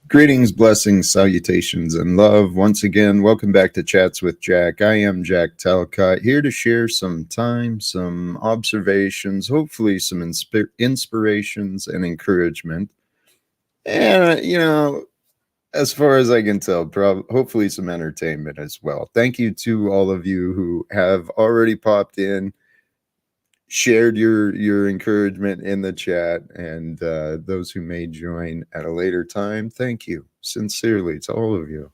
Greetings, blessings, salutations, and love. Once again, welcome back to Chats with Jack. I am Jack Talcott, here to share some time, some observations, hopefully some inspirations and encouragement. And, as far as I can tell, hopefully some entertainment as well. Thank you to all of you who have already popped in, shared your encouragement in the chat, and those who may join at a later time, thank you sincerely to all of you.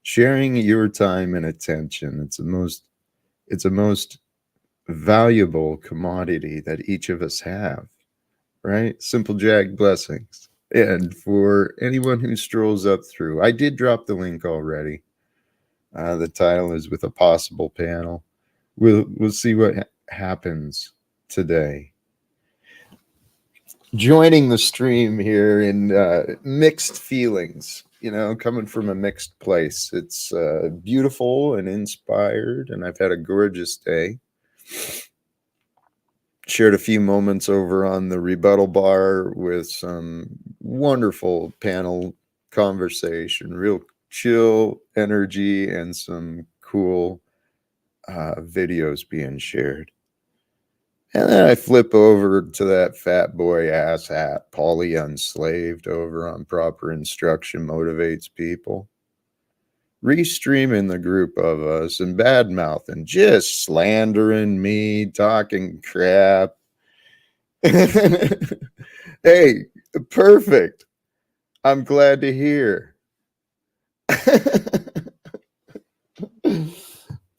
Sharing your time and attention, it's a most valuable commodity that each of us have, right? Simple Jack blessings. And for anyone who strolls up through, I did drop the link already. The title is with a possible panel. We'll see what happens today. Joining the stream here in mixed feelings, coming from a mixed place. It's beautiful and inspired, and I've had a gorgeous day. Shared a few moments over on the rebuttal bar with some wonderful panel conversation, real chill energy, and some cool videos being shared. And then I flip over to that fat boy ass hat, Paulie Unslaved, over on Proper Instruction Motivates People. Restreaming the group of us and bad mouthing, just slandering me, talking crap. Hey, perfect. I'm glad to hear.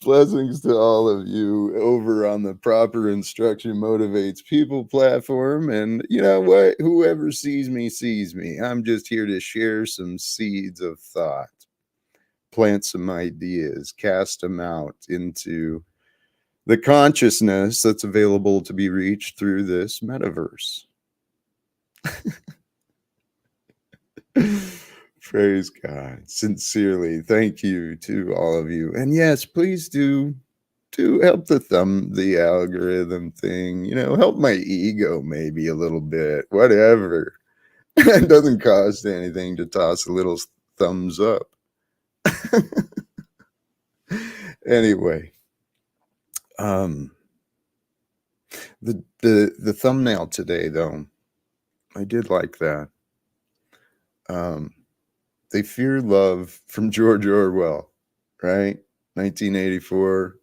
Blessings to all of you over on the Proper Instruction Motivates People platform. And you know what? Whoever sees me, sees me. I'm just here to share some seeds of thought, plant some ideas, cast them out into the consciousness that's available to be reached through this metaverse. Praise God. Sincerely, thank you to all of you. And yes, please do help the algorithm thing, help my ego maybe a little bit, whatever. It doesn't cost anything to toss a little thumbs up. Anyway, the thumbnail today, though, I did like that. They fear love from George Orwell, right? 1984.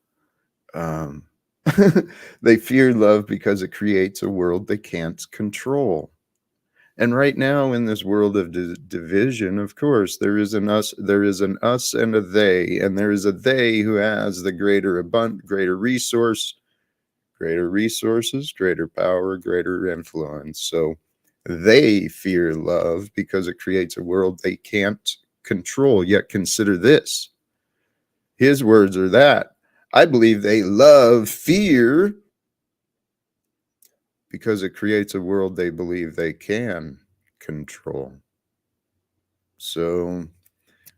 They fear love because it creates a world they can't control. And right now, in this world of division, of course, there is an us and a they, and there is a they who has the greater resources, greater power, greater influence. So they fear love because it creates a world they can't control. Yet consider this. His words are that I believe they love fear because it creates a world they believe they can control. So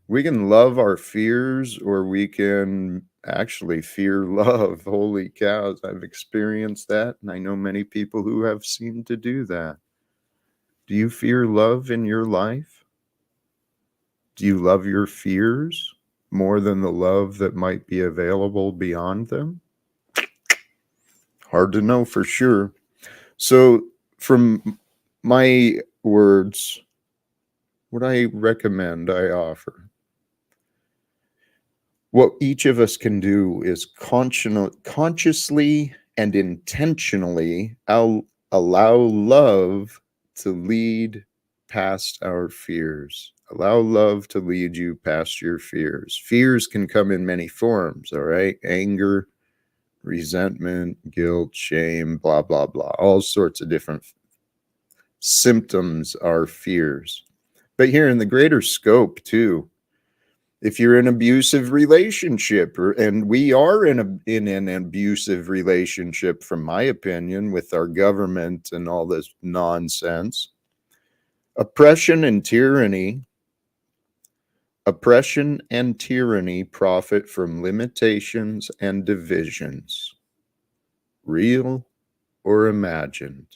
we can love our fears, or we can actually fear love. Holy cows, I've experienced that, and I know many people who have seemed to do that. Do you fear love in your life? Do you love your fears more than the love that might be available beyond them? Hard to know for sure. So from my words, what I recommend, I offer. What each of us can do is consciously and intentionally allow love to lead past our fears. Allow love to lead you past your fears. Fears can come in many forms, all right? Anger, resentment, guilt, shame, blah, blah, blah. All sorts of different symptoms are fears. But here in the greater scope, too, if you're in an abusive relationship, and we are in an abusive relationship, from my opinion, with our government and all this nonsense, oppression and tyranny profit from limitations and divisions, real or imagined.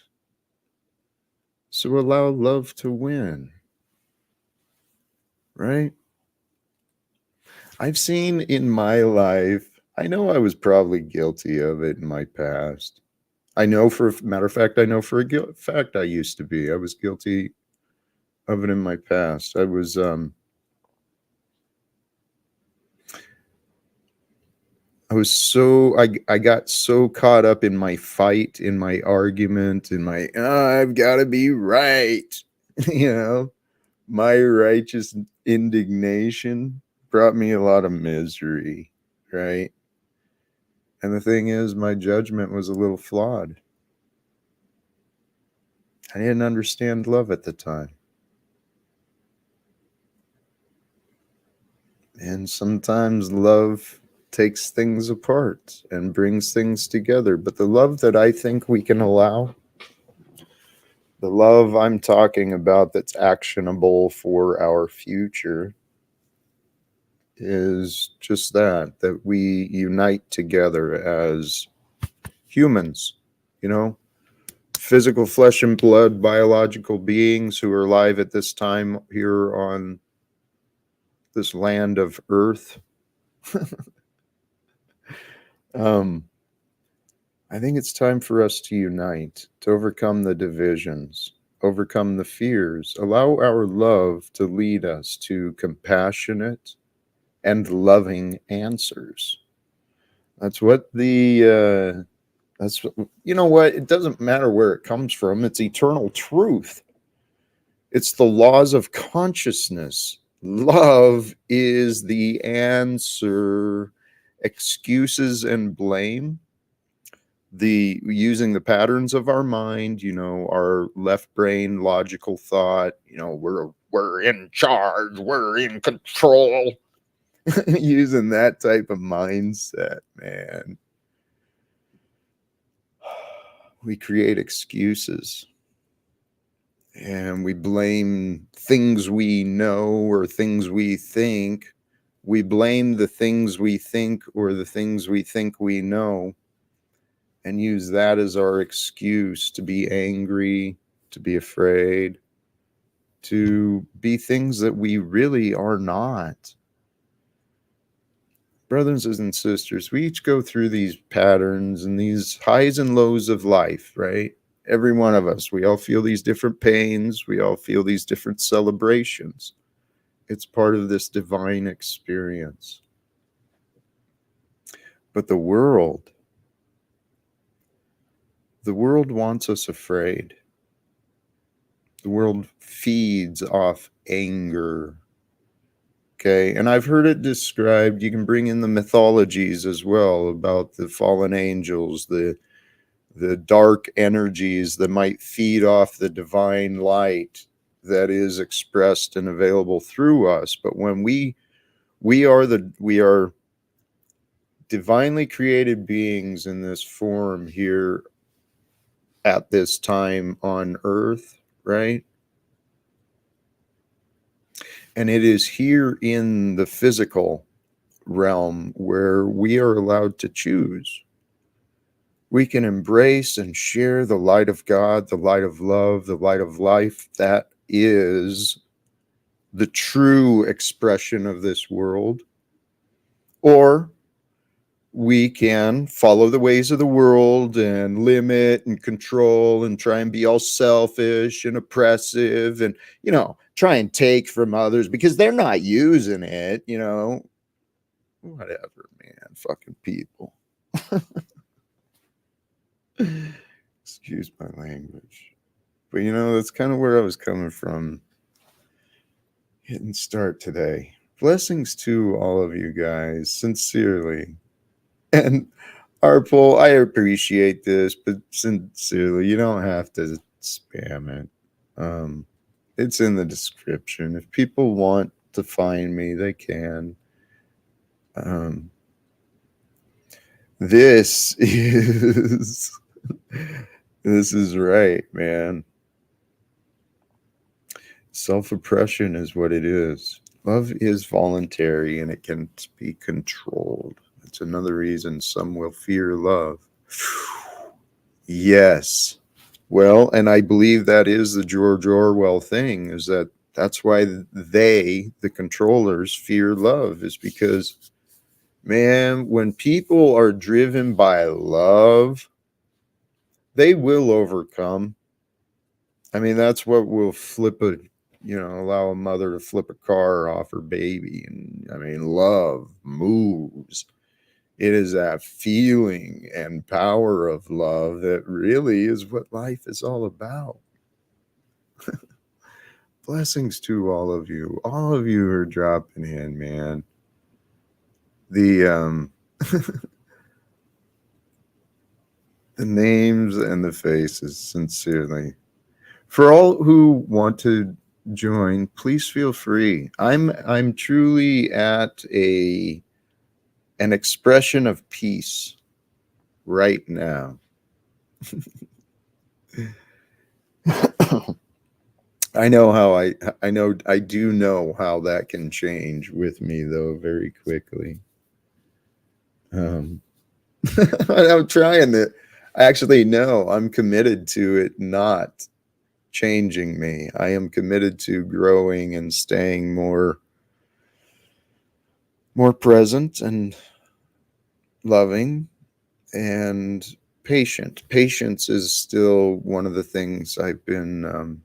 So allow love to win, right? I've seen in my life, I know I was probably guilty of it in my past. I know for a matter of fact, I know for a fact I used to be. I was guilty of it in my past. I got so caught up in my fight, in my argument, in my I've got to be right. You know, my righteous indignation brought me a lot of misery, right? And the thing is, my judgment was a little flawed. I didn't understand love at the time. And sometimes love takes things apart and brings things together. But the love that I think we can allow, the love I'm talking about that's actionable for our future, is just that we unite together as humans, you know, physical flesh and blood, biological beings who are alive at this time here on this land of Earth. I think it's time for us to unite, to overcome the divisions, overcome the fears, allow our love to lead us to compassionate and loving answers. That's what that's what, you know what? It doesn't matter where it comes from. It's eternal truth. It's the laws of consciousness. Love is the answer. Excuses and blame, the using the patterns of our mind, you know, our left brain logical thought, you know, we're in charge, we're in control. Using that type of mindset, man, we create excuses and we blame things we know or things we think. We blame the things we think or the things we think we know, and use that as our excuse to be angry, to be afraid, to be things that we really are not. Brothers and sisters, we each go through these patterns and these highs and lows of life, right? Every one of us, we all feel these different pains, we all feel these different celebrations. It's part of this divine experience. But the world wants us afraid. The world feeds off anger. Okay, and I've heard it described, you can bring in the mythologies as well about the fallen angels, the dark energies that might feed off the divine light that is expressed and available through us. But when we are divinely created beings in this form here at this time on earth, right? And it is here in the physical realm where we are allowed to choose. We can embrace and share the light of God, the light of love, the light of life that is the true expression of this world. Or we can follow the ways of the world and limit and control and try and be all selfish and oppressive and, you know, try and take from others because they're not using it, you know. Whatever, man. Fucking people. Excuse my language. But, you know, that's kind of where I was coming from. hitting start today. Blessings to all of you guys, sincerely. And Arpol, I appreciate this, but sincerely, you don't have to spam it. It's in the description. If people want to find me, they can. This is this is right, man. Self-oppression is what it is. Love is voluntary and it can be controlled. It's another reason some will fear love. Yes. Well, and I believe that is the George Orwell thing, is that that's why they, the controllers, fear love, is because, man, when people are driven by love, they will overcome. I mean, that's what will allow a mother to flip a car off her baby. And I mean, love moves. It is that feeling and power of love that really is what life is all about. Blessings to all of you. All of you are dropping in, man. The the names and the faces, sincerely. For all who want to join, please feel free. I'm truly at an expression of peace right now. I do know how that can change with me, though, very quickly. I'm trying to actually, no, I'm committed to it not changing me. I am committed to growing and staying more present and loving and patient. Patience is still one of the things I've been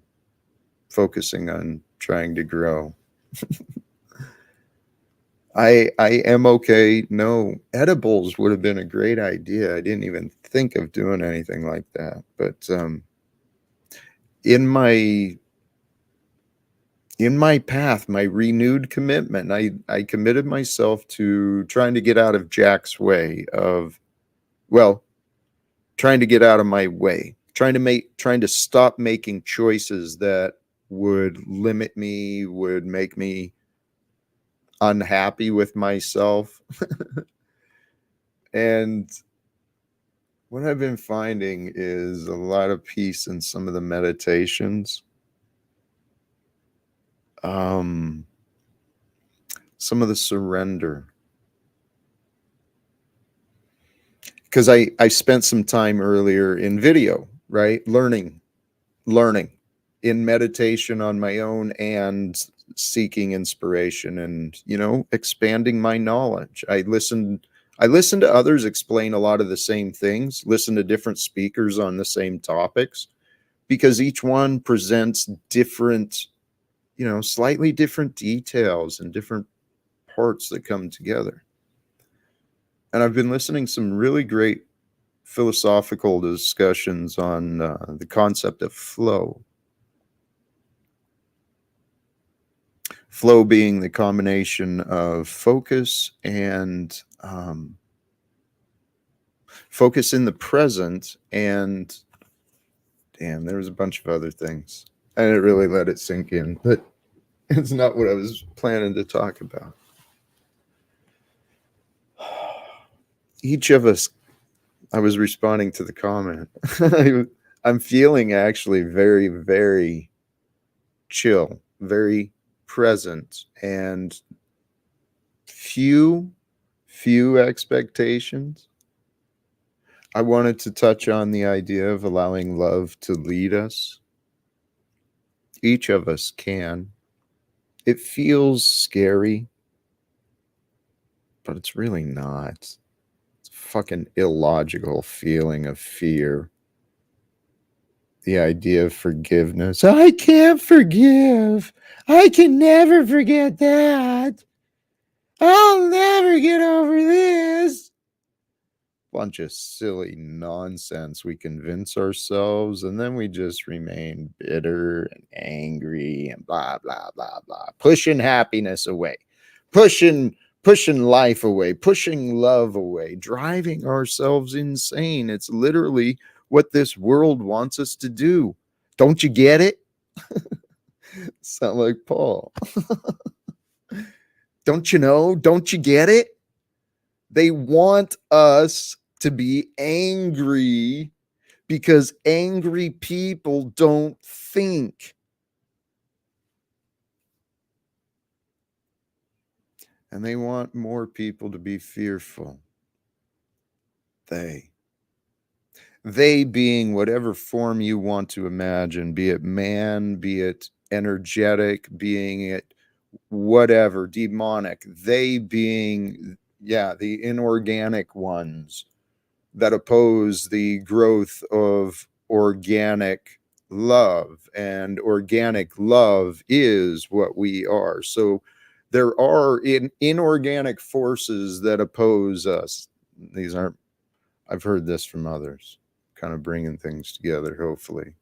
focusing on trying to grow. I am okay. No, edibles would have been a great idea. I didn't even think of doing anything like that. But in my path, my renewed commitment, I committed myself to trying to get out of Jack's way of, well, trying to get out of my way, trying to stop making choices that would limit me, would make me unhappy with myself. And what I've been finding is a lot of peace in some of the meditations. Some of the surrender. Because I spent some time earlier in video, right? Learning in meditation on my own and seeking inspiration and, expanding my knowledge. I listened to others explain a lot of the same things, listen to different speakers on the same topics, because each one presents different, slightly different details and different parts that come together. And I've been listening to some really great philosophical discussions on the concept of flow. Flow being the combination of focus and focus in the present, and damn, there was a bunch of other things. I didn't really let it sink in, but it's not what I was planning to talk about. Each of us, I was responding to the comment. I'm feeling actually very, very chill, very present, and few expectations. I wanted to touch on the idea of allowing love to lead us. Each of us can. It feels scary, but it's really not. It's a fucking illogical feeling of fear. The idea of forgiveness. I can't forgive. I can never forget that. I'll never get over this. bunch of silly nonsense we convince ourselves, and then we just remain bitter and angry and blah blah blah blah, pushing happiness away, pushing life away, pushing love away, driving ourselves insane. It's literally what this world wants us to do. Don't you get it? Sound like Paul. Don't you know? Don't you get it? They want us to be angry because angry people don't think. And they want more people to be fearful. They being whatever form you want to imagine, be it man, be it energetic, being it whatever, demonic, they being, the inorganic ones that oppose the growth of organic love. And organic love is what we are. So there are inorganic forces that oppose us. These aren't, I've heard this from others, kind of bringing things together, hopefully.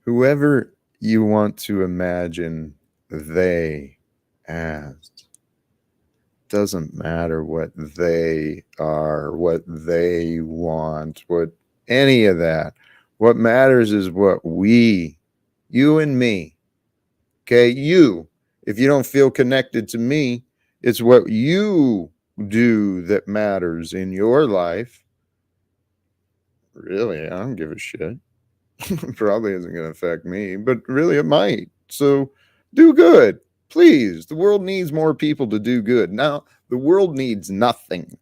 Whoever you want to imagine they as, doesn't matter what they are, what they want, what any of that. What matters is what you and me, okay, you, if you don't feel connected to me, it's what you do that matters in your life. Really, I don't give a shit. Probably isn't going to affect me, but really it might. So do good, please. The world needs more people to do good. Now, the world needs nothing.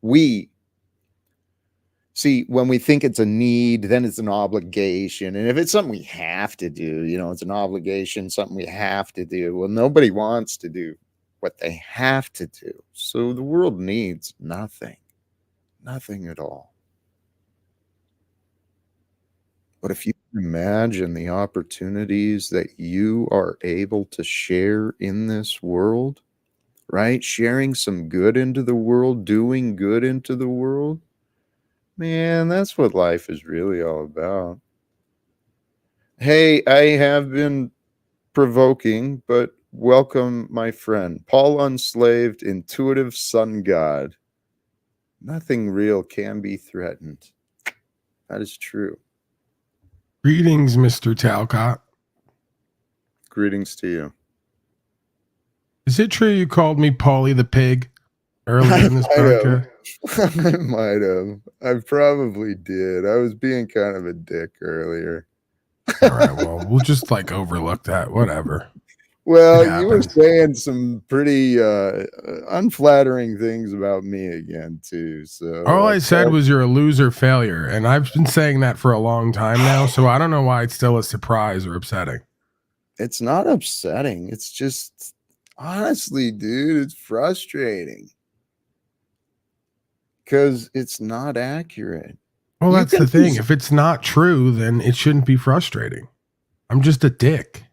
We see, when we think it's a need, then it's an obligation. And if it's something we have to do, it's an obligation, something we have to do. Well, nobody wants to do what they have to do. So the world needs nothing at all. But if you imagine the opportunities that you are able to share in this world, right? Sharing some good into the world, doing good into the world, man, that's what life is really all about. Hey, I have been provoking, but welcome, my friend. Paul Unslaved, Intuitive Sun God. Nothing real can be threatened. That is true. Greetings, Mr. Talcott. Greetings to you. Is it true you called me Paulie the Pig earlier in this podcast? I might have. I probably did. I was being kind of a dick earlier. All right, well, we'll just overlook that. Whatever. Well, you were saying some pretty unflattering things about me again, too. So all I said was you're a loser failure. And I've been saying that for a long time now. So I don't know why it's still a surprise or upsetting. It's not upsetting. It's just, honestly, dude, it's frustrating. Because it's not accurate. Well, that's the thing. If it's not true, then it shouldn't be frustrating. I'm just a dick.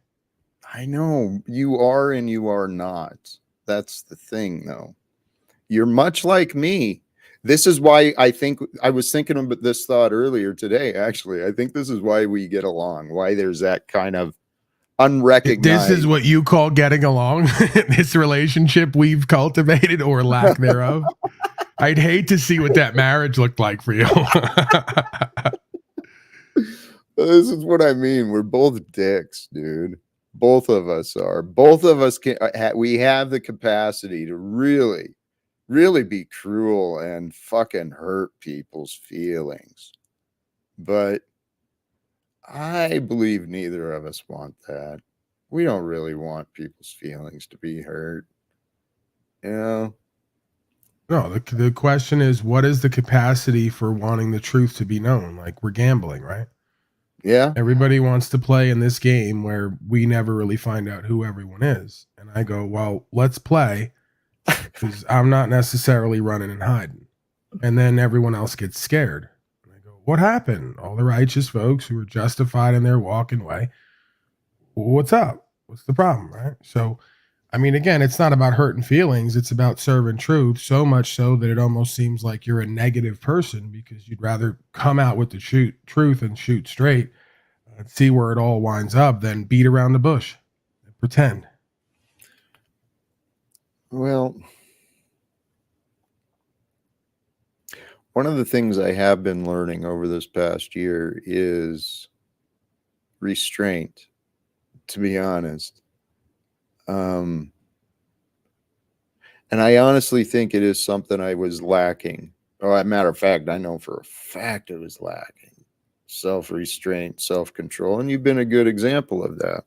I know. You are and you are not. That's the thing, though. You're much like me. This is why I was thinking about this thought earlier today, actually. I think this is why we get along, why there's that kind of unrecognized. This is what you call getting along? This relationship we've cultivated, or lack thereof? I'd hate to see what that marriage looked like for you. This is what I mean. We're both dicks, dude. Both of us are. Both of us we have the capacity to really be cruel and fucking hurt people's feelings. But I believe neither of us want that. We don't really want people's feelings to be hurt. No, the question is, what is the capacity for wanting the truth to be known? Like, we're gambling, right? Yeah. Everybody wants to play in this game where we never really find out who everyone is. And I go, well, let's play, because I'm not necessarily running and hiding. And then everyone else gets scared. And I go, what happened? All the righteous folks who are justified in their walking way. What's up? What's the problem, right? So I mean, again, it's not about hurting feelings. It's about serving truth, so much so that it almost seems like you're a negative person because you'd rather come out with the truth and shoot straight and see where it all winds up than beat around the bush and pretend. Well, one of the things I have been learning over this past year is restraint, to be honest. And I honestly think it is something I was lacking. Oh, as a matter of fact, I know for a fact it was lacking. Self-restraint, self-control. And you've been a good example of that.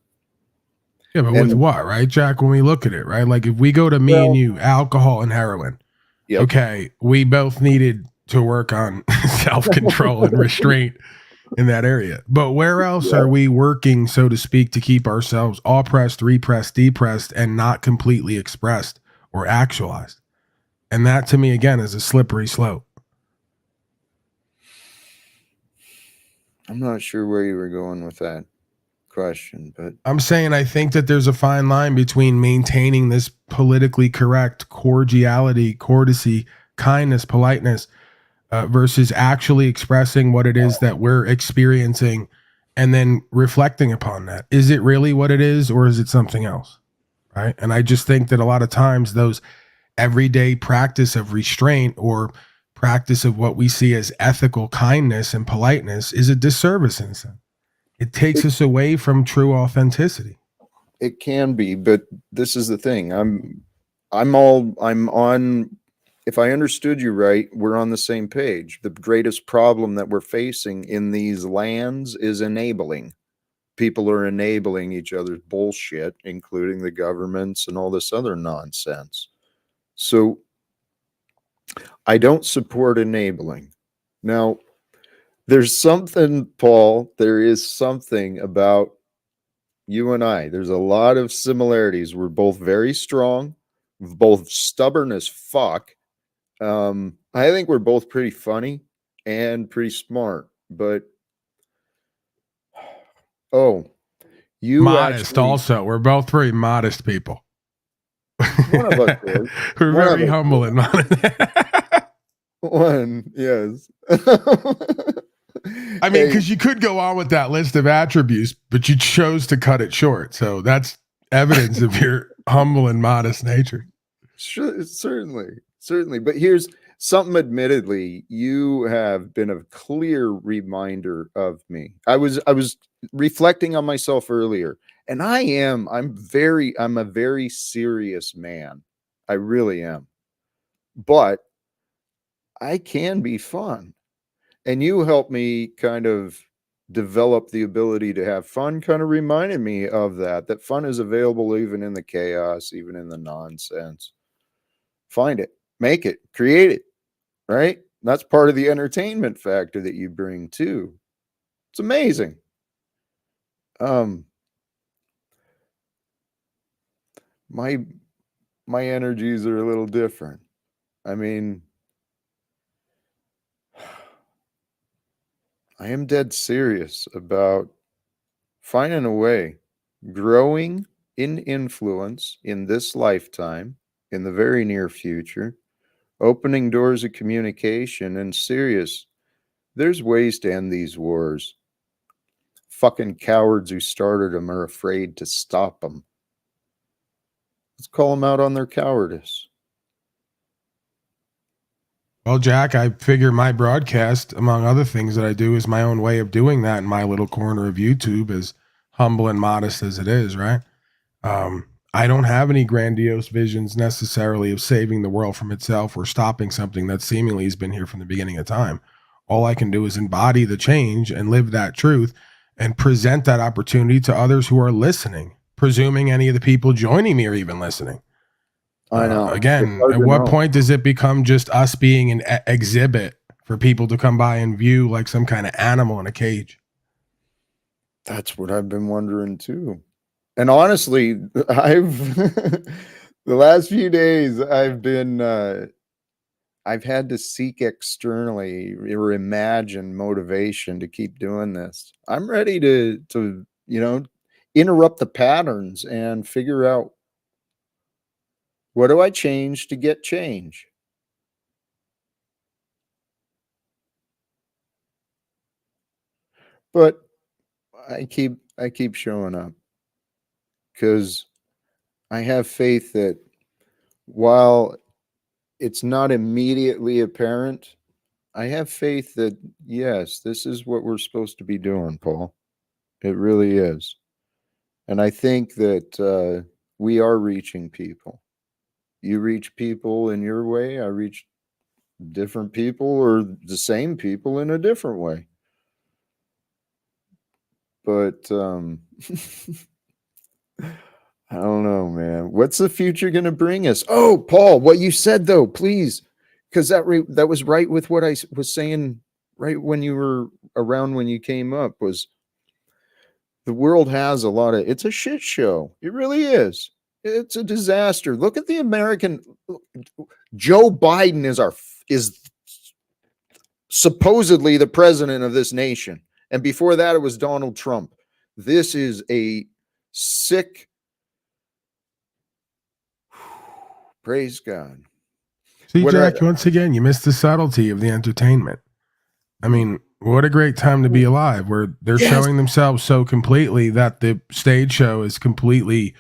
Yeah, but with what, right, Jack? When we look at it, right? Like if we go to me and you, alcohol and heroin, yep. Okay, we both needed to work on self-control and restraint in that area. But where else are we working, so to speak, to keep ourselves oppressed, repressed, depressed, and not completely expressed or actualized? And that to me, again, is a slippery slope. I'm not sure where you were going with that question, but I'm saying I think that there's a fine line between maintaining this politically correct cordiality, courtesy, kindness, politeness, versus actually expressing what it is that we're experiencing and then reflecting upon that. Is it really what it is, or is it something else? Right. And I just think that a lot of times those everyday practice of restraint or practice of what we see as ethical kindness and politeness is a disservice in a sense. It takes us away from true authenticity. It can be, but this is the thing. I'm on, if I understood you right, we're on the same page. The greatest problem that we're facing in these lands is enabling. People are enabling each other's bullshit, including the governments and all this other nonsense. So I don't support enabling. Now, there's something, Paul, there is something about you and I. There's a lot of similarities. We're both very strong, both stubborn as fuck. I think we're both pretty funny and pretty smart, but you modest actually, also. We're both pretty modest people. one of us is. We're very humble and modest. One, yes. I mean, because you could go on with that list of attributes, but you chose to cut it short. So that's evidence of your humble and modest nature. Sure, certainly. But here's something, admittedly, you have been a clear reminder of me. I was reflecting on myself earlier, and I'm a very serious man. I really am. But I can be fun. And you helped me kind of develop the ability to have fun, kind of reminded me of that fun is available even in the chaos, even in the nonsense. Find it, make it, create it, right? That's part of the entertainment factor that you bring too. It's amazing. My energies are a little different. I mean, I am dead serious about finding a way, growing in influence in this lifetime, in the very near future, opening doors of communication, and serious. There's ways to end these wars. Fucking cowards who started them are afraid to stop them. Let's call them out on their cowardice. Well, Jack, I figure my broadcast, among other things that I do, is my own way of doing that in my little corner of YouTube, as humble and modest as it is, right? I don't have any grandiose visions necessarily of saving the world from itself or stopping something that seemingly has been here from the beginning of time. All I can do is embody the change and live that truth and present that opportunity to others who are listening, presuming any of the people joining me are even listening. I know. Again, at what point does it become just us being an exhibit for people to come by and view like some kind of animal in a cage? That's what I've been wondering too. And honestly, I've the last few days I've had to seek externally or imagine motivation to keep doing this. I'm ready to interrupt the patterns and figure out What do I change to get change? But I keep showing up because I have faith that while it's not immediately apparent, I have faith that yes, this is what we're supposed to be doing, Paul. It really is. And I think that we are reaching people. You reach people in your way, I reach different people or the same people in a different way. But I don't know, man. What's the future going to bring us? Oh, Paul, what you said though, please, because that was right with what I was saying right when you were around when you came up. Was the world has a lot of it's a shit show. It really is. It's a disaster. Look at the American. Joe Biden is supposedly the president of this nation, and before that it was Donald Trump. This is a sick. Praise God. See, Jack, once again, you missed the subtlety of the entertainment. I mean, what a great time to be alive, where they're showing themselves so completely that the stage show is completely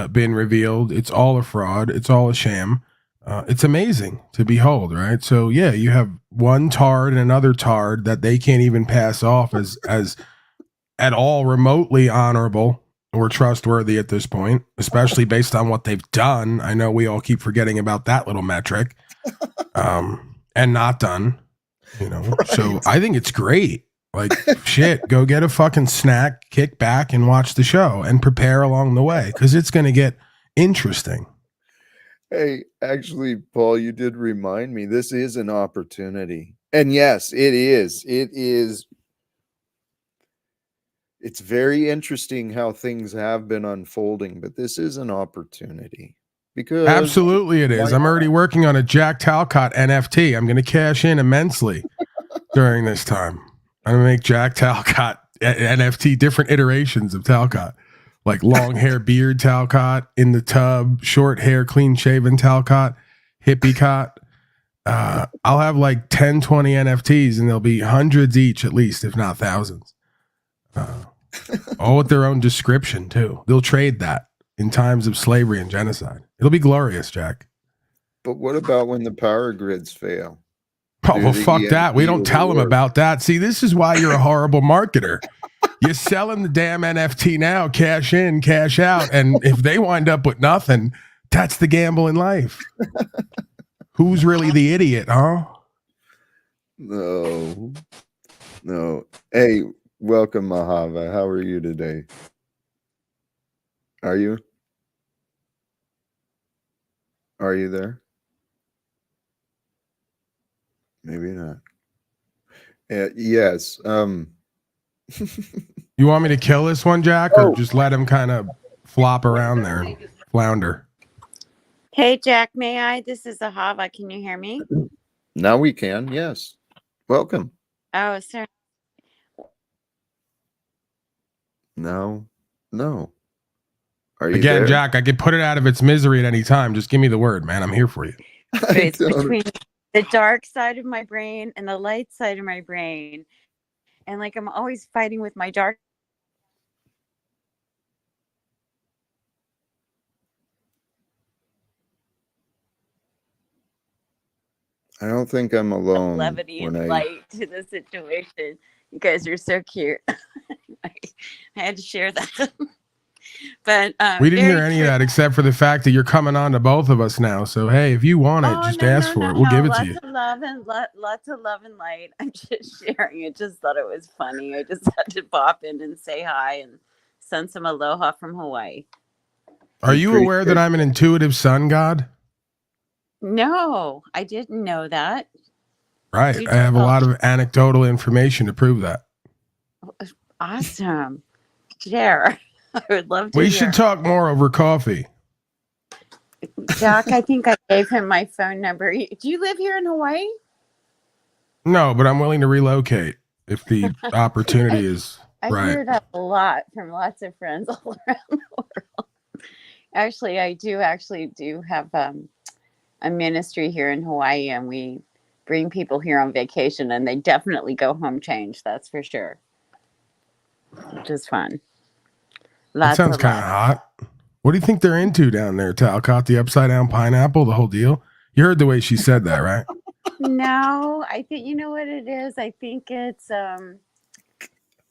been revealed. It's all a fraud. It's all a sham. It's amazing to behold, right? So yeah, you have one tard and another tard that they can't even pass off as at all remotely honorable or trustworthy at this point, especially based on what they've done. I know we all keep forgetting about that little metric, and not done. You know, right. So I think it's great. Like, shit, go get a fucking snack, kick back, and watch the show and prepare along the way because it's going to get interesting. Hey, actually, Paul, you did remind me this is an opportunity. And yes, it is. It is. It's very interesting how things have been unfolding, but this is an opportunity. Because absolutely it is. I'm already working on a Jack Talcott NFT. I'm going to cash in immensely during this time. I'm going to make Jack Talcott NFT, different iterations of Talcott, like long hair beard Talcott, in the tub, short hair, clean shaven Talcott, hippie cot. I'll have like 10, 20 NFTs and there'll be hundreds each at least, if not thousands. All with their own description too. They'll trade that in times of slavery and genocide. It'll be glorious, Jack. But what about when the power grids fail? Oh, well, fuck that. We don't tell them about that. See, this is why you're a horrible marketer. You're selling the damn NFT now, cash in, cash out. And if they wind up with nothing, that's the gamble in life. Who's really the idiot, huh? No. Hey, welcome, Ahava. How are you today? Are you there? Maybe not. Yes. You want me to kill this one, Jack, or just let him kind of flop around there and flounder? Hey, Jack, may I? This is Ahava. Can you hear me? Now we can. Yes. Welcome. Oh, sorry. No. Are you again, there? Jack? I could put it out of its misery at any time. Just give me the word, man. I'm here for you. It's between the dark side of my brain and the light side of my brain. And like I'm always fighting with my dark. I don't think I'm alone. Levity and light to the situation. You guys are so cute. I had to share that. But we didn't hear any of that except for the fact that you're coming on to both of us now. So hey, if you want it, just ask for it. We'll give it to you. Lots of love and light. I'm just sharing. I just thought it was funny. I just had to pop in and say hi and send some aloha from Hawaii. Are you aware that I'm an intuitive sun god? No, I didn't know that. Right. I have a lot of anecdotal information to prove that. Awesome. Share. I would love to. We should talk more over coffee. Jack, I think I gave him my phone number. Do you live here in Hawaii? No, but I'm willing to relocate if the opportunity is right. I hear that a lot from lots of friends all around the world. Actually, I do have a ministry here in Hawaii, and we bring people here on vacation, and they definitely go home changed. That's for sure, which is fun. That Lots sounds of kind of love. hot. What do you think they're into down there, Talcott? The upside down pineapple, the whole deal? You heard the way she said that, right? No, I think you know what it is. I think it's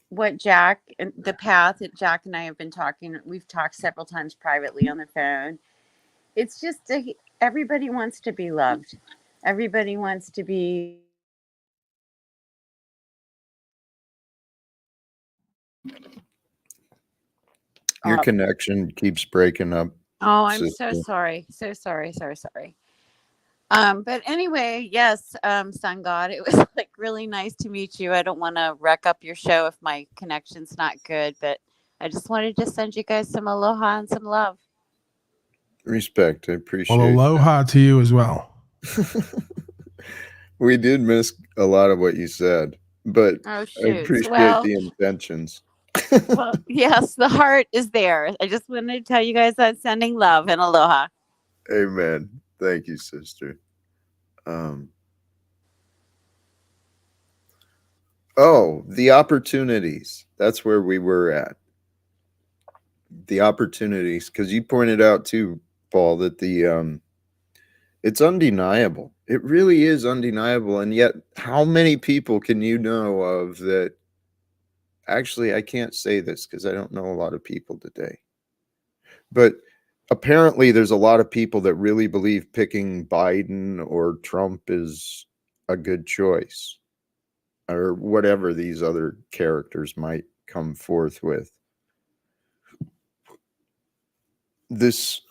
what Jack and the path that Jack and I have been talking. We've talked several times privately on the phone. It's just everybody wants to be loved. Everybody wants to be. Your connection keeps breaking up. Oh, I'm so Sister. sorry. So sorry. Sorry. But anyway, yes, Sun God, it was like really nice to meet you. I don't want to wreck up your show if my connection's not good, but I just wanted to send you guys some aloha and some love. Respect. I Well, appreciate aloha to you as well. We did miss a lot of what you said, but Oh I shoots. appreciate the intentions. Well, yes, the heart is there. I just wanted to tell you guys that sending love and aloha. Amen. Thank you, sister. Um, the opportunities. That's where we were at. The opportunities, because you pointed out too, Paul, that it's undeniable. It really is undeniable. And yet, how many people can you know of that? Actually, I can't say this because I don't know a lot of people today. But apparently, there's a lot of people that really believe picking Biden or Trump is a good choice, or whatever these other characters might come forth with. This,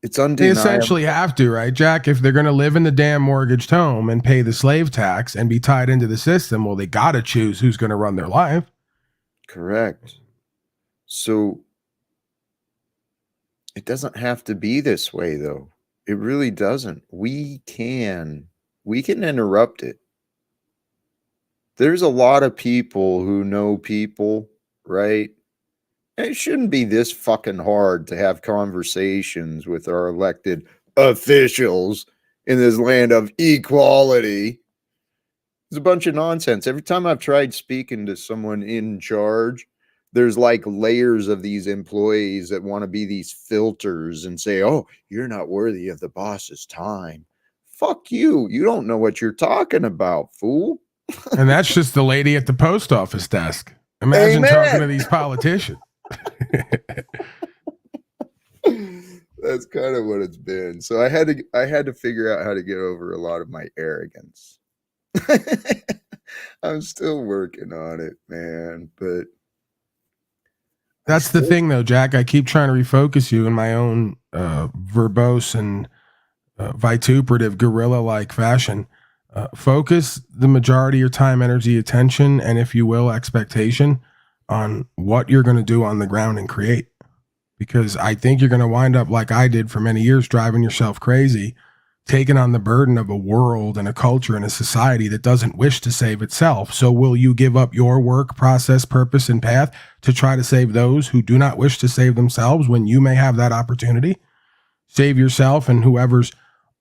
it's They undeniable. essentially have to, right, Jack? If they're going to live in the damn mortgaged home and pay the slave tax and be tied into the system, well, they got to choose who's going to run their life. Correct. So it doesn't have to be this way, though. It really doesn't. We can interrupt it. There's a lot of people who know people, right? And it shouldn't be this fucking hard to have conversations with our elected officials in this land of equality. It's a bunch of nonsense. Every time I've tried speaking to someone in charge, there's like layers of these employees that want to be these filters and say, oh, you're not worthy of the boss's time. Fuck you. You don't know what you're talking about, fool. And that's just the lady at the post office desk. Imagine talking to these politicians. That's kind of what it's been. So I had to figure out how to get over a lot of my arrogance. I'm still working on it, man, but that's the thing though, Jack. I keep trying to refocus you in my own verbose and vituperative guerrilla like fashion. Focus the majority of your time, energy, attention, and if you will, expectation on what you're going to do on the ground and create. Because I think you're going to wind up like I did for many years, driving yourself crazy, taking on the burden of a world and a culture and a society that doesn't wish to save itself. So will you give up your work, process, purpose, and path to try to save those who do not wish to save themselves when you may have that opportunity? Save yourself and whoever's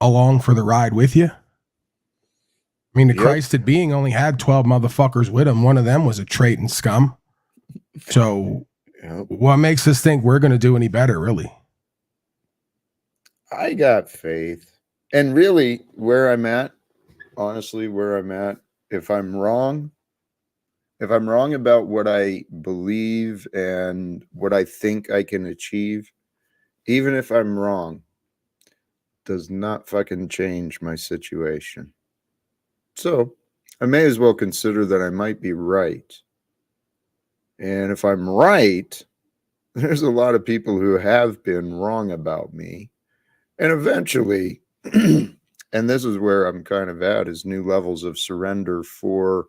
along for the ride with you. I mean, the Christed being only had 12 motherfuckers with him. One of them was a trait and scum. So what makes us think we're going to do any better, really? I got faith. And really, where I'm at, honestly, where I'm at, if I'm wrong about what I believe and what I think I can achieve, even if I'm wrong, does not fucking change my situation. So I may as well consider that I might be right. And if I'm right, there's a lot of people who have been wrong about me. And eventually, and this is where I'm kind of at, is new levels of surrender for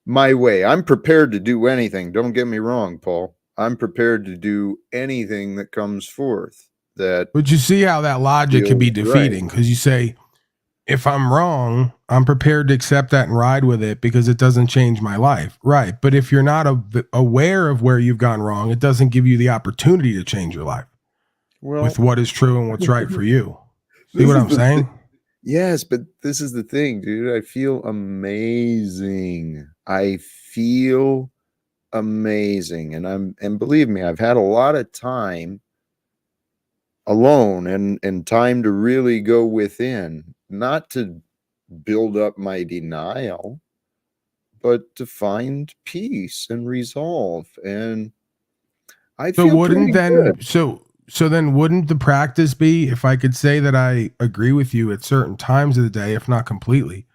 my way. I'm prepared to do anything. Don't get me wrong, Paul. I'm prepared to do anything that comes forth. But you see how that logic can be defeating, because you say, if I'm wrong, I'm prepared to accept that and ride with it because it doesn't change my life. Right. But if you're not aware of where you've gone wrong, it doesn't give you the opportunity to change your life with what is true and what's right for you. See what I'm saying? Yes, but this is the thing, dude. I feel amazing. I feel amazing. And believe me, I've had a lot of time alone and time to really go within, not to build up my denial, but to find peace and resolve. And I So feel wouldn't pretty then good. so then wouldn't the practice be, if I could say that I agree with you at certain times of the day, if not completely,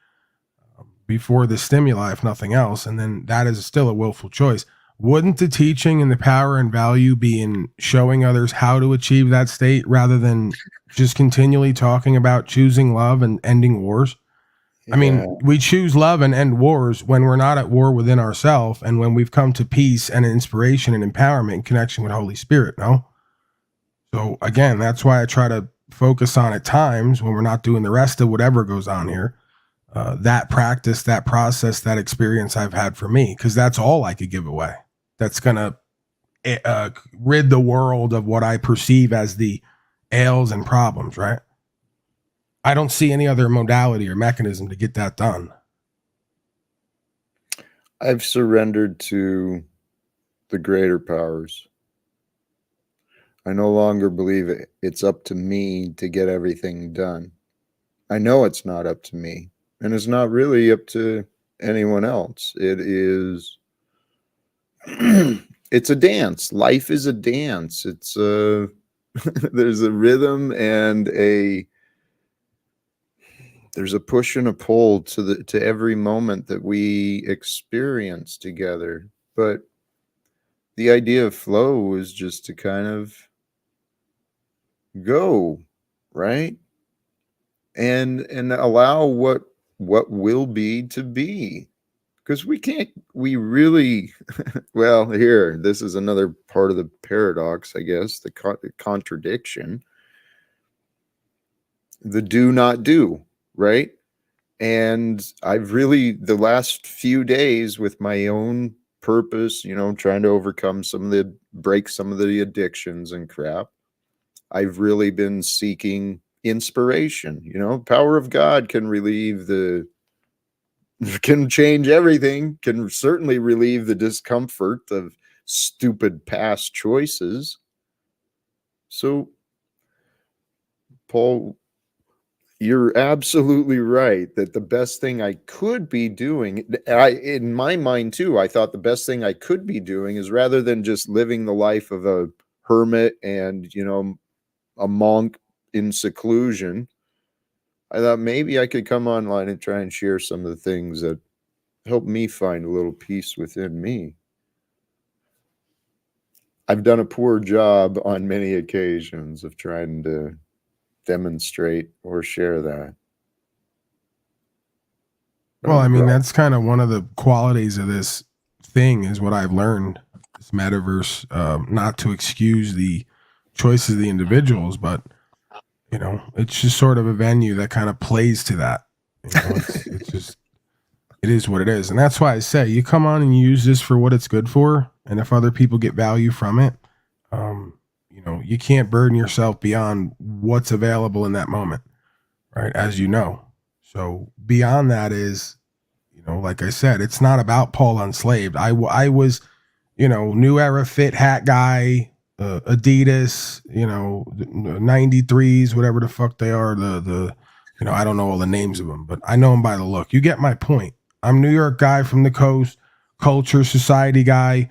before the stimuli, if nothing else, and then that is still a willful choice. Wouldn't the teaching and the power and value be in showing others how to achieve that state rather than just continually talking about choosing love and ending wars? I Yeah. mean, we choose love and end wars when we're not at war within ourselves and when we've come to peace and inspiration and empowerment in connection with Holy Spirit, no? So again, that's why I try to focus on at times when we're not doing the rest of whatever goes on here, that practice, that process, that experience I've had for me, because that's all I could give away. That's going to rid the world of what I perceive as the ails and problems, right? I don't see any other modality or mechanism to get that done. I've surrendered to the greater powers. I no longer believe it's up to me to get everything done. I know it's not up to me, and it's not really up to anyone else. It is it's a dance. Life is a dance. It's a there's a rhythm and there's a push and a pull to every moment that we experience together. But the idea of flow is just to kind of go, right? And allow what will be to be. Because we really, well, here, this is another part of the paradox, I guess, the contradiction, the do not do, right? And I've really, the last few days with my own purpose, trying to break some of the addictions and crap, I've really been seeking inspiration. Power of God can change everything, can certainly relieve the discomfort of stupid past choices. So, Paul, you're absolutely right that the best thing I could be doing, in my mind too, I thought the best thing I could be doing is, rather than just living the life of a hermit and, a monk in seclusion, I thought maybe I could come online and try and share some of the things that help me find a little peace within me. I've done a poor job on many occasions of trying to demonstrate or share that. Well, I mean, that's kind of one of the qualities of this thing, is what I've learned, this metaverse, not to excuse the choices of the individuals, but it's just sort of a venue that kind of plays to that. It's just, it is what it is. And that's why I say, you come on and you use this for what it's good for. And if other people get value from it, you can't burden yourself beyond what's available in that moment, right? As you know. So beyond that is, like I said, it's not about Paul Unslaved. I was, new era fit hat guy, Adidas, 93s, whatever the fuck they are. I don't know all the names of them, but I know them by the look. You get my point. I'm New York guy from the coast, culture, society guy,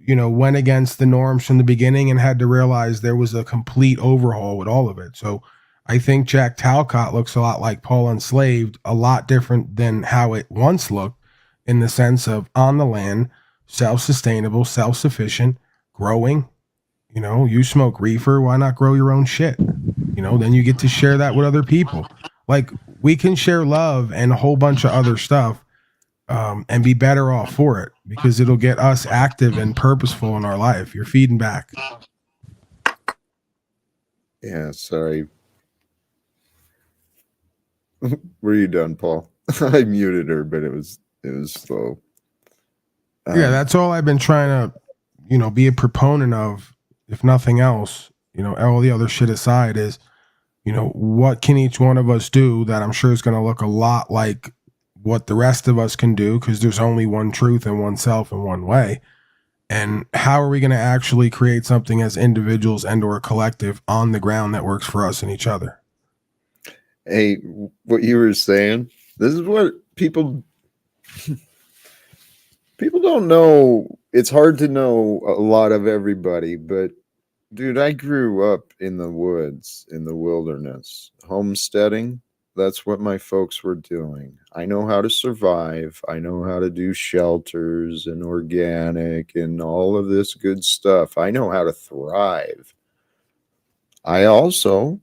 went against the norms from the beginning and had to realize there was a complete overhaul with all of it. So I think Jack Talcott looks a lot like Paul Enslaved, a lot different than how it once looked, in the sense of on the land, self-sustainable, self-sufficient, growing. You smoke reefer, why not grow your own shit? Then you get to share that with other people. Like, we can share love and a whole bunch of other stuff, and be better off for it, because it'll get us active and purposeful in our life. You're feeding back. Yeah, sorry. Were you done, Paul? I muted her, but it was slow. Yeah, that's all I've been trying to, be a proponent of, if nothing else, all the other shit aside is, what can each one of us do that I'm sure is going to look a lot like what the rest of us can do, because there's only one truth and one self and one way. And how are we going to actually create something as individuals and or a collective on the ground that works for us and each other? Hey, what you were saying, this is what people don't know. It's hard to know a lot of everybody, but dude, I grew up in the woods, in the wilderness, homesteading. That's what my folks were doing. I know how to survive. I know how to do shelters and organic and all of this good stuff. I know how to thrive. I also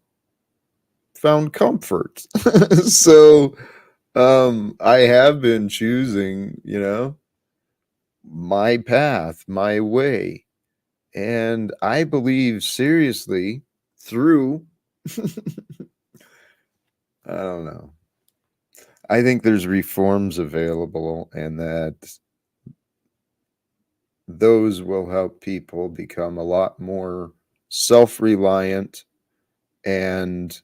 found comfort. So I have been choosing, my path, my way. And I believe seriously through I don't know. I think there's reforms available, and that those will help people become a lot more self-reliant and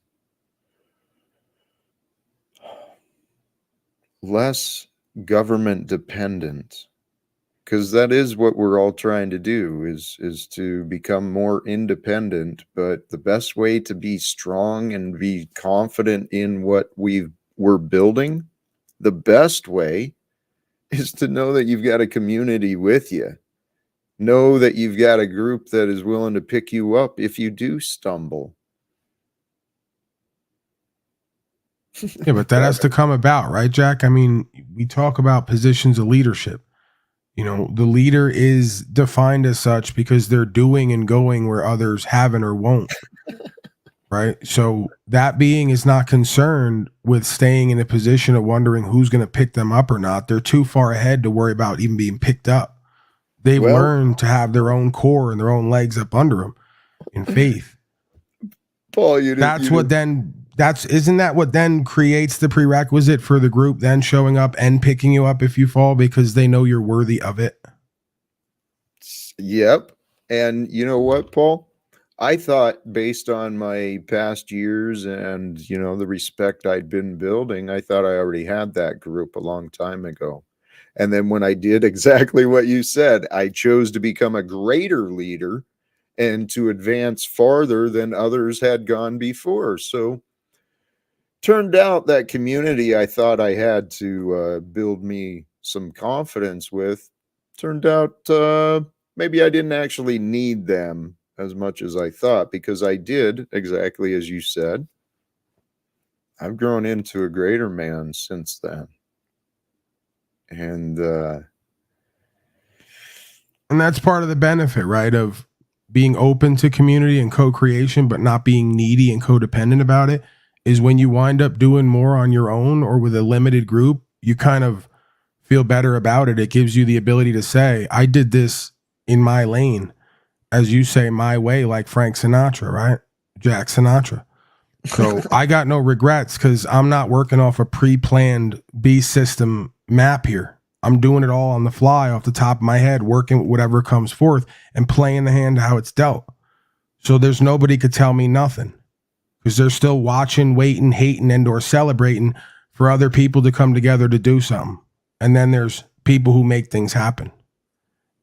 less government dependent, because that is what we're all trying to do, is to become more independent. But the best way to be strong and be confident in what we're building, the best way is to know that you've got a community with you. Know that you've got a group that is willing to pick you up if you do stumble. Yeah, but that has to come about, right, Jack? I mean, we talk about positions of leadership. The leader is defined as such because they're doing and going where others haven't or won't. Right. So that being is not concerned with staying in a position of wondering who's going to pick them up or not. They're too far ahead to worry about even being picked up. They've learned to have their own core and their own legs up under them in faith. Paul, isn't that what then creates the prerequisite for the group then showing up and picking you up if you fall, because they know you're worthy of it? Yep. And you know what, Paul? I thought, based on my past years and, the respect I'd been building, I thought I already had that group a long time ago. And then when I did exactly what you said, I chose to become a greater leader and to advance farther than others had gone before. So turned out that community I thought I had to build me some confidence with, turned out maybe I didn't actually need them as much as I thought, because I did exactly as you said. I've grown into a greater man since then. And that's part of the benefit, right, of being open to community and co-creation, but not being needy and codependent about it, is when you wind up doing more on your own or with a limited group, you kind of feel better about it. It gives you the ability to say, I did this in my lane, as you say, my way, like Frank Sinatra, right? Jack Sinatra. So I got no regrets because I'm not working off a pre-planned B system map here. I'm doing it all on the fly off the top of my head, working with whatever comes forth and playing the hand how it's dealt. So there's nobody could tell me nothing, because they're still watching, waiting, hating, and or celebrating for other people to come together to do something. And then there's people who make things happen.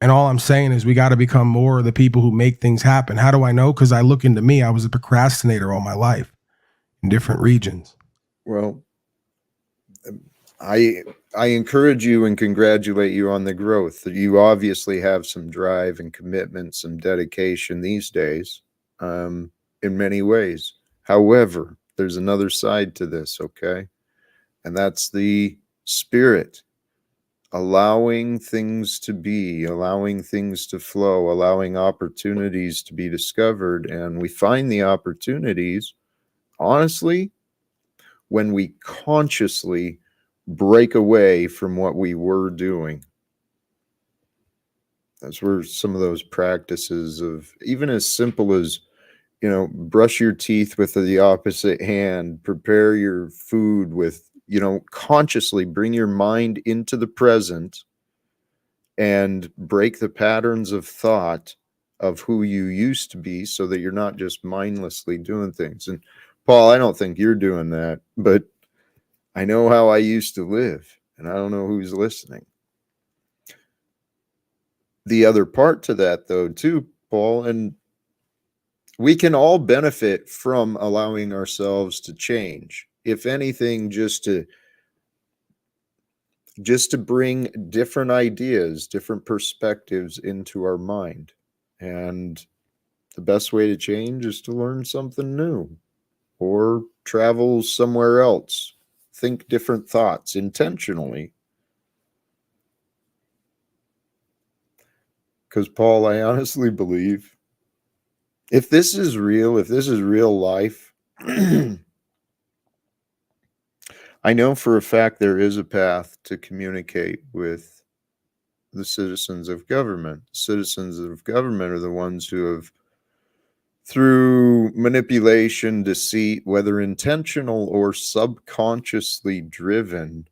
And all I'm saying is we got to become more of the people who make things happen. How do I know? Because I look into me. I was a procrastinator all my life in different regions. Well, I encourage you and congratulate you on the growth. You obviously have some drive and commitment, some dedication these days, in many ways. However, there's another side to this, okay? And that's the spirit. Allowing things to be, allowing things to flow, allowing opportunities to be discovered. And we find the opportunities, honestly, when we consciously break away from what we were doing. That's where some of those practices of, even as simple as brush your teeth with the opposite hand, prepare your food with, consciously bring your mind into the present and break the patterns of thought of who you used to be so that you're not just mindlessly doing things. And Paul, I don't think you're doing that, but I know how I used to live, and I don't know who's listening. The other part to that, though, too, Paul, and we can all benefit from allowing ourselves to change. If anything, just to bring different ideas, different perspectives into our mind. And the best way to change is to learn something new or travel somewhere else. Think different thoughts intentionally. Because, Paul, I honestly believe if this is real life, I know for a fact there is a path to communicate with the citizens of government. Citizens of government are the ones who have, through manipulation, deceit, whether intentional or subconsciously driven,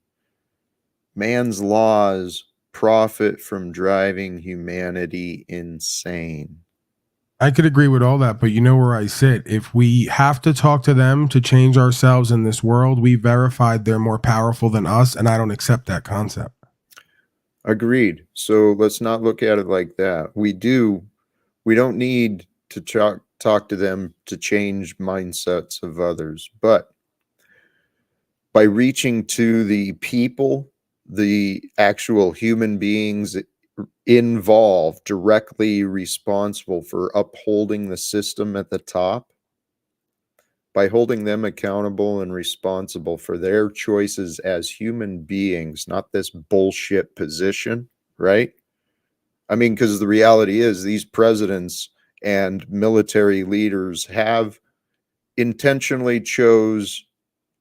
man's laws profit from driving humanity insane. I could agree with all that, but you know where I sit. If we have to talk to them to change ourselves in this world, we verified they're more powerful than us, and I don't accept that concept. Agreed. So let's not look at it like that. We don't need to talk to them to change mindsets of others, but by reaching to the people, the actual human beings involved, directly responsible for upholding the system at the top, by holding them accountable and responsible for their choices as human beings, not this bullshit position, right? I mean, because the reality is these presidents and military leaders have intentionally chose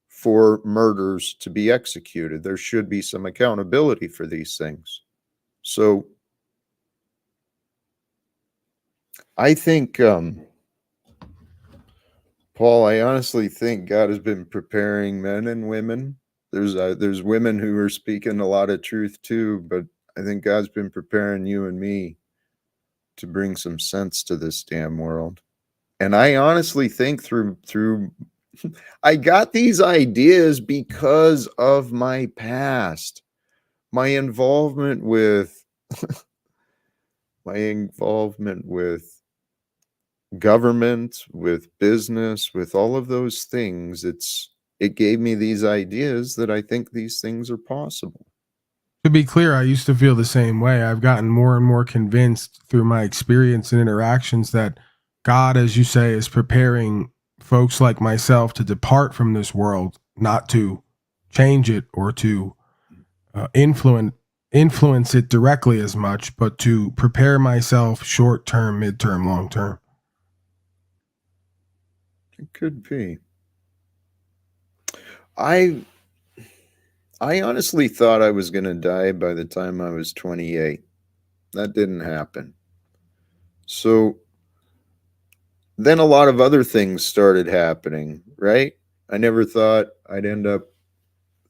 for murders to be executed. There should be some accountability for these things. So I think, Paul, I honestly think God has been preparing men and women. There's women who are speaking a lot of truth too, but I think God's been preparing you and me to bring some sense to this damn world. And I honestly think through I got these ideas because of my past, my involvement with government, with business, with all of those things. It gave me these ideas that I think these things are possible. To be clear, I used to feel the same way. I've gotten more and more convinced through my experience and interactions that God, as you say, is preparing folks like myself to depart from this world, not to change it or to influence it directly as much, but to prepare myself short term, midterm, long term. It could be. I honestly thought I was going to die by the time I was 28. That didn't happen. So then a lot of other things started happening, right? I never thought I'd end up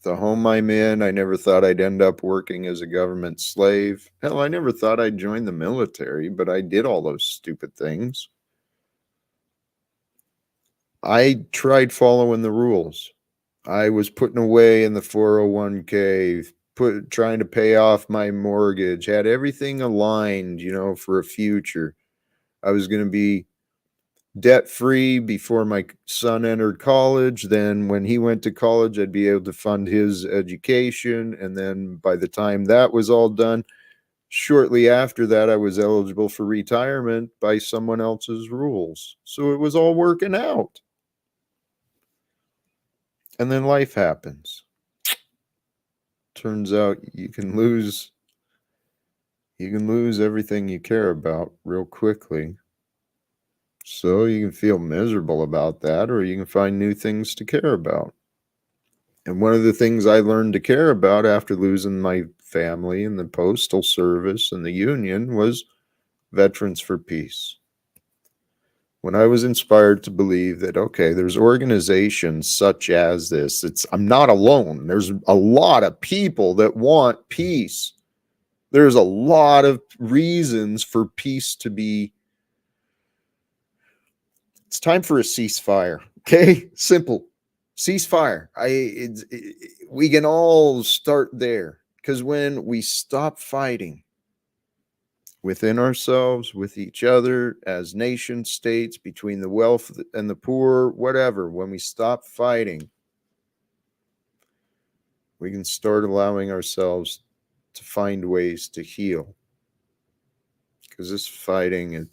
the home I'm in. I never thought I'd end up working as a government slave. Hell, I never thought I'd join the military, but I did all those stupid things. I tried following the rules. I was putting away in the 401k, trying to pay off my mortgage, had everything aligned, for a future. I was going to be debt free before my son entered college. Then when he went to college, I'd be able to fund his education. And then by the time that was all done, shortly after that, I was eligible for retirement by someone else's rules. So it was all working out. And then life happens. Turns out you can lose everything you care about real quickly. So you can feel miserable about that, or you can find new things to care about. And one of the things I learned to care about after losing my family in the Postal Service and the Union was Veterans for Peace. when I was inspired to believe that, okay, there's organizations such as this. I'm not alone. There's a lot of people that want peace. There's a lot of reasons for peace to be. It's time for a ceasefire. Okay, simple ceasefire. We can all start there, because when we stop fighting within ourselves, with each other, as nation states, between the wealth and the poor, whatever, when we stop fighting, we can start allowing ourselves to find ways to heal. Because this fighting,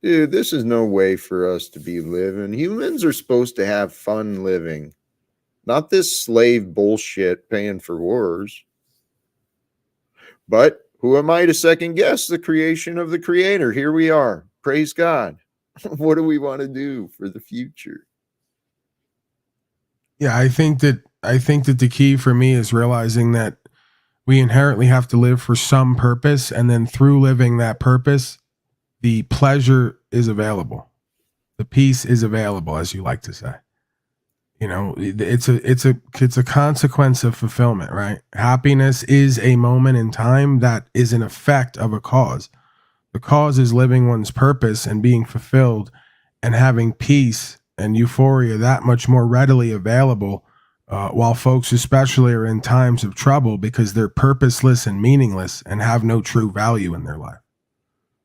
this is no way for us to be living. Humans are supposed to have fun living, not this slave bullshit paying for wars. But who am I to second guess the creation of the creator? Here we are. Praise God. What do we want to do for the future? Yeah, I think that the key for me is realizing that we inherently have to live for some purpose, and then through living that purpose, the pleasure is available. The peace is available, as you like to say. You know, it's a consequence of fulfillment, right? Happiness is a moment in time that is an effect of a cause. The cause is living one's purpose and being fulfilled and having peace and euphoria that much more readily available, while folks especially are in times of trouble because they're purposeless and meaningless and have no true value in their life.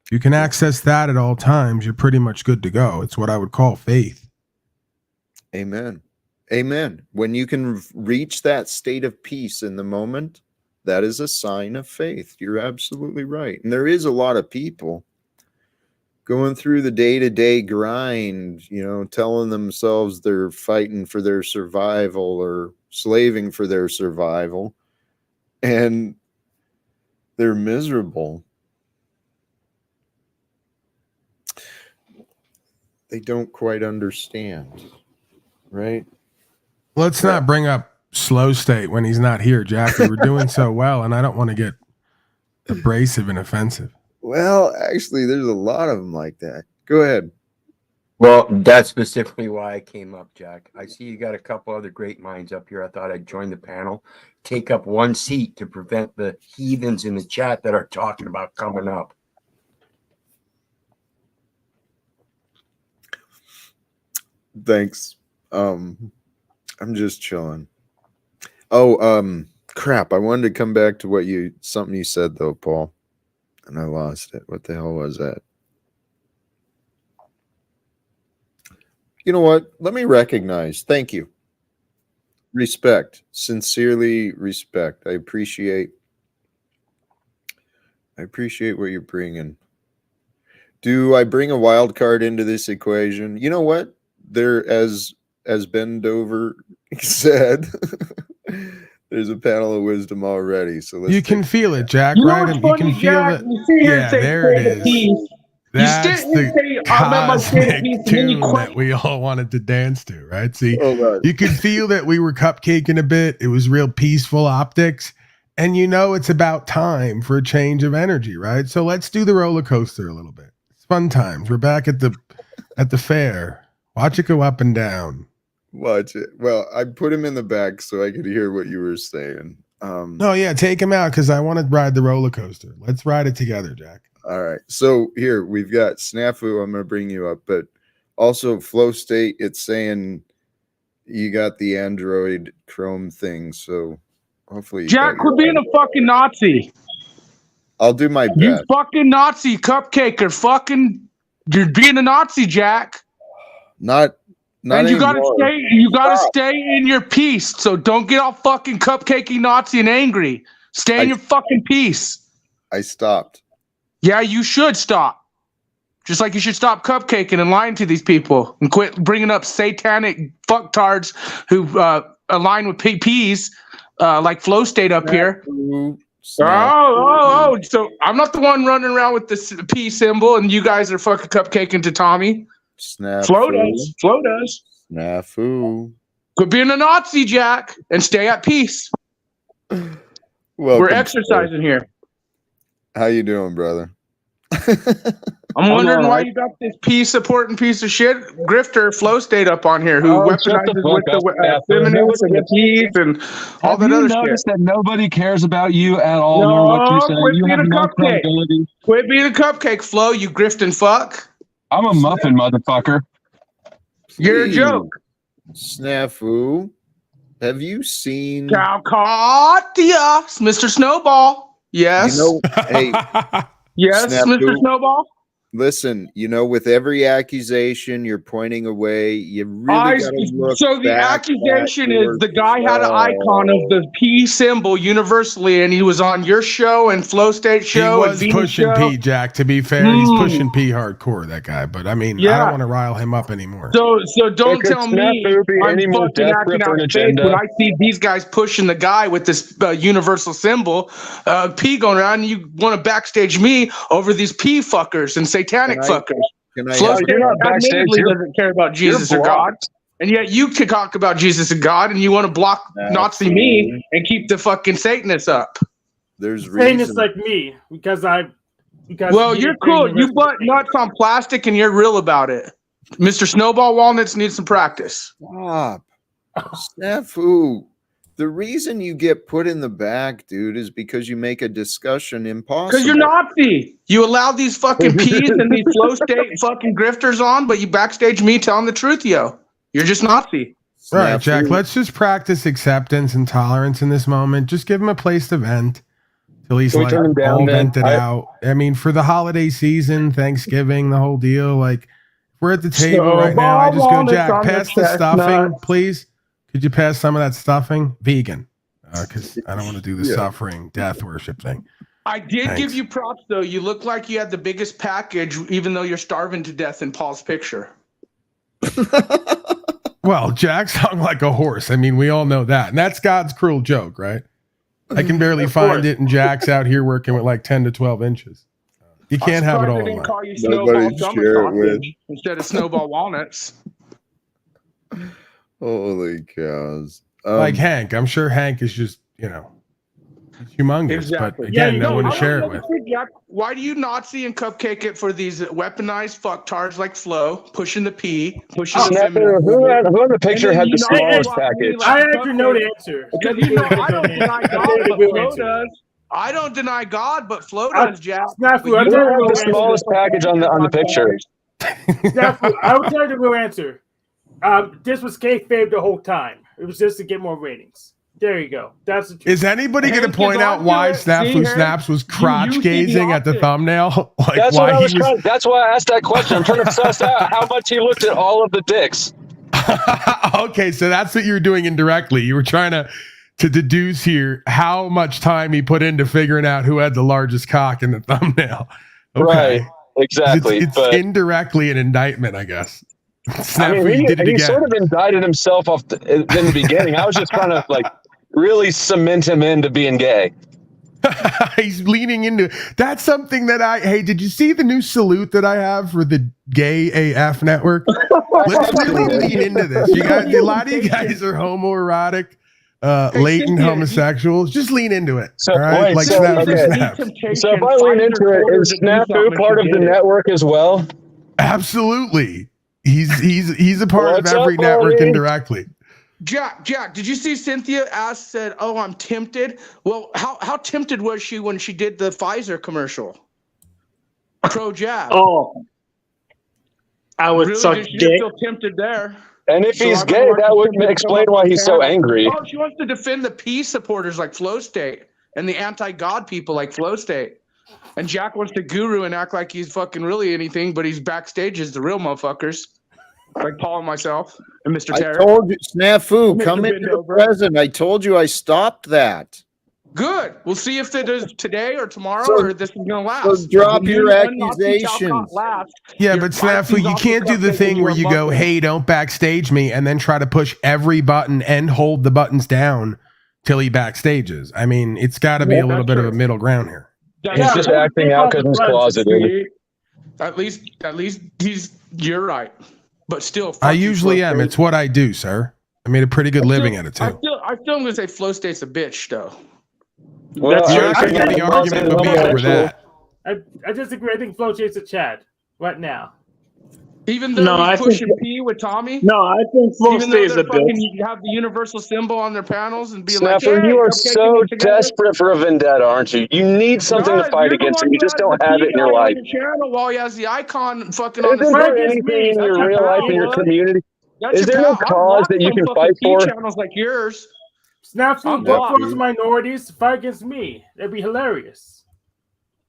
If you can access that at all times, you're pretty much good to go. It's what I would call faith. Amen. Amen. When you can reach that state of peace in the moment, that is a sign of faith. You're absolutely right. And there is a lot of people going through the day-to-day grind, telling themselves they're fighting for their survival or slaving for their survival, and they're miserable. They don't quite understand, right? Let's not bring up Slow State when he's not here, Jack. We were doing so well, and I don't want to get abrasive and offensive. Well, actually, there's a lot of them like that. Go ahead. Well, that's specifically why I came up, Jack. I see you got a couple other great minds up here. I thought I'd join the panel, take up one seat to prevent the heathens in the chat that are talking about coming up. Thanks. I'm just chilling. Oh, crap. I wanted to come back to something you said though, Paul, and I lost it. What the hell was that? You know what? Let me recognize. Thank you. Respect. Sincerely respect. I appreciate what you're bringing. Do I bring a wild card into this equation? You know what? There, as Bendover said, there's a panel of wisdom already. So you can feel it, Jack, right? You can feel it. Yeah, there it is. That's the cosmic tune that we all wanted to dance to, right? See, you could feel that we were cupcaking a bit. It was real peaceful optics. And it's about time for a change of energy, right? So let's do the roller coaster a little bit. It's fun times. We're back at the fair. Watch it go up and down. Watch it. Well, I put him in the back so I could hear what you were saying. No, yeah, take him out because I want to ride the roller coaster. Let's ride it together, Jack. All right. So here we've got Snafu. I'm going to bring you up, but also Flow State. It's saying you got the Android Chrome thing. So hopefully, Jack, quit being a fucking Nazi. I'll do my best. You fucking Nazi cupcaker. You're being a Nazi, Jack. Not and you anymore. gotta stay in your peace. So don't get all fucking cupcakey Nazi and angry. Stay in your fucking peace. I stopped. Yeah, you should stop. Just like you should stop cupcaking and lying to these people and quit bringing up satanic fucktards who align with PPs like Flow State up here. Oh, so I'm not the one running around with this P symbol and you guys are fucking cupcaking to Tommy. Flow does. Snafu. Quit being a Nazi, Jack, and stay at peace. We're exercising here. How you doing, brother? I'm wondering why alright. you got this peace supporting piece of shit grifter flow state up on here who shut the weaponizes fuck with up, the Snafu. feminists and the Nobody- peace and all Have that you other shit. noticed that nobody cares about you at all, nor what you say? quit You being have a no cupcake. credibility. Quit being a cupcake, Flo, you grifting fuck. I'm a muffin, motherfucker. You're a joke. Snafu, have you seen? Talcott, yes, Mr. Snowball. Yes. You know, hey, yes, Snafu. Mr. Snowball. Listen, with every accusation you're pointing away, you really got to look. So the back accusation at is the guy had an icon of the P symbol universally, and he was on your show and Flow State He show and was Venus pushing show. P, Jack. To be fair, he's pushing P hardcore, that guy. But I mean, I Yeah. don't want to rile him up anymore. So don't Could tell me Snafu be I'm any more fucking acting desperate for out an of faith agenda? when I see these guys pushing the guy with this universal symbol, P going around, and you want to backstage me over these P fuckers and satanic fuckers. Can I Flow have- State you're not backstage, admittedly you're- doesn't care about Jesus or God. blocked. And yet you can talk about Jesus and God, and you want to block Nazi me and keep the fucking Satanists up. There's Saying it's reason. like me because Well, you're cool. You butt nuts on plastic, and you're real about it. Mr. Snowball Walnuts needs some practice. Stop. Snafu. The reason you get put in the back, dude, is because you make a discussion impossible. Because you're Nazi. You allow these fucking P's and these Flow State fucking grifters on, but you backstage me telling the truth, yo. You're just Nazi. All right, Snafu. Jack, let's just practice acceptance and tolerance in this moment. Just give him a place to vent till he's Can we like turn him down all then? vented out. I mean, for the holiday season, Thanksgiving, the whole deal, like we're at the table right now. I just go, Snowball Jack, walnuts on pass the the stuffing, chestnuts. please. Could you pass some of that stuffing? Vegan. Because I don't want to do the Yeah. suffering, death worship thing. I did Thanks. give you props, though. You look like you had the biggest package, even though you're starving to death in Paul's picture. Well, Jack's hung like a horse. I mean, we all know that. And that's God's cruel joke, right? I can barely Of find course. it, and Jack's out here working with like 10 to 12 inches. You can't have it all I in didn't life. call you Nobody Snowball share it Summer with. Sausage instead of Snowball Walnuts. Holy cows. Like Hank. I'm sure Hank is just, humongous. Exactly. But again, Yeah, no one to I share it don't with. know, Jack, why do you Nazi and cupcake it for these weaponized fucktards like Flo, pushing the P, pushing the Snafu, feminine? who in the picture had the smallest Hey, package? I actually know the answer. Because I don't deny God, but Real Flo answer. does. I don't deny God, but Flo I- does, Jack. Snafu, But I'll you tell don't you Who had the the smallest package on the picture? Snafu, I will tell you the real answer. This was kayfabe the whole time. It was just to get more ratings. There you go. That's the truth. Is anybody going Hank to point is out on why to it. See, Snafu Hank? Snaps was You crotch see the gazing at the optics. thumbnail? Like That's why what I was he was. trying. That's why I asked that question. I'm trying to suss out how much he looked at all of the dicks. Okay, so that's what you were doing indirectly. You were trying to deduce here how much time he put into figuring out who had the largest cock in the thumbnail. Okay. Right. Exactly. It's but indirectly an indictment, I guess. I Snafu, mean, you did it he again. sort of indicted himself off in the beginning. I was just trying to really cement him into being gay. He's leaning into it. That's something that hey, did you see the new salute that I have for the Gay AF network? Let's really lean into this. You guys, a lot of you guys are homoerotic, latent homosexuals. Just lean into it. So, all right? wait, Like so, Snafu okay. Snaps. So if I lean into it, is Snafu part of the network as well? Absolutely. He's a part What's of every up, network Brody? indirectly. Jack, did you see Cynthia said, "Oh, I'm tempted." Well, how tempted was she when she did the Pfizer commercial? Pro jab. Oh, I would Really, suck did you dick. feel tempted there? And if So he's I'm gonna gay, watch that the would Cynthia explain come up why on he's so camera. angry. Oh, she wants to defend the peace supporters like Flow State and the anti-God people like Flow State. And Jack wants to guru and act like he's fucking really anything, but he's backstage as the real motherfuckers. Like Paul and myself and Mr. I Tarek. told you, Snafu, Mr. come into the Bendover. present. I told you I stopped that. Good. We'll see if it is today or tomorrow So- or this is going to last. so drop If your you and Nazi Talcott accusations. last, Yeah, your but Snafu, license you off can't the do the cupcake thing and where you're you a go, muffin. hey, don't backstage me, and then try to push every button and hold the buttons down till he backstages. I mean, it's got to be Yeah, a little that's bit of a true. middle ground here. That's He's true. just acting out because he's closeted. See? At least you're right. But still, fuck I you, usually Flow am. State. It's what I do, sir. I made a pretty good living at it, I too. still am going to say Flow State's a bitch, though. Well, You're I not going to think get the I'm argument with me over homosexual. that. I disagree. I think Flo chased a Chad right now. Even though No, he's pushing P with Tommy? No, I think Flo Even though stays they're a fucking bitch. have the universal symbol on their panels and being like, Snapper, "Hey, you are cupcaking so it together." desperate for a vendetta, aren't you? You need something to No, fight you're the against, one and you who just has the don't have P it in your guy on life. your channel while he has the icon fucking on the Isn't side. there Against anything me. in your That's real your life, pal, in your bud. community? That's Is your there no pal. I'm cause blocked that you from can fucking fight P for? channels like yours. Snafu, I'm get blocked. close minorities to fight against me. That'd be hilarious.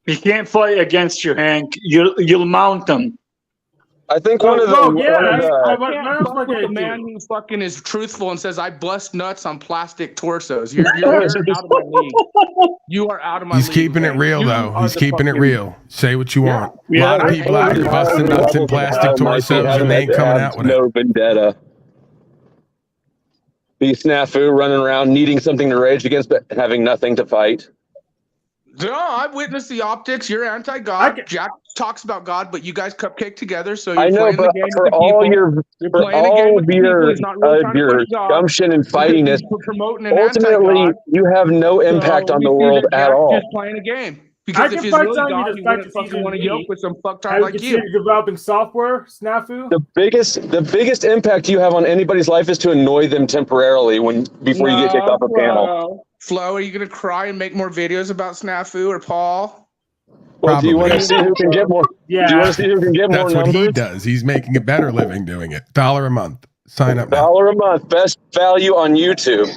He can't fight against you, Hank. You'll mount him. I think one of the Well, yeah, I what can't else fuck am I with gonna the man do? who fucking is truthful and says I bust nuts on plastic torsos. You're out of my league. You are out of my He's league. keeping it Hank. real, You though. are He's the keeping it fucking- real. Say what you want. A Yeah, lot of I- people out here busting nuts in plastic torsos, and they ain't coming out with it. No vendetta. Be snafu running around needing something to rage against, but having nothing to fight. No, I've witnessed the optics. You're anti-God. Jack talks about God, but you guys cupcake together, so you're I know, playing but the game for with the all people. your You're for playing a game all with of the people. your He's not really trying to push God. gumption and because fightiness, he's promoting an ultimately anti-God. you have no impact So on we the see world that at Jack's all. just playing a game. I Because if can he's fight really telling you God, to he fight wouldn't to even fucking want to me. yoke with some fucktard Have you like you. considered developing software, Snafu? The biggest impact you have on anybody's life is to annoy them temporarily before you get kicked off a panel. Flo, are you gonna cry and make more videos about Snafu or Paul? Well, do you want to Probably. see who can get more? Yeah. Do you want to see who can get more That's what numbers? he does. He's making a better living doing it. $1 a month. Sign up now. $1 a month, best value on YouTube.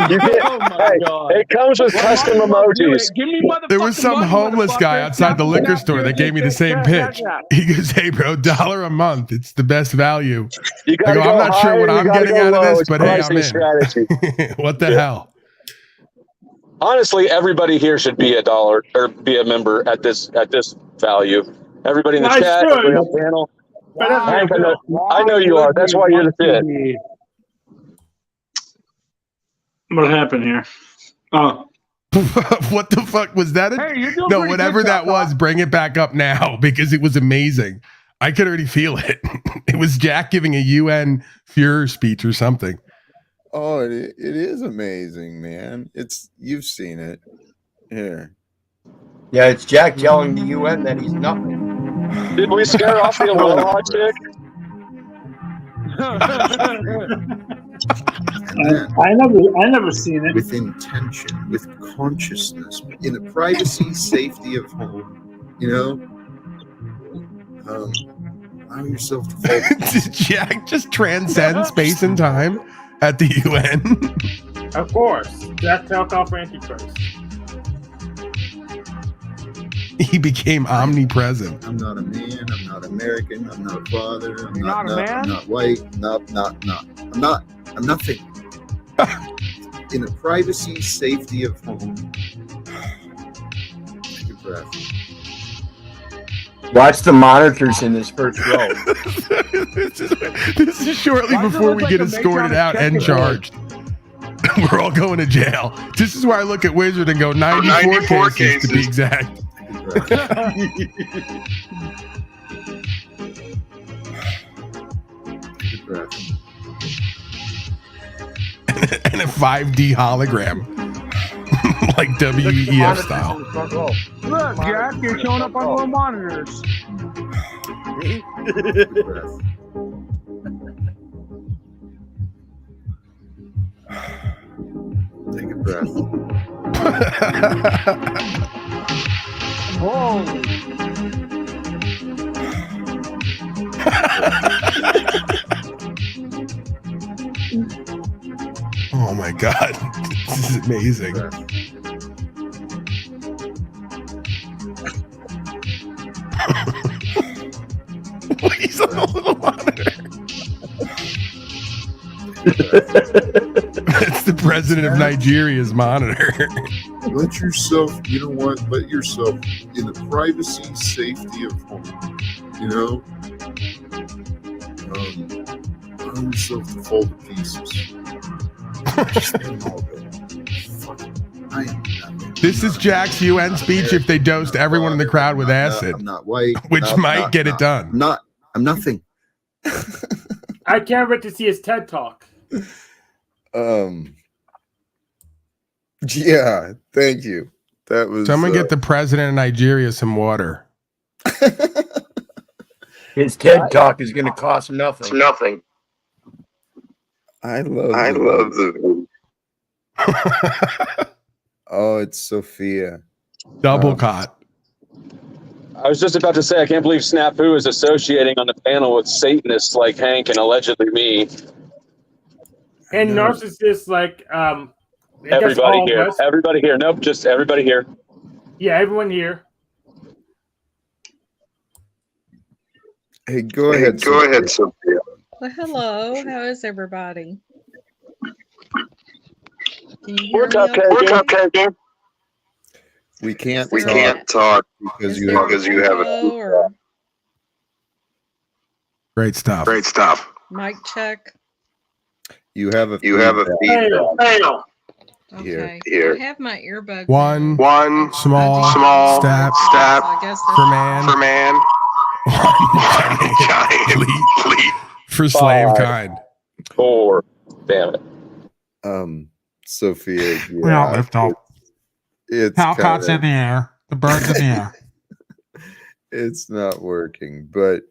You get, Oh my God. it comes with custom Might as well do emojis. it. Give me motherfucking There was some money, homeless guy motherfucker. outside the Snap, liquor snap, store that snap, gave me the snap, same snap, pitch. snap. He goes, "Hey, bro, $1 a month. It's the best value." You I gotta go, go "I'm not sure high what or you I'm gotta getting go out of low. this, It's but hey, I'm pricing in." strategy. What the hell? Honestly, everybody here should be $1 or be a member at this value. Everybody in the I chat, should. everybody on panel. But that's Hank, my bill. I know you are. That's why you're the fit. What happened here? Oh, What the fuck was that? Hey, you're doing No, pretty whatever good, that was, bring it back up now because it was amazing. I could already feel it. It was Jack giving a UN Führer speech or something. Oh, it is amazing, man. You've seen it. Here. Yeah, it's Jack telling the UN that he's nothing. Did we scare off the Aloha chick? I never seen it. With intention, with consciousness, in the privacy, safety of home, allow yourself to focus. Jack just transcends space and time at the UN. Of course. Jack Talcott for Antichrist. He became omnipresent. I'm not a man. I'm not American. I'm not a father. I'm Not a man? I'm not white. I'm nothing. In the privacy, safety of home. Take a breath. Watch the monitors in this first row. This is shortly Why does it before look we like get a escorted Masonic out and checkerboard? charged. We're all going to jail. This is where I look at Wizard and go 94 cases to be exact. Take a breath. Take a breath. And a 5D hologram. Like WEF style. Look, Jack, you're showing up on little monitors. Take a breath. Take a breath. Oh my god. This is amazing. He's on a little monitor. It's the president of Nigeria's monitor. Let yourself, let yourself in the privacy, safety of home, allow yourself to fall to pieces. Just let them all go. Fuck it. I am nothing. This is Jack's UN speech if they dosed everyone in the crowd with acid, I'm not white. which might get it done. I'm nothing. I can't wait to see his TED Talk. Yeah, thank you. That was Someone get the president of Nigeria some water. His TED talk is going to cost nothing. Nothing. I love I the love the. Oh, it's Sophia. Double caught. I was just about to say, I can't believe Snafu is associating on the panel with Satanists like Hank and allegedly me. And No. narcissists like I guess Everybody all of here. us. Everybody here. Nope, just everybody here. Yeah, everyone here. Hey, go ahead. Go ahead, Sophia. Well, hello. How is everybody? Can you hear me okay? We can't We talk can't talk because Is you there have because you have a- echo or Great stuff. Great stuff. mic check? you have a Hey, Okay. Here. I have my earbud. One One small step So I guess that's for man, for man, giant leap. for slave Five. kind. 4. Damn it. Sophia. We all lift off. It's Talcott's in kinda, the air. The bird's in the air. it's not working, but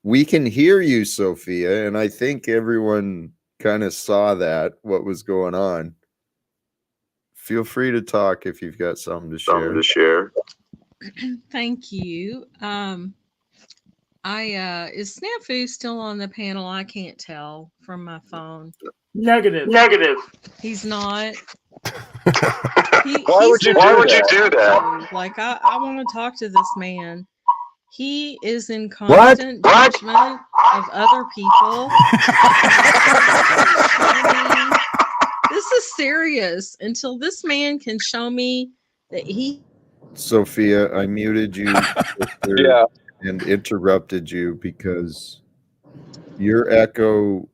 we can hear you, Sophia, and I think everyone kind of saw that what was going on. Feel free to talk if you've got something to share. Thank you. Is Snafu still on the panel? I can't tell from my phone. negative. He's not. Why would you do that? Like I want to talk to this man. He is in constant judgment of other people. This is serious. Until this man can show me that he. Sophia, I muted you Yeah. and interrupted you because your echo,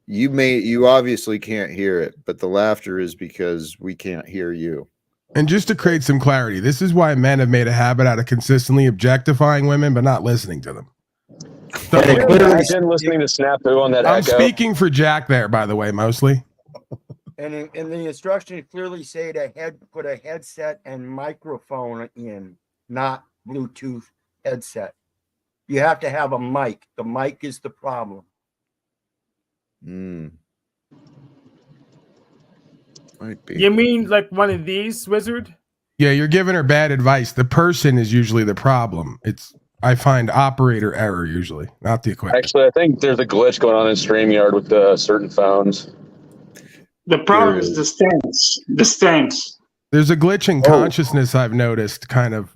you obviously can't hear it, but the laughter is because we can't hear you. And just to create some clarity, this is why men have made a habit out of consistently objectifying women but not listening to them. So, Can you imagine listening to Snafu on that I'm echo? speaking for Jack there, by the way, mostly. And in the instructions clearly say to put a headset and microphone in, not Bluetooth headset. You have to have a mic. The mic is the problem. Might be. You mean like one of these, Wizard? Yeah, you're giving her bad advice. The person is usually the problem. I find operator error usually, not the equipment. Actually, I think there's a glitch going on in StreamYard with certain phones. The problem is the stance. The stance. There's a glitch in consciousness I've noticed. Kind of.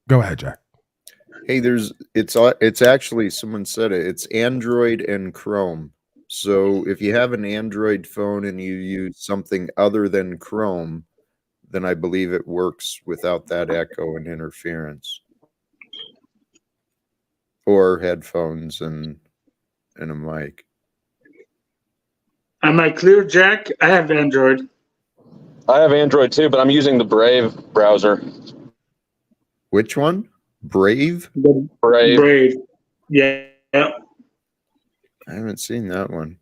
Go ahead, Jack. Hey, it's actually, someone said it. It's Android and Chrome. So if you have an Android phone and you use something other than Chrome, then I believe it works without that echo and interference. Or headphones and a mic. Am I clear, Jack? I have Android. I have Android too, but I'm using the Brave browser. Which one? Brave? Brave. Yeah. I haven't seen that one.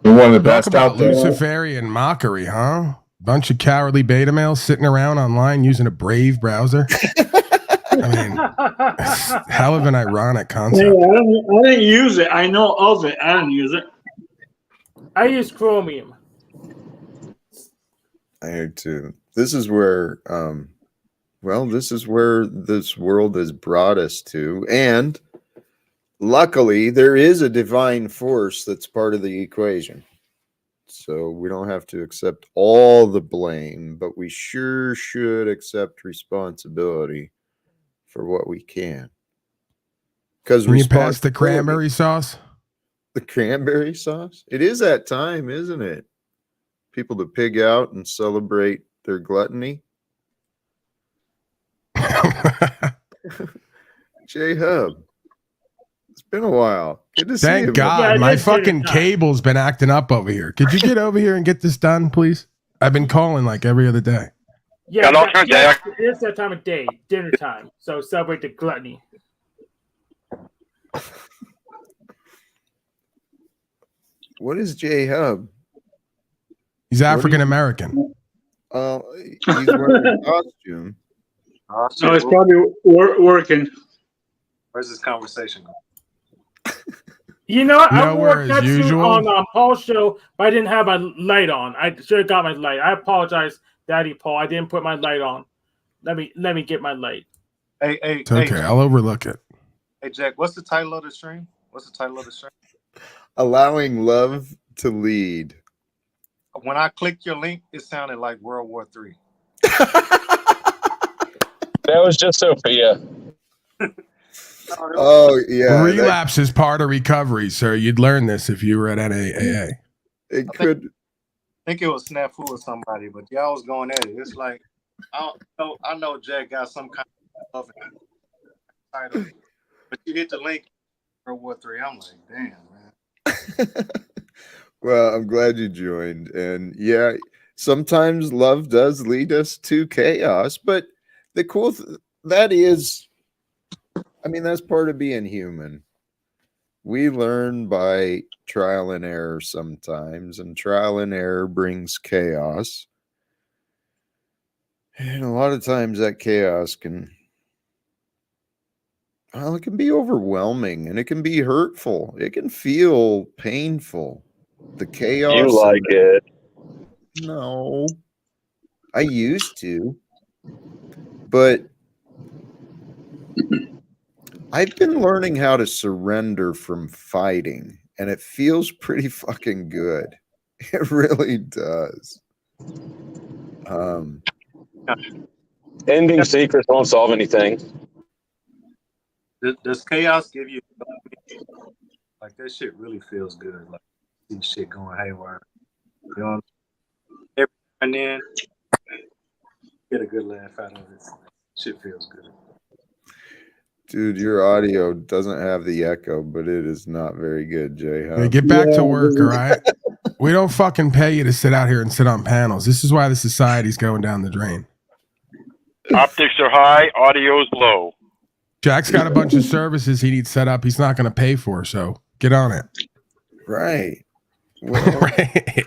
You're one of the Talk best about out there. Luciferian mockery, huh? Bunch of cowardly beta males sitting around online using a Brave browser. I mean, it's hell of an ironic Hey, concept. I didn't use it. I know of it. I didn't use it. I use Chromium. I heard too. This is where this is where this world has brought us to. And luckily there is a divine force that's part of the equation. So we don't have to accept all the blame, but we sure should accept responsibility for what we can. Because Can you pass the cranberry sauce? The cranberry sauce? It is that time, isn't it? People to pig out and celebrate their gluttony. J-Hub, it's been a while. Good to see you. Thank God. Yeah, My that's good fucking enough. cable's been acting up over here. Could you get over here and get this done, please? I've been calling like every other day. Yeah, Hello, Jack. it's that time of day, dinner time. So celebrate the gluttony. What is J-Hub? He's African American. He's wearing a costume. Oh, No, it's shit. probably working. Where's this conversation going? You know what? I Nowhere wore as that suit usual. on Paul's show, but I didn't have my light on. I should have got my light. I apologize, Daddy Paul. I didn't put my light on. Let me get my light. Hey, It's okay. I'll overlook it. hey, Jack. What's the title of the stream? Allowing love to lead. When I clicked your link, it sounded like World War III. That was just Sophia. Oh yeah, Relapse is part of recovery, sir. You'd learn this if you were at NAAA. It could. I think it was Snafu or somebody, but y'all was going at it. It's like I know Jack got some kind of title, but you hit the link World War III. I'm like, damn, man. Well, I'm glad you joined, and yeah, sometimes love does lead us to chaos, but the cool that is, I mean, that's part of being human. We learn by trial and error sometimes, and trial and error brings chaos. And a lot of times that chaos can, well, it can be overwhelming and it can be hurtful. It can feel painful. The chaos. You like it. No, I used to, but I've been learning how to surrender from fighting, and it feels pretty fucking good. It really does. Ending secrets won't solve anything. Does chaos give you like that? Shit really feels good. Like see shit going haywire. You know, every now and then get a good laugh out of it. Shit feels good. Dude, your audio doesn't have the echo, but it is not very good, Jay. Hey, get back to work, all right? We don't fucking pay you to sit out here and sit on panels. This is why the society's going down the drain. Optics are high, audio's low. Jack's got a bunch of services he needs set up. He's not going to pay for, so get on it. Right. Well, Right.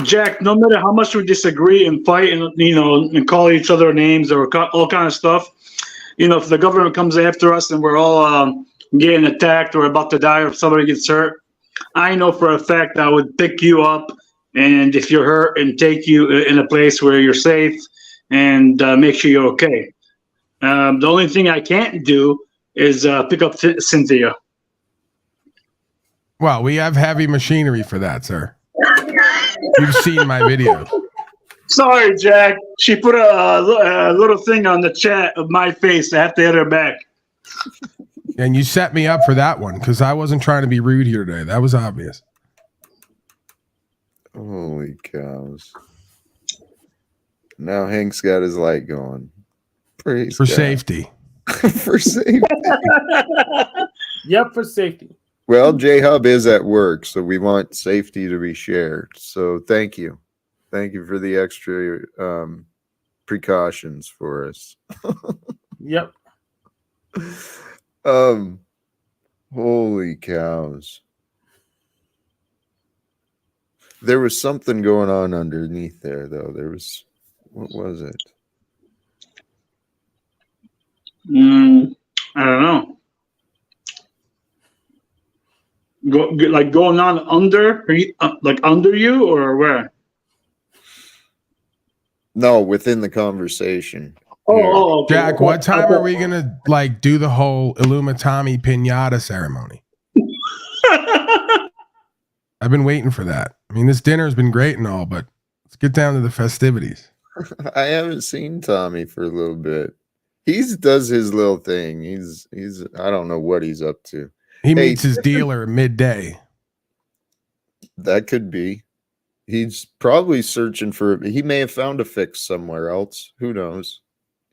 Jack, no matter how much we disagree and fight and and call each other names or all kind of stuff, if the government comes after us and we're all getting attacked or about to die or if somebody gets hurt, I know for a fact I would pick you up and if you're hurt and take you in a place where you're safe and make sure you're okay. The only thing I can't do is pick up Cynthia. Well, we have heavy machinery for that, sir. You've seen my video. Sorry, Jack. She put a little thing on the chat of my face. I have to hit her back. And you set me up for that one because I wasn't trying to be rude here today. That was obvious. holy cows. Now Hank's got his light going. Praise For God. safety. For safety. Yep, for safety. Well, J-Hub is at work, so we want safety to be shared. So thank you. Thank you for the extra precautions for us. Yep. Holy cows. There was something going on underneath there, though. There was, what was it? I don't know. Going on under, like under you or where? No, within the conversation. Oh, okay. Jack, what time are we gonna do the whole Illuminati pinata ceremony? I've been waiting for that. I mean, this dinner's been great and all, but let's get down to the festivities. I haven't seen Tommy for a little bit. He does his little thing. He's I don't know what he's up to. He meets his dealer midday. That could be. He's probably searching for, he may have found a fix somewhere else. Who knows?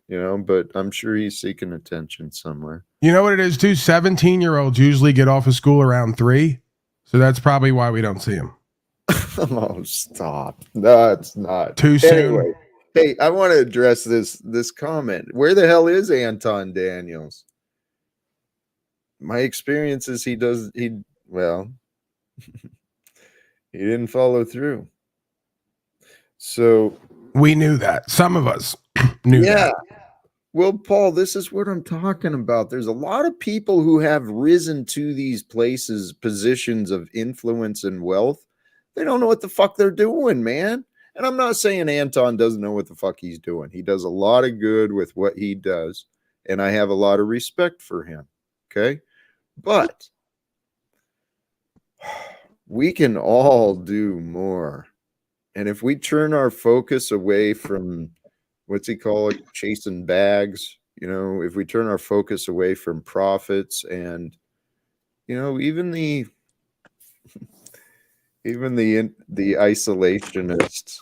But I'm sure he's seeking attention somewhere. You know what it is, too? 17-year-olds usually get off of school around 3. So that's probably why we don't see him. Oh, stop. No, it's not. Too soon. Anyway, hey, I want to address this comment. Where the hell is Anton Daniels? My experience is well, He didn't follow through. So we knew that. Some of us knew that. Well, Paul, this is what I'm talking about. There's a lot of people who have risen to these places, positions of influence and wealth. They don't know what the fuck they're doing, man. And I'm not saying Anton doesn't know what the fuck he's doing. He does a lot of good with what he does, and I have a lot of respect for him. Okay? But we can all do more. And if we turn our focus away from, what's he call it, chasing bags, if we turn our focus away from profits and, even the isolationist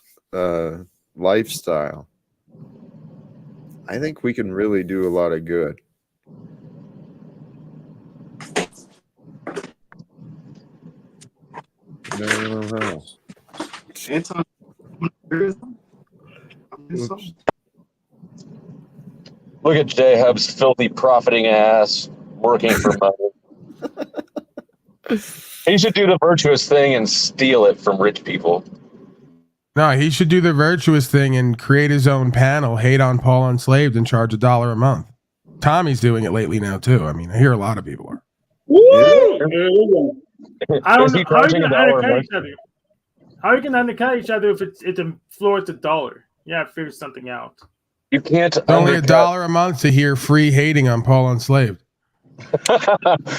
lifestyle, I think we can really do a lot of good. No. Anton, Look at J-Hub's filthy profiting ass working for money. He should do the virtuous thing and steal it from rich people. No, he should do the virtuous thing and create his own panel, hate on Paul Enslaved, and charge $1 a month. Tommy's doing it lately now too. I mean, I hear a lot of people are. Woo! I don't know how you can $1 undercut each other. How you can undercut each other if it's the floor is $1? Yeah, figure something out. You can't. It's only $1 a month to hear free hating on Paul Enslaved.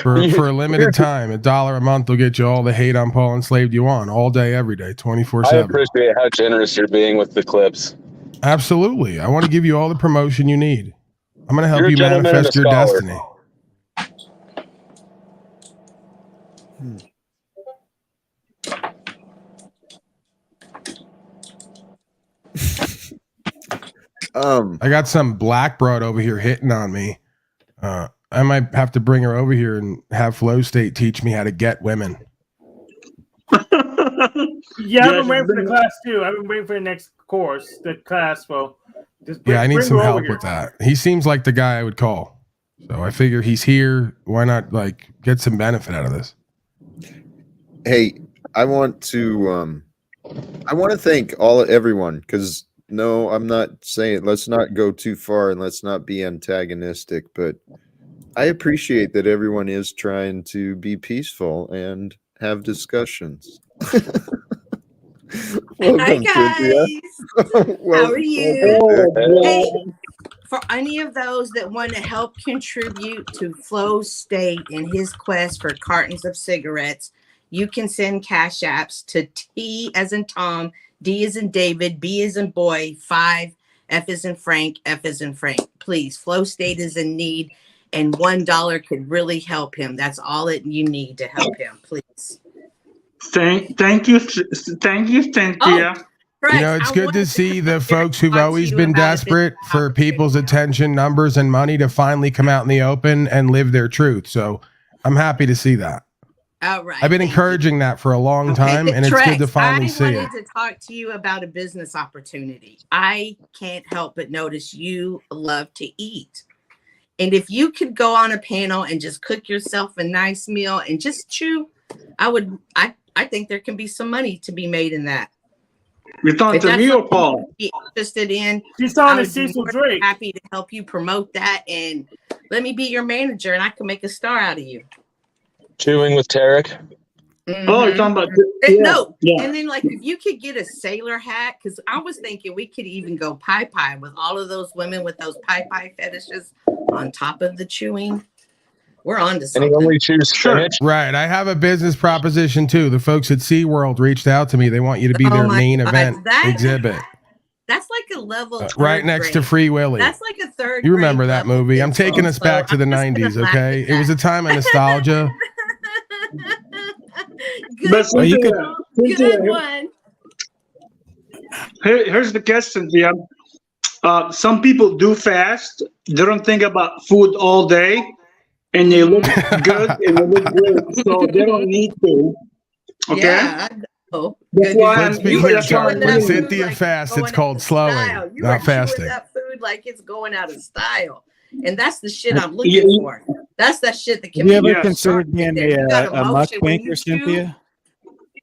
for a limited time, $1 a month will get you all the hate on Paul Enslaved you want, all day, every day, 24/7. I appreciate how generous you're being with the clips. Absolutely. I want to give you all the promotion you need. I'm going to help you manifest your destiny. I got some black broad over here hitting on me. I might have to bring her over here and have Flow State teach me how to get women. Yeah, I've been waiting for the class too. I've been waiting for the next course, the class. Well, I need some help with that. He seems like the guy I would call. So I figure he's here. Why not get some benefit out of this? Hey, I want to thank everyone, because no, I'm not saying let's not go too far and let's not be antagonistic, but I appreciate that everyone is trying to be peaceful and have discussions. Hi guys, how are you? Hey, for any of those that want to help contribute to Flow State in his quest for cartons of cigarettes, you can send cash apps to T as in Tom, D as in David, B as in boy, 5, F as in Frank, F as in Frank. Please, Flow State is in need, and $1 could really help him. That's all you need to help him. Please. Thank you, Cynthia. Oh, right. It's good to see the folks who've always been desperate for people's attention, numbers, and money to finally come out in the open and live their truth. So I'm happy to see that. All right. I've been encouraging that for a long time, and it's good to finally see it. I wanted to talk to you about a business opportunity. I can't help but notice you love to eat. And if you could go on a panel and just cook yourself a nice meal and just chew, I think there can be some money to be made in that. You're talking to me or Paul? Be interested in? She's talking to Cecil Drake. Happy to help you promote that, and let me be your manager, and I can make a star out of you. Chewing with Tarek. Mm-hmm. Oh, you're talking about no. Yeah. And then if you could get a sailor hat, because I was thinking we could even go pie with all of those women with those pie fetishes on top of the chewing. We're on to something. And he only chews spinach. Right. I have a business proposition too. The folks at SeaWorld reached out to me. They want you to be their main event exhibit. That's like a level right next to Free Willy. That's like a third. You remember that movie? I'm taking us back to the 90s. Okay, it was a time of nostalgia. Good one. Here's the question, Cynthia. Some people do fast. They don't think about food all day, and they look good and they look good, so they don't need to. Okay. Yeah, that's why when Cynthia fasts, it's called slowing, not fasting. That food like it's going out of style, and that's the shit I'm looking for. That's that shit that can. Have you ever considered being a mukbanger, Cynthia?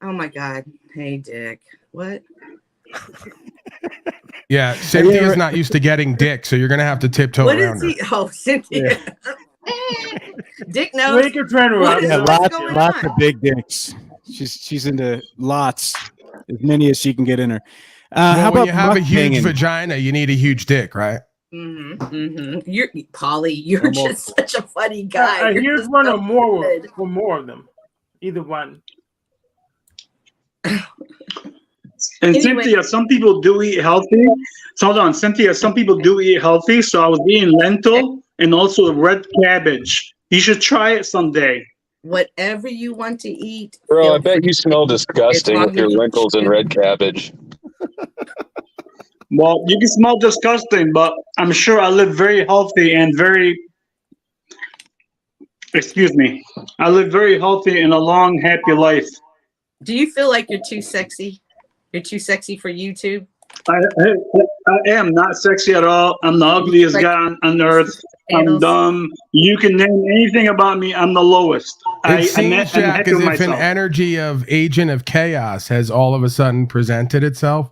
Oh my God. Hey, Dick. What? Yeah, Cynthia's not used to getting dick, so you're gonna have to tiptoe What around is her. he? Oh, Cynthia. Dick knows. Wake your friend What up. is Yeah, what's going lots on? of big dicks. She's into lots, as many as she can get in her. How Well, when about you have a huge mukbanging? vagina, you need a huge dick, right? You're Polly. You're just such a funny guy. You're Here's just one so or more good. or more of them. Either one. And Anyway. Cynthia, some people do eat healthy. So hold on, Cynthia, some people do eat healthy. So I was eating lentil and also red cabbage. You should try it someday. Whatever you want to eat. Bro, I feel bet free you smell to eat, disgusting as with long your as you lentils and chew. red cabbage. Well, you can smell disgusting, but I'm sure I live very healthy and very, excuse me, I live very healthy and a long, happy life. Do you feel like you're too sexy? You're too sexy for YouTube? I am not sexy at all. I'm the ugliest guy on earth. I'm dumb. You can name anything about me. I'm the lowest. It seems, I'm Jack, happy as with if an myself. energy of agent of chaos has all of a sudden presented itself.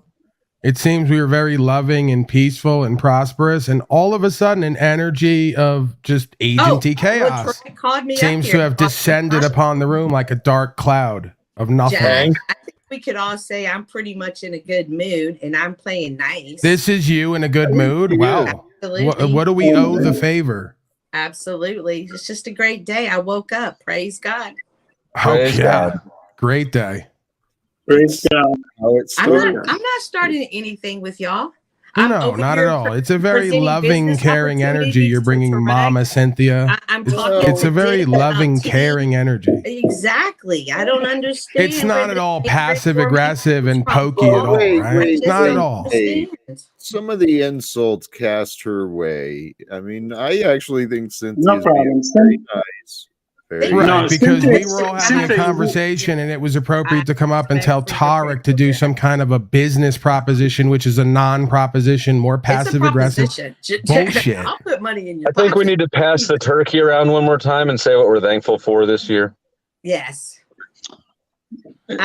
It seems we were very loving and peaceful and prosperous, and all of a sudden, an energy of just agenty chaos Tarek called me up seems to here. have descended upon the room like a dark cloud of nothing. Jack, I think we could all say I'm pretty much in a good mood and I'm playing nice. This is you in a good mood? Wow. Absolutely. What do we owe the favor? Absolutely. It's just a great day. I woke up. Praise God. Praise God. Great day. Praise God. I'm not starting anything with y'all. No, not at all. It's a very presenting loving, business caring energy you're bringing, Mama Cynthia. I'm talking It's a very loving, caring energy. Exactly. I don't understand. It's not where at all the passive aggressive and pokey Well, at all, wait, right? wait, It's not wait, at all. hey, some of the insults cast her way. I mean, I actually think Cynthia's No problem. being very nice. Very Right, nice. because we were all having a conversation and it was appropriate to come up and tell Tarek to do some kind of a business proposition, which is a non-proposition, more passive-aggressive bullshit. I'll put money in your I think we need to pass the turkey around one more time and say what we're thankful for this year. Yes.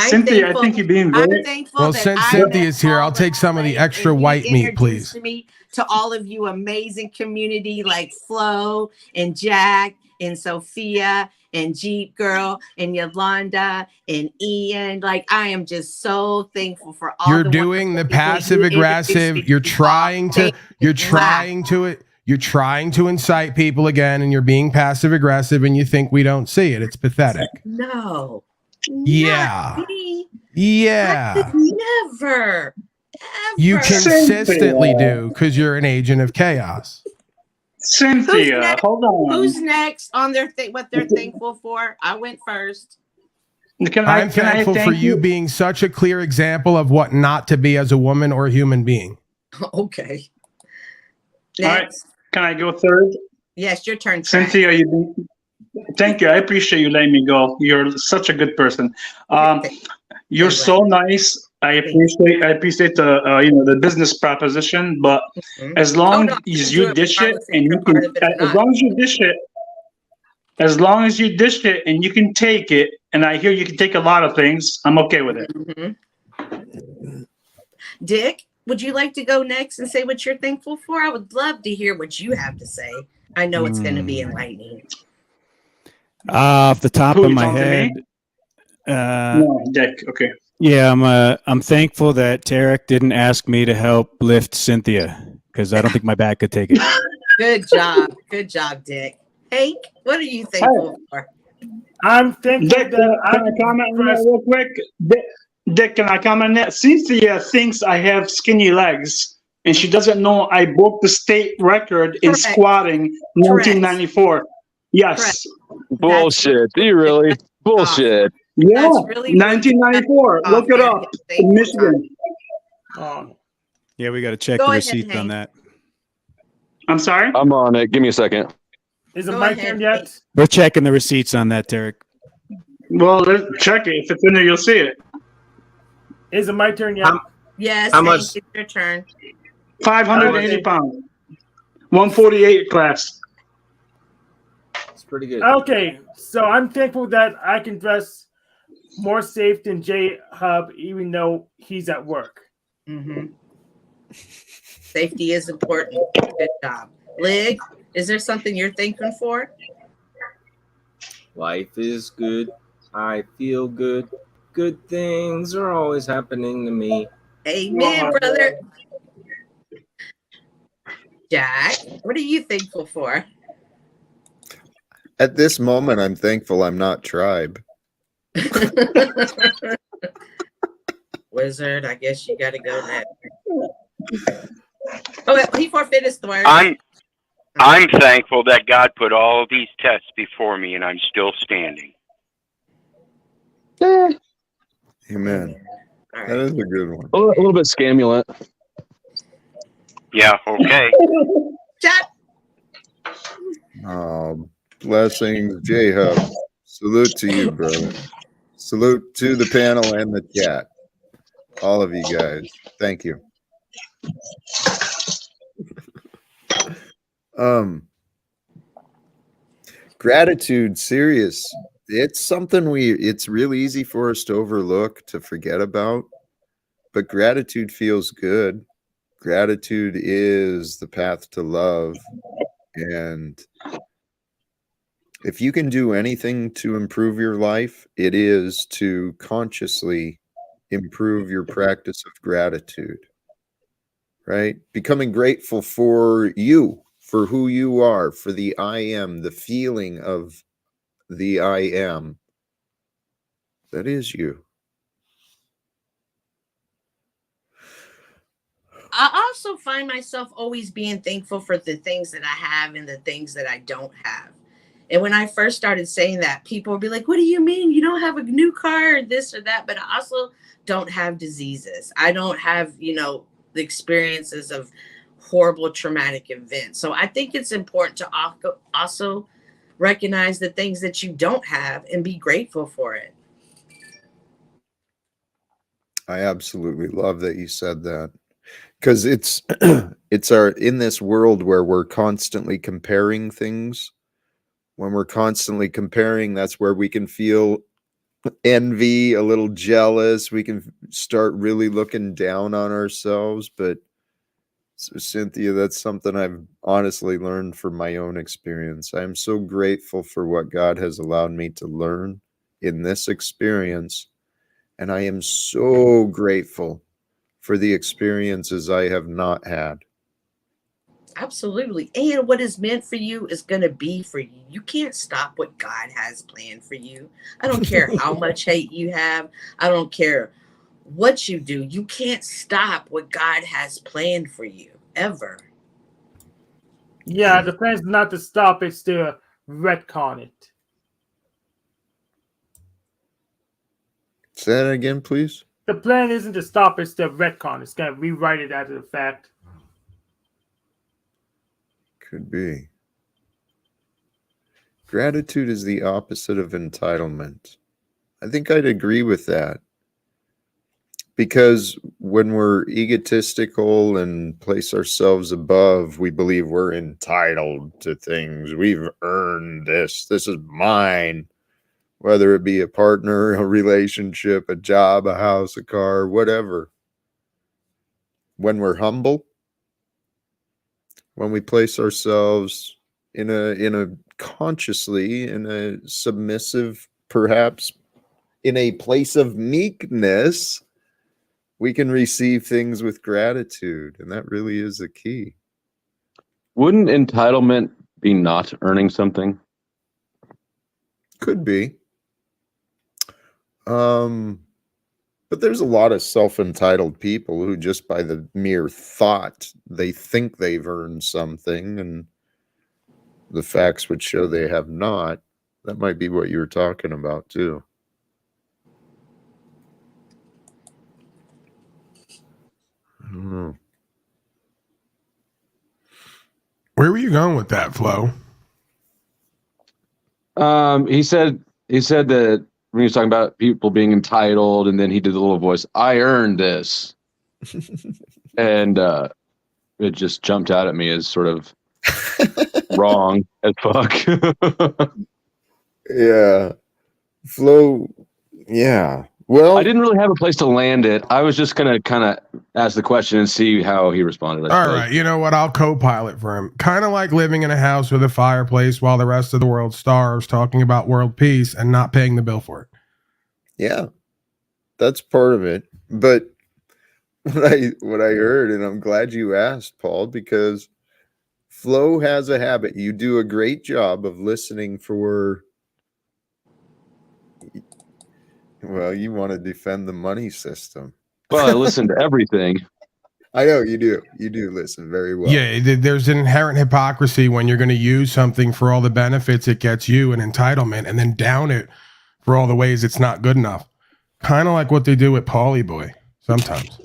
Cynthia, I think you're being very. I'm thankful Well, that since I Cynthia's here, I'll take some of the extra white meat, please. introduced me to all of you amazing community like Flo and Jack and Sophia and Jeep Girl and Yolanda and Ian. Like, I am just so thankful for all You're the doing the wonderful people you passive-aggressive. introduced me You're to. trying to incite people again, and you're being passive-aggressive, and you think we don't see it. It's pathetic. No. Yeah. Not me. Yeah. Never. You Ever. consistently do because you're an agent of chaos. Cynthia, hold on. Who's next on their what they're thankful for? I went first. I'm thankful for you being such a clear example of what not to be as a woman or a human being. Okay. All right. Can I go third? Yes, your turn. Cynthia, thank you. I appreciate you letting me go. You're such a good person. You're so nice. I appreciate the the business proposition, but as long as you dish it and you can, as long as you dish it and you can take it, and I hear you can take a lot of things, I'm okay with it. Dick, would you like to go next and say what you're thankful for? I would love to hear what you have to say. I know it's going to be enlightening. Off the top of my talking to head, me? No, Dick. Okay. Yeah, I'm thankful that Tarek didn't ask me to help lift Cynthia because I don't think my back could take it. Good job, Dick. Hank, what are you thankful for? I'm thankful Dick, can I comment on that real quick? Dick, can I comment on that? Cynthia thinks I have skinny legs, and she doesn't know I broke the state record in squatting in 1994. Yes. Bullshit. Do you really? Bullshit. Yeah, 1994. Look it up in Michigan. Yeah, we got to check Go the ahead, receipts on Hank. that. I'm sorry? I'm on it. Give me a second. Is it my turn yet? We're checking the receipts on that, Tarek. Well, let's check it. If it's in there, you'll see it. Is it my turn yet? Yes, How Hank, much? it's your turn. 580 pounds. 148 class. It's pretty good. Okay, so I'm thankful that I can dress more safe than J Hub, even though he's at work. Mm-hmm. Safety is important. Good job. Lig, is there something you're thankful for? Life is good. I feel good. Good things are always happening to me. Amen, brother. Jack, what are you thankful for? At this moment, I'm thankful I'm not tribe. Wizard, I guess you got to go next. Okay, he forfeited his word. I'm thankful that God put all of these tests before me and I'm still standing. Amen. That is a good one. A little bit scamulant. Yeah, okay. Jack. Blessings, J-Hub. Salute to you, brother. Salute to the panel and the chat. All of you guys. Thank you. Gratitude, serious. It's something it's really easy for us to overlook, to forget about, but gratitude feels good. Gratitude is the path to love. And if you can do anything to improve your life, it is to consciously improve your practice of gratitude, right? Becoming grateful for you, for who you are, for the I am, the feeling of the I am. That is you. I also find myself always being thankful for the things that I have and the things that I don't have. And when I first started saying that, people would be like, what do you mean? You don't have a new car or this or that? But I also don't have diseases. I don't have, the experiences of horrible traumatic events. So I think it's important to also recognize the things that you don't have and be grateful for it. I absolutely love that you said that. Because it's in this world where we're constantly comparing things. When we're constantly comparing, that's where we can feel envy, a little jealous. We can start really looking down on ourselves. But so, Cynthia, that's something I've honestly learned from my own experience. I am so grateful for what God has allowed me to learn in this experience. And I am so grateful for the experiences I have not had. Absolutely. And what is meant for you is going to be for you. You can't stop what God has planned for you. I don't care how much hate you have. I don't care what you do. You can't stop what God has planned for you, ever. Yeah, the plan is not to stop, it's to retcon it. Say that again, please. The plan isn't to stop, it's to retcon. It's going to rewrite it after the fact. Could be. Gratitude is the opposite of entitlement. I think I'd agree with that. Because when we're egotistical and place ourselves above, we believe we're entitled to things. We've earned this. This is mine. Whether it be a partner, a relationship, a job, a house, a car, whatever. When we're humble, when we place ourselves in a consciously, in a submissive, perhaps in a place of meekness, we can receive things with gratitude. And that really is the key. Wouldn't entitlement be not earning something? Could be. But there's a lot of self-entitled people who just by the mere thought, they think they've earned something, and the facts would show they have not. That might be what you were talking about too. I don't know. Where were you going with that, Flo? He said that when he was talking about people being entitled, and then he did the little voice, I earned this. And it just jumped out at me as sort of wrong as fuck. Yeah. Flo, Yeah. Well, I didn't really have a place to land it. I was just gonna kind of ask the question and see how he responded. All right, you know what? I'll co-pilot for him. Kind of like living in a house with a fireplace while the rest of the world starves, talking about world peace and not paying the bill for it. Yeah, that's part of it. But what I heard, and I'm glad you asked, Paul, because Flo has a habit. You do a great job of listening for. Well, you want to defend the money system. Well, I listened to everything. I know you do. You do listen very well. Yeah, there's an inherent hypocrisy when you're going to use something for all the benefits it gets you, an entitlement, and then down it for all the ways it's not good enough. Kind of like what they do with Pauly Boy sometimes.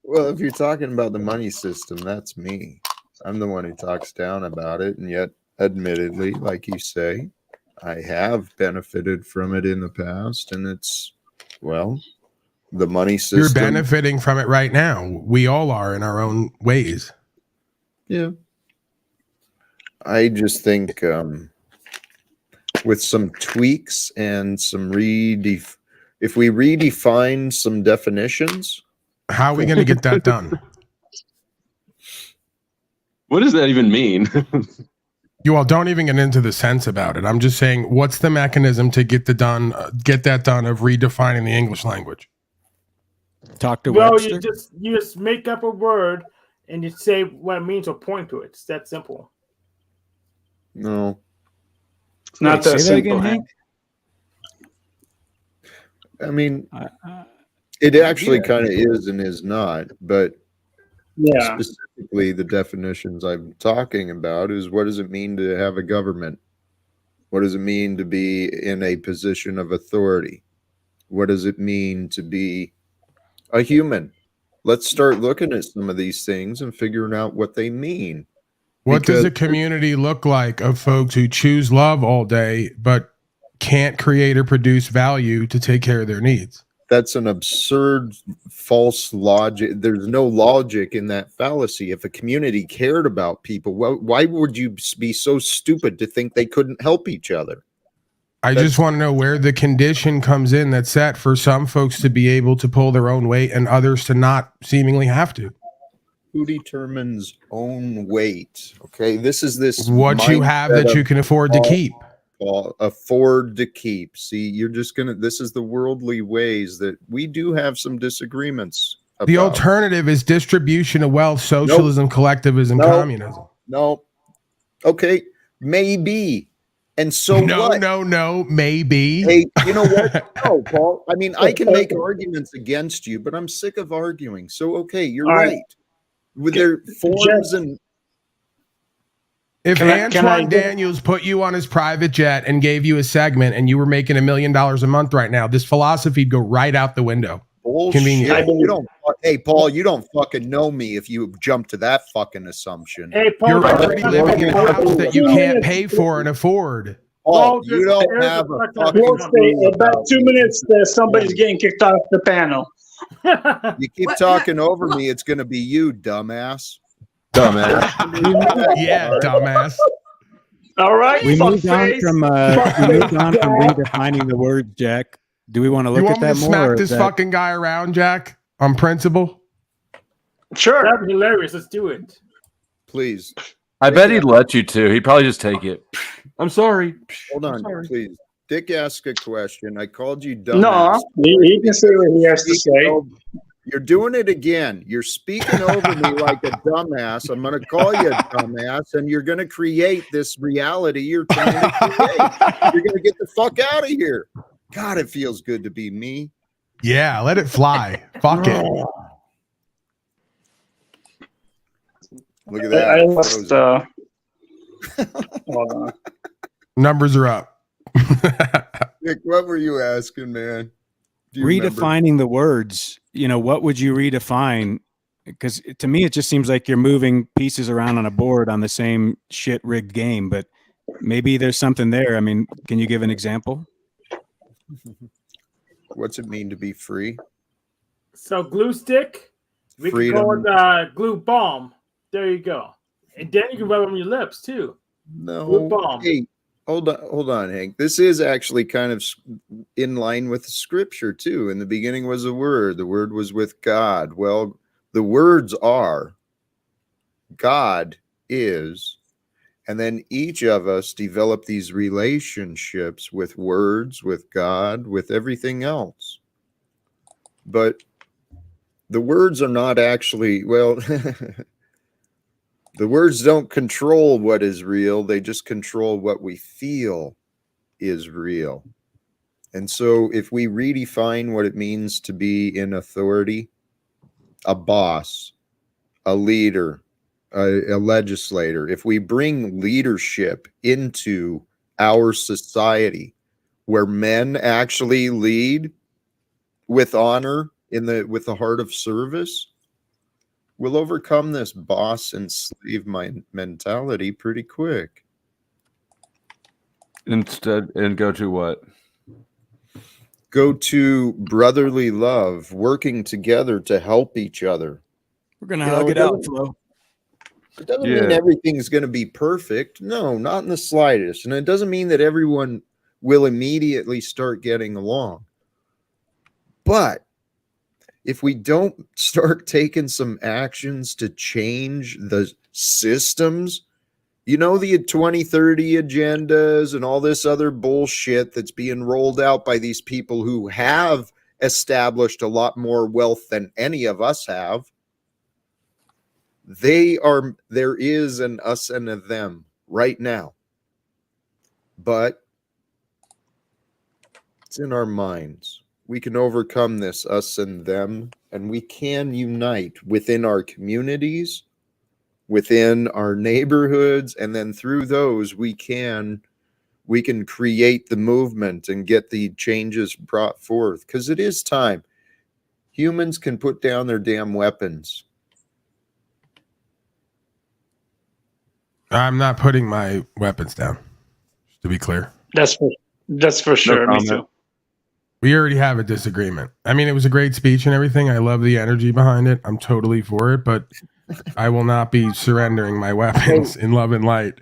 Well, if you're talking about the money system, that's me. I'm the one who talks down about it, and yet, admittedly, like you say, I have benefited from it in the past, and it's, well, the money system. You're benefiting from it right now. We all are in our own ways. Yeah. I just think with some tweaks and some if we redefine some definitions. How are we going to get that done? What does that even mean? You all don't even get into the sense about it. I'm just saying, what's the mechanism to get that done of redefining the English language? Talk to Well, Webster. you just make up a word and you say what it means or point to it. It's that simple. No. It's not that simple, Hank. I mean, it actually kind of is and is not, but yeah. Specifically the definitions I'm talking about is, what does it mean to have a government? What does it mean to be in a position of authority? What does it mean to be a human? Let's start looking at some of these things and figuring out what they mean. What does a community look like of folks who choose love all day but can't create or produce value to take care of their needs? That's an absurd, false logic. There's no logic in that fallacy. If a community cared about people, why would you be so stupid to think they couldn't help each other? I just want to know where the condition comes in that's set for some folks to be able to pull their own weight and others to not seemingly have to. Who determines own weight? Okay, this what you have that you can afford to keep. Afford to keep. See, you're just gonna. This is the worldly ways that we do have some disagreements about. The alternative is distribution of wealth, socialism, collectivism, communism. No. Okay, maybe. And so what? No, maybe. Hey, you know what? No, Paul. I mean, I can make arguments against you, but I'm sick of arguing. So, okay, you're right. With their forms and. If Antoine Daniels put you on his private jet and gave you a segment and you were making $1 million a month right now, this philosophy'd go right out the window. Convenient. Hey, Paul, you don't fucking know me if you jump to that fucking assumption. Hey, Paul, you're already living in a house that you can't pay for and afford. Paul, you don't have a fucking. We'll say about 2 minutes that somebody's getting kicked off the panel. You keep talking over me, it's going to be you, dumbass. Yeah, dumbass. All right. We moved on from redefining the word, Jack. Do we want to look at that more? You want me to smack this fucking guy around, Jack, on principle? Sure. That'd be hilarious. Let's do it. Please. I bet he'd let you to. He'd probably just take it. I'm sorry. Hold on, please. Dick asked a question. I called you dumbass. No, he can say what he has to say. You're doing it again. You're speaking over me like a dumbass. I'm going to call you a dumbass, and you're going to create this reality you're trying to create. You're going to get the fuck out of here. God, it feels good to be me. Yeah, let it fly. Fuck it. Look at that. I lost, hold on. Numbers are up. Nick, what were you asking, man? Redefining the words. You know, what would you redefine? Because to me, it just seems like you're moving pieces around on a board on the same shit rigged game, but maybe there's something there. I mean, can you give an example? What's it mean to be free? So glue stick, we can call it glue bomb. There you go. And then you can rub it on your lips too. No. Glue bomb. Hey, Hold on, Hank. This is actually kind of in line with the scripture too. In the beginning was the Word was with God. Well, the words are, God is, and then each of us develop these relationships with words, with God, with everything else. But the words are not actually, well, the words don't control what is real. They just control what we feel is real. And so if we redefine what it means to be in authority, a boss, a leader, a legislator, if we bring leadership into our society where men actually lead with honor with the heart of service, we'll overcome this boss and slave mentality pretty quick. Instead, and go to what? Go to brotherly love, working together to help each other. We're gonna hug it out, Flo. It doesn't mean everything's going to be perfect. No, not in the slightest. And it doesn't mean that everyone will immediately start getting along. But if we don't start taking some actions to change the systems, you know, the 2030 agendas and all this other bullshit that's being rolled out by these people who have established a lot more wealth than any of us have. There is an us and a them right now. But it's in our minds. We can overcome this us and them, and we can unite within our communities, within our neighborhoods, and then through those we can create the movement and get the changes brought forth, because it is time. Humans can put down their damn weapons. I'm not putting my weapons down, just to be clear. That's for sure. Me too. We already have a disagreement. I mean, it was a great speech and everything. I love the energy behind it. I'm totally for it, but I will not be surrendering my weapons in love and light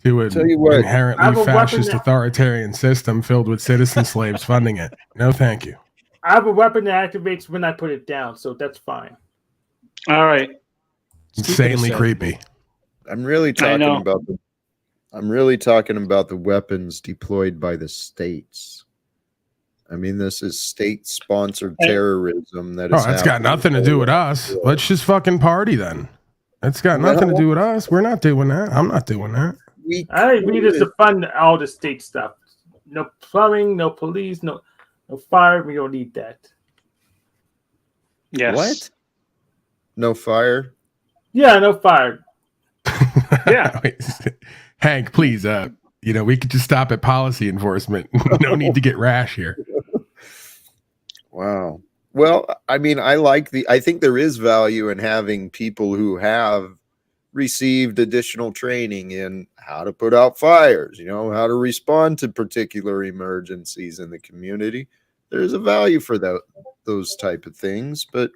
to an inherently fascist authoritarian system filled with citizen slaves funding it. No, thank you. I have a weapon that activates when I put it down, so that's fine. All right. Insanely creepy. I'm really talking about the weapons deployed by the states. I mean, this is state-sponsored terrorism that is. Oh, that's got nothing to do with us. Let's just fucking party then. That's got nothing to do with us. We're not doing that. I'm not doing that. I agree to fund all the state stuff. No plumbing, no police, no fire. We don't need that. Yes. What? No fire? Yeah, no fire. Yeah. Hank, please, we could just stop at policy enforcement. No need to get rash here. Wow. Well, I mean, I think there is value in having people who have received additional training in how to put out fires, how to respond to particular emergencies in the community. There's a value for those type of things, but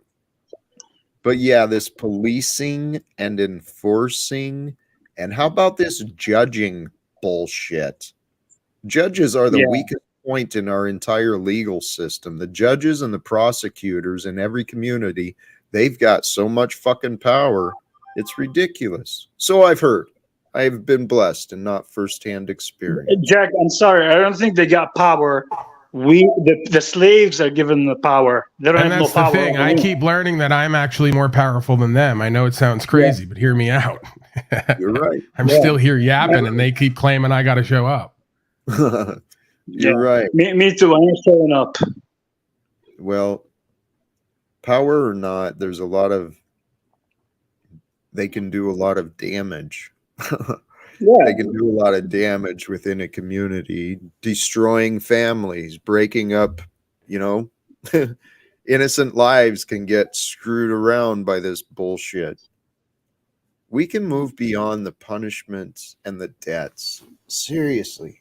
yeah, this policing and enforcing, and how about this judging bullshit? Judges are the weakest point in our entire legal system. The judges and the prosecutors in every community, they've got so much fucking power. It's ridiculous. So I've heard. I've been blessed and not firsthand experience. Jack, I'm sorry. I don't think they got power. The slaves are given the power. They don't have no power. And that's the thing. I keep learning that I'm actually more powerful than them. I know it sounds crazy, but hear me out. You're right. I'm still here yapping, and they keep claiming I got to show up. You're right. Me too. I'm showing up. Well, power or not, they can do a lot of damage. They can do a lot of damage within a community, destroying families, breaking up, innocent lives can get screwed around by this bullshit. We can move beyond the punishments and the debts. Seriously.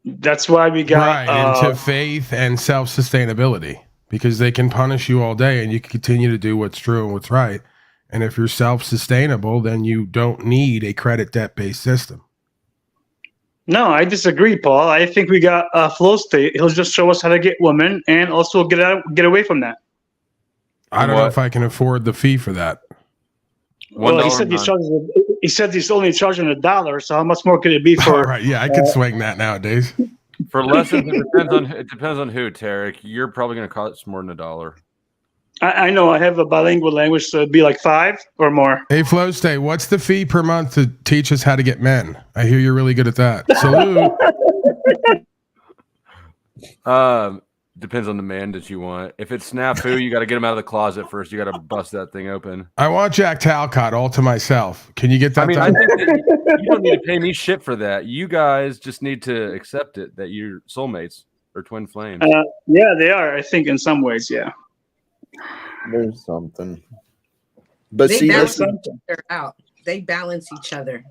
That's why we got into faith and self-sustainability, because they can punish you all day and you can continue to do what's true and what's right. And if you're self-sustainable, then you don't need a credit debt-based system. No, I disagree, Paul. I think we got flow state. He'll just show us how to get women and also get away from that. I don't know if I can afford the fee for that. Well, he said he's only charging $1. So how much more could it be for? All right, yeah, I could swing that nowadays. For lessons, it depends on who, Tarek. You're probably going to cost more than $1. I know I have a bilingual language, so it'd be like 5 or more. Hey, Flowstay, what's the fee per month to teach us how to get men? I hear you're really good at that. Salute. Depends on the man that you want. If it's snafu, you got to get him out of the closet first. You got to bust that thing open. I want Jack Talcott all to myself. Can you get that I mean, done? I think that you don't need to pay me shit for that. You guys just need to accept it that you're soulmates or twin flames. Yeah, they are. I think in some ways, yeah. There's something. But They see, balance that's each other out. They balance each other.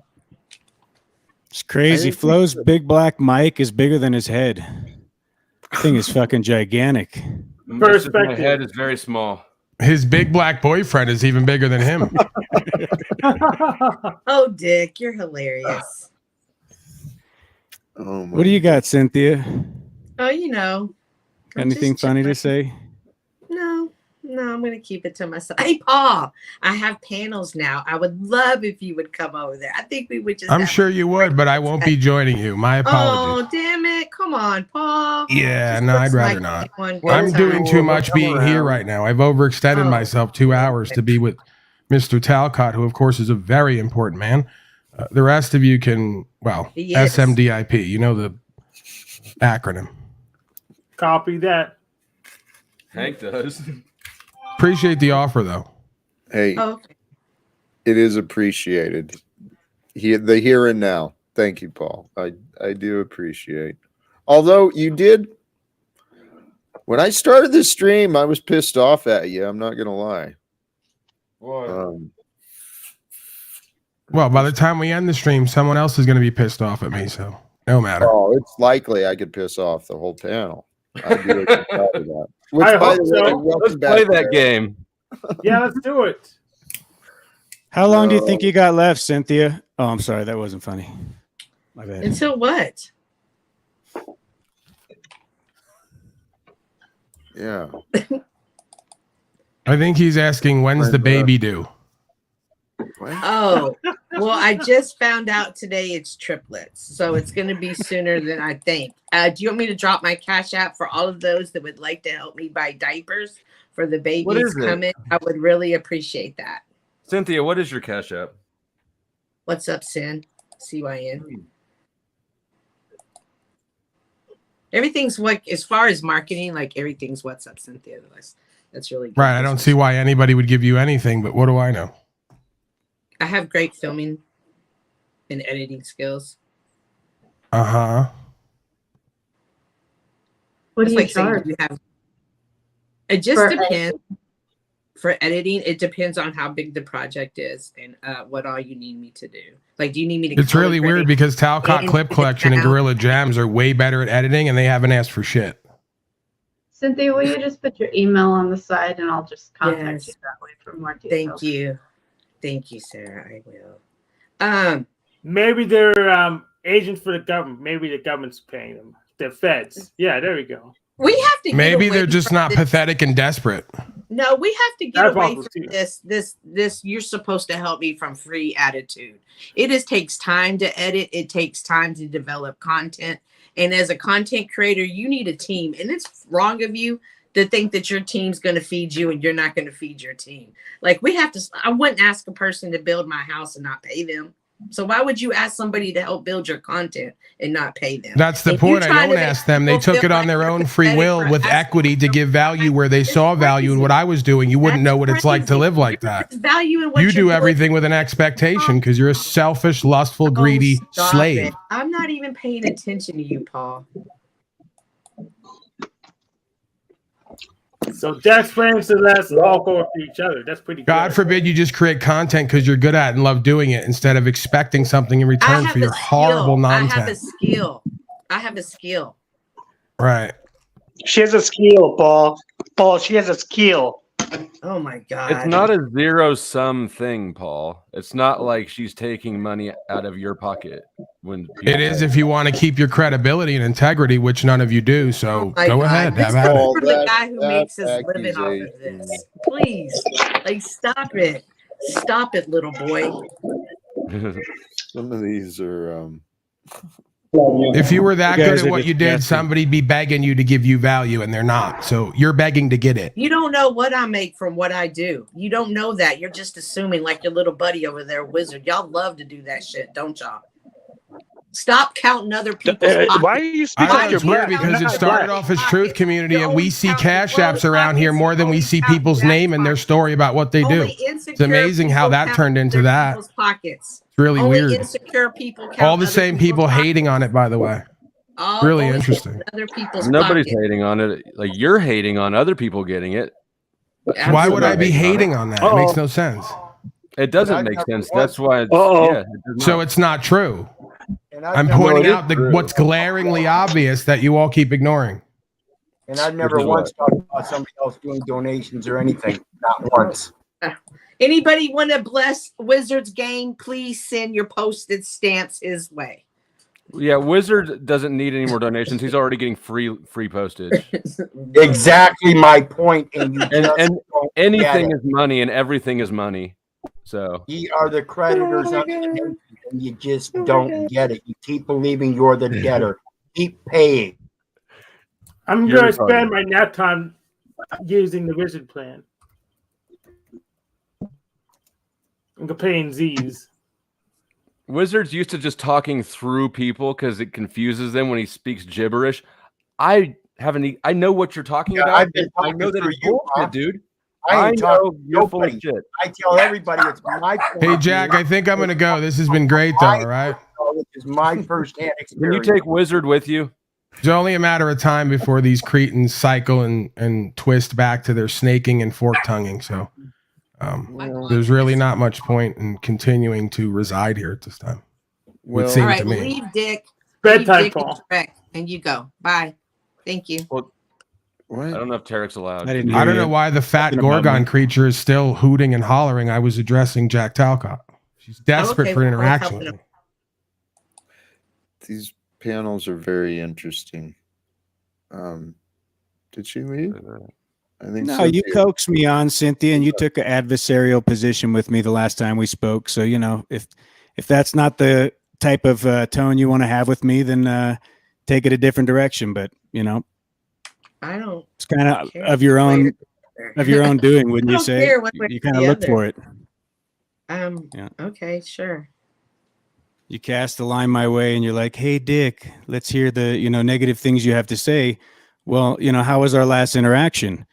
It's crazy. Flo's big black mic is bigger than his head. Thing is fucking gigantic. My head is very small. His big black boyfriend is even bigger than him. Oh, Dick, you're hilarious. Oh my. What do you got, Cynthia? Oh, you know. I'm Anything just funny to chilling. say? No, I'm going to keep it to myself. Hey, Paul, I have panels now. I would love if you would come over there. I think we would just. I'm sure you would, but I won't be joining you. My apologies. Oh, damn it. Come on, Paul. Yeah, no, I'd rather not. One I'm good doing time. too much being here right now. I've overextended Oh. myself 2 hours to be with Mr. Talcott, who, of course, is a very important man. The rest of you can, well, Yes. SMDIP. You know the acronym. Copy that. Hank does. Appreciate the offer, though. Hey, Oh, okay. it is appreciated. The here and now. Thank you, Paul. I do appreciate. Although you did, when I started this stream, I was pissed off at you. I'm not gonna lie. What? Well, by the time we end the stream, someone else is going to be pissed off at me, so no matter. Oh, it's likely I could piss off the whole panel. I'd be okay with that. Which, I by hope the way, so. welcome Let's back, play that Tarek. game. Yeah, let's do it. How long do you think you got left, Cynthia? Oh, I'm sorry. That wasn't funny. My bad. Until what? Yeah. I think he's asking, when's the baby due? Oh, well, I just found out today it's triplets. So it's going to be sooner than I think. Do you want me to drop my Cash App for all of those that would like to help me buy diapers for the babies is it? coming? I would really appreciate that. Cynthia, what is your Cash App? What's up, Sin? CYN. Everything's what, as far as marketing, like everything's what's up, Cynthia. That's really good. Right. I don't see why anybody would give you anything, but what do I know? I have great filming and editing skills. Uh-huh. What do It's you saying charge? you have. It just For depends. For editing, it depends on how big the project is and what all you need me to do. Like, do you need me to? It's really color weird grade because Talcott and Clip Collection and sound? Gorilla Jams are way better at editing and they haven't asked for shit. Cynthia, will you just put your email on the side and I'll just contact Yes. you that way for more Thank details. you, Sarah. I will. Maybe they're agents for the government. Maybe the government's paying them. The feds. Yeah, there we go. We have to. get Maybe away they're just from not this- pathetic and desperate. No, we have to get That's away awful, from too. this. You're supposed to help me from free attitude. It just takes time to edit. It takes time to develop content. And as a content creator, you need a team. And it's wrong of you to think that your team's going to feed you and you're not going to feed your team. Like, we have to. I wouldn't ask a person to build my house and not pay them. So why would you ask somebody to help build your content and not pay them? That's the If you point. I try don't to make ask them. They people took feel it on like their they're own free pathetic will for with asking equity to give value where they saw value in what I was doing. You wouldn't know what it's like to live like that. There's value in what You you're do doing. everything with an expectation because you're a selfish, lustful, greedy Stop slave. it. I'm not even paying attention to you, Paul. So Jack's playing Celeste all go for each other. That's pretty good. God forbid you just create content because you're good at it and love doing it instead of expecting something in I return have for a your horrible skill. I have a nonsense. skill. I have a skill. Right. She has a skill, Paul. Paul, she has a skill. Oh my God. It's not a zero-sum thing, Paul. It's not like she's taking money out of your pocket. When It is if you want to keep your credibility and integrity, which none of you do. So My go God. ahead, This have is at Paul, it. for the guy who that makes his living off of this. Please, like, stop it. Stop it, little boy. Some of these are. If you were that You good guys at are what you did, disgusting. somebody'd be begging you to give you value, and they're not. So you're begging to get it. You don't know what I make from what I do. You don't know that. You're just assuming, like your little buddy over there, Wizard. Y'all love to do that shit, don't y'all? Stop counting other people's pockets. Why are you I speaking know like you're it's weird black? because You're it not started black. off as Truth Community, You're and we only see counting cash clothes apps around here pockets, more you're than we only see counting people's Jack's name and their pockets. story about what they do. Only It's insecure amazing how people that count turned into other that. people's pockets. It's really Only weird. insecure people count All the other same people's people pockets. hating on it, by the way. All Really only interesting. other people's Nobody's pockets. hating on it. Like you're hating on other people getting it. Why would I Not be hating it. on that? It makes no sense. It doesn't make sense. That's why. It's, Uh-oh. yeah. It does So not. it's not true. And I'm never- pointing it is out what's glaringly obvious that you all keep ignoring. And I've never Which is once talked about somebody else doing donations or anything. Not once. Anybody want to bless Wizard's game? Please send your postage stamps his way. Yeah, Wizard doesn't need any more donations. He's already getting free postage. Exactly my point. And you just And don't anything get it. is money, and everything is money. So Ye are the creditors of the nation, and you just don't get it. You keep believing you're the debtor. Keep paying. I'm You're going to retarded. spend my nap time using the Wizard plan. I'm paying Z's. Wizard's used to just talking through people because it confuses them when he speaks gibberish. I know what you're talking Yeah, about. I've been I know talking that through it's you, bullshit, huh? dude. I ain't know talking to you're full of nobody. shit. I tell everybody it's my point. Hey, of Jack, view, I think I'm going to go. This has been great, though, all right? which is my firsthand Can you experience. take Wizard with you? It's only a matter of time before these cretins cycle and twist back to their snaking and fork tonguing. So there's really not much point in continuing to reside here at this time. Would Well, seem All right, to well, me. leave Dick. Bedtime, Leave Dick Paul. and Tarek, and you go. Bye. Thank you. Well, what? I don't know if Tarek's allowed. I didn't I hear don't you. know why the fat Talking about Gorgon me. creature is still hooting and hollering. I was addressing Jack Talcott. She's desperate Okay, for well, I was interaction helping with me. These panels are very interesting. Did she leave? I think No, so. you too. coaxed me on, Cynthia, and you took an adversarial position with me the last time we spoke. So, you know, if that's not the type of tone you want to have with me, then take it a different direction. But, you know, I don't it's kind of care of your own doing, wouldn't I you don't say? care one way You or kind of the look other. for it. Yeah. Okay, sure. You cast the line my way and you're like, hey, Dick, let's hear the, you know, negative things you have to say. Well, you know, how was our last interaction?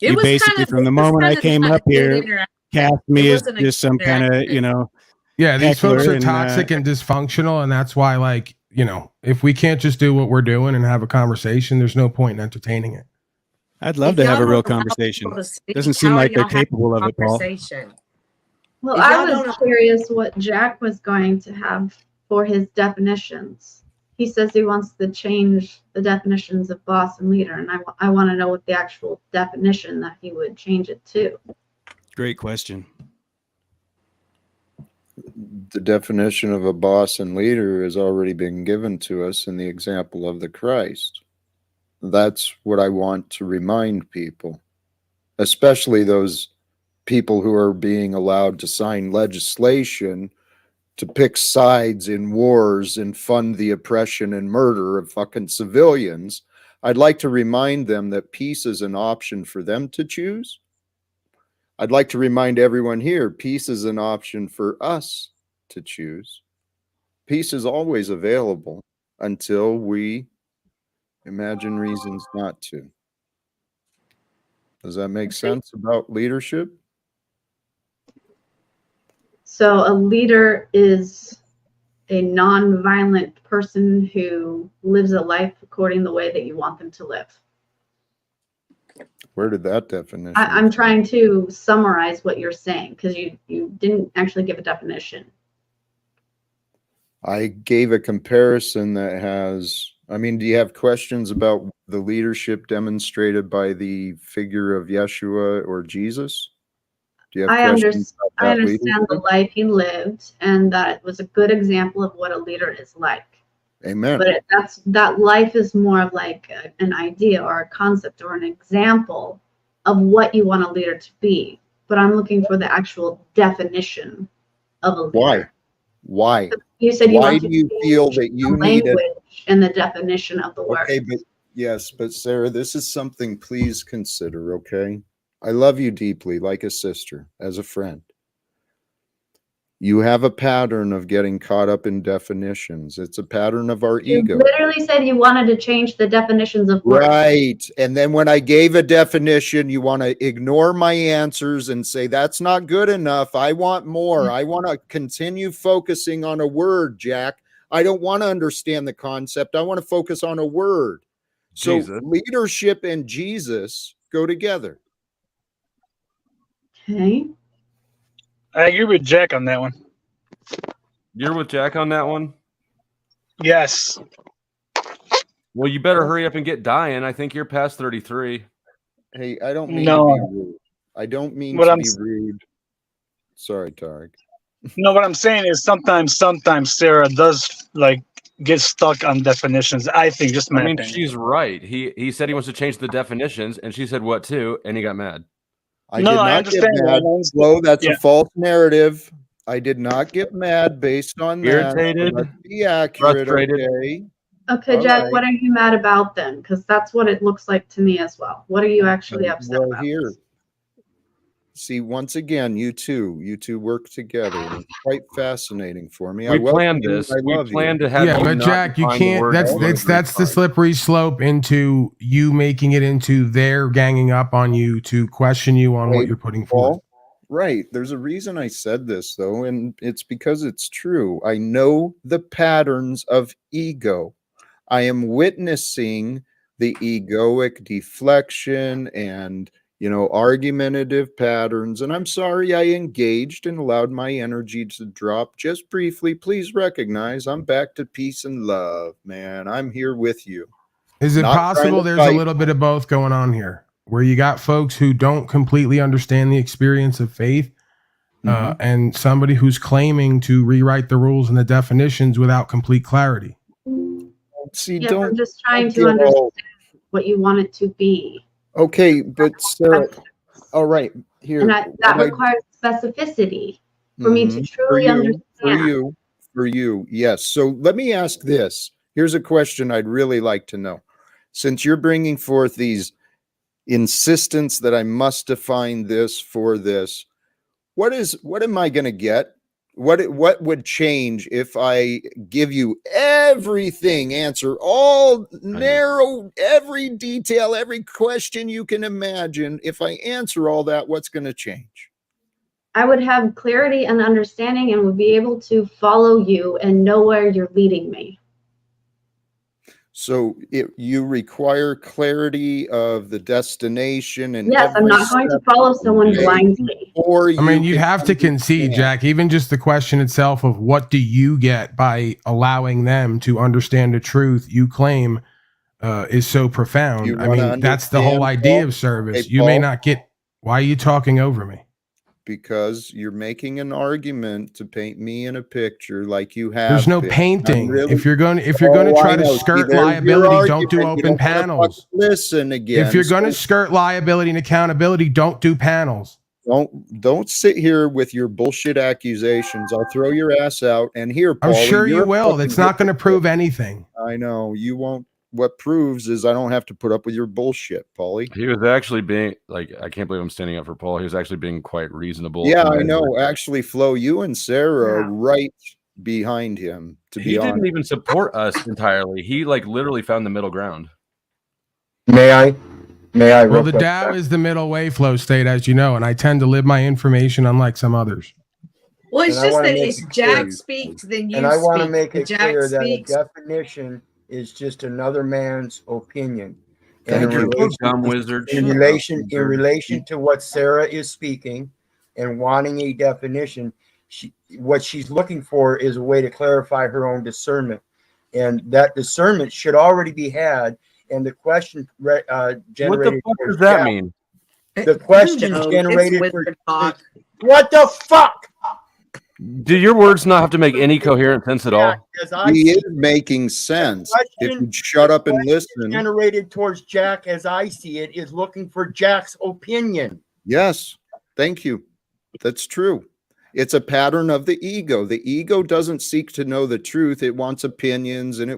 It You was basically, kind of, from the it was moment kind I of came not a up good here, interaction. cast me It as wasn't a just good some kind of, interaction. you know, Yeah, these folks heckler are and, toxic and dysfunctional, and that's why, like, you know, if we can't just do what we're doing and have a conversation, there's no point in entertaining it. I'd love If to have a y'all real don't allow conversation. people to speak, Doesn't seem how are like they're y'all having capable a of it, Paul. conversation? Well, If I y'all was don't- curious what Jack was going to have for his definitions. He says he wants to change the definitions of boss and leader, and I want to know what the actual definition that he would change it to. Great question. The definition of a boss and leader has already been given to us in the example of the Christ. That's what I want to remind people, especially those people who are being allowed to sign legislation to pick sides in wars and fund the oppression and murder of fucking civilians. I'd like to remind them that peace is an option for them to choose. I'd like to remind everyone here, peace is an option for us to choose. Peace is always available until we imagine reasons not to. Does that make sense about leadership? So a leader is a non-violent person who lives a life according to the way that you want them to live. Where did that definition? I'm trying to summarize what you're saying because you didn't actually give a definition. I gave a comparison that has I mean, do you have questions about the leadership demonstrated by the figure of Yeshua or Jesus? Do you have questions about I that understand the leadership? life he lived, and that it was a good example of what a leader is like. Amen. But that life is more of like an idea or a concept or an example of what you want a leader to be. But I'm looking for the actual definition of a leader. Why? You said you Why want do to you feel change that you the need it? language and the definition of the word. Okay, but yes, but Sarah, this is something please consider, okay? I love you deeply, like a sister, as a friend. You have a pattern of getting caught up in definitions. It's a pattern of our You ego. literally said you wanted to change the definitions of words. Right. And then when I gave a definition, you want to ignore my answers and say, that's not good enough. I want more. I want to continue focusing on a word, Jack. I don't want to understand the concept. I want to focus on a word. So Jesus. leadership and Jesus go together. Okay. I agree with Jack on that one. You're with Jack on that one? Yes. Well, you better hurry up and get dying. I think you're past 33. Hey, I don't mean No. to be rude. I don't mean What to I'm be s- rude. Sorry, Tarek. No, what I'm saying is sometimes Sarah does like get stuck on definitions. I think, just I my mean, opinion. she's right. He said he wants to change the definitions, and she said what too, and he got mad. I No, did no, I not get understand that. mad. I understand. Flo, that's a Yeah. false narrative. I did not get mad based on that. Irritated, Let's be accurate, frustrated. okay? Okay, All Jack, right. what are you mad about then? Because that's what it looks like to me as well. What are you actually upset Well, about? here. See, once again, you two work together. And it's quite fascinating for me. I We welcome planned you. this. I We love you. planned to have Yeah, you but not Jack, you define the can't. word That's you wanted to that's the define. slippery slope into you making it into their ganging up on you to question you on what Wait, you're putting forth. Paul? Right. There's a reason I said this, though, and it's because it's true. I know the patterns of ego. I am witnessing the egoic deflection and, argumentative patterns. And I'm sorry I engaged and allowed my energy to drop just briefly. Please recognize I'm back to peace and love, man. I'm here with you. Is it Not trying possible to there's a fight. little bit of both going on here, where you got folks who don't completely understand the experience of faith, and somebody who's claiming to rewrite the rules and the definitions without complete clarity? See, Yes, I'm don't just trying to get understand all what you want it to be. okay, but Sarah, all right, here. And that requires specificity for me to truly understand. For you, yes. So let me ask this. Here's a question I'd really like to know. Since you're bringing forth these insistence that I must define this for this, what am I going to get? What would change if I give you everything, answer all narrow, every detail, every question you can imagine? If I answer all that, what's going to change? I would have clarity and understanding and would be able to follow you and know where you're leading me. So you require clarity of the destination and yes, I'm not going to follow someone blindly. Or I mean, you'd have to concede, Jack, even just the question itself of what do you get by allowing them to understand the truth you claim is so profound. I mean, that's the whole idea of service. You may not get. Why are you talking over me? Because you're making an argument to paint me in a picture like you have. There's no been. painting. Really, if you're going to try to skirt liability, don't do open panels. Listen again. If you're going to skirt liability and accountability, don't do panels. Don't sit here with your bullshit accusations. I'll throw your ass out. And here, Paul, I'm sure you will. It's not going to prove anything. I know you won't. What proves is I don't have to put up with your bullshit, Paulie. He was actually being like, I can't believe I'm standing up for Paul. He was actually being quite reasonable. Yeah, I know. Actually, Flo, you and Sarah are right behind him. He didn't even support us entirely. He literally found the middle ground. May I? Well, the Tao is the middle way flow state, as you know, and I tend to live my information unlike some others. Well, it's just that if Jack speaks, then you and I want to speak. make it Jack clear that a speaks. definition is just another man's opinion. Thank And you, dumb wizard. in relation to what Sarah is speaking and wanting a definition, what she's looking for is a way to clarify her own discernment. and that discernment should already be had. And the question generated. What the fuck does that mean? The question No, generated it's for wizard talk. what the fuck? Do your words not have to make any coherent sense at all? As I He see is making sense. If question- you'd shut up and question listen. generated towards Jack, as I see it, is looking for Jack's opinion. Yes, thank you. That's true. It's a pattern of the ego. The ego doesn't seek to know the truth. It wants opinions, and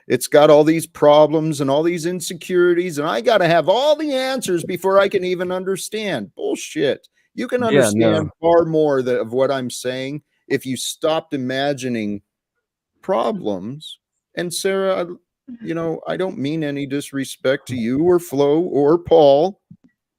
it's got all these problems and all these insecurities, and I got to have all the answers before I can even understand. Bullshit. You can understand far more of what I'm saying if you stopped imagining problems. And Sarah, I don't mean any disrespect to you or Flo or Paul.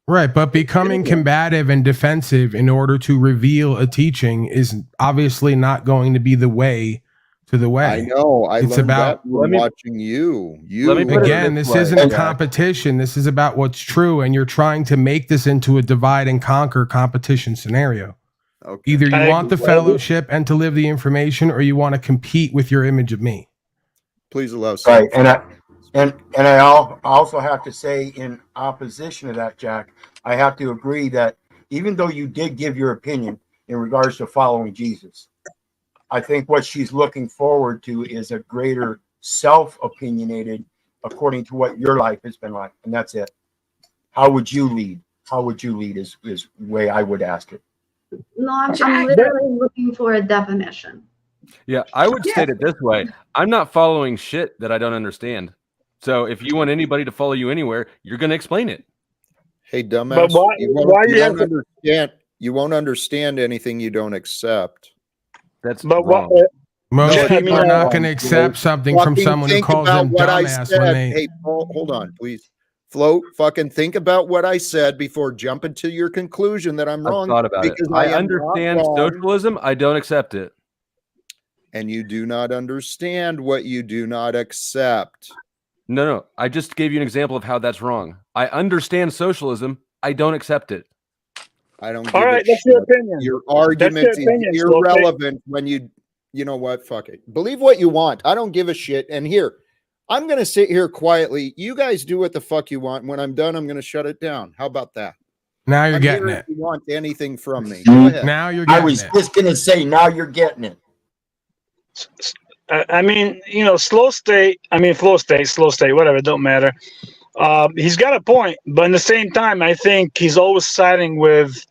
Right, but becoming combative and defensive in order to reveal a teaching is obviously not going to be the way to the way. I know. It's learned about that from watching you. Again, this isn't a competition. This is about what's true, and you're trying to make this into a divide and conquer competition scenario. Okay. Either you want the fellowship and to live the information, or you want to compete with your image of me. Please allow. Right, and I also have to say, in opposition to that, Jack, I have to agree that even though you did give your opinion in regards to following Jesus, I think what she's looking forward to is a greater self-opinionated, according to what your life has been like, and that's it. How would you lead? How would you lead is the way I would ask it. No, I'm literally looking for a definition. Yeah, I would state it this way. I'm not following shit that I don't understand. So if you want anybody to follow you anywhere, you're going to explain it. Hey, dumbass, But why you you won't have to- understand. You won't understand anything you don't accept. That's But wrong. Most No, people are not going to Flo. accept something from Fucking someone who think calls about them what I dumbass said. when they. Hey, Paul, hold on, please. Flo, fucking think about what I said before jumping to your conclusion that I'm wrong. I've thought about it. Because I am not understand wrong, socialism. I don't accept it. and you do not understand what you do not accept. No. I just gave you an example of how that's wrong. I understand socialism. I don't accept it. I don't. All give a right, that's your shit. opinion. Your argument That's your opinion, is Slow. irrelevant when you know what? Fuck it. Believe what you want. I don't give a shit. And here, I'm going to sit here quietly. You guys do what the fuck you want. When I'm done, I'm going to shut it down. How about that? Now you're I'm getting here it. If you want anything from me? Go ahead. Now you're I getting was it. just going to say, now you're getting it. I mean, flow state, whatever, it don't matter. He's got a point, but in the same time, I think he's always siding with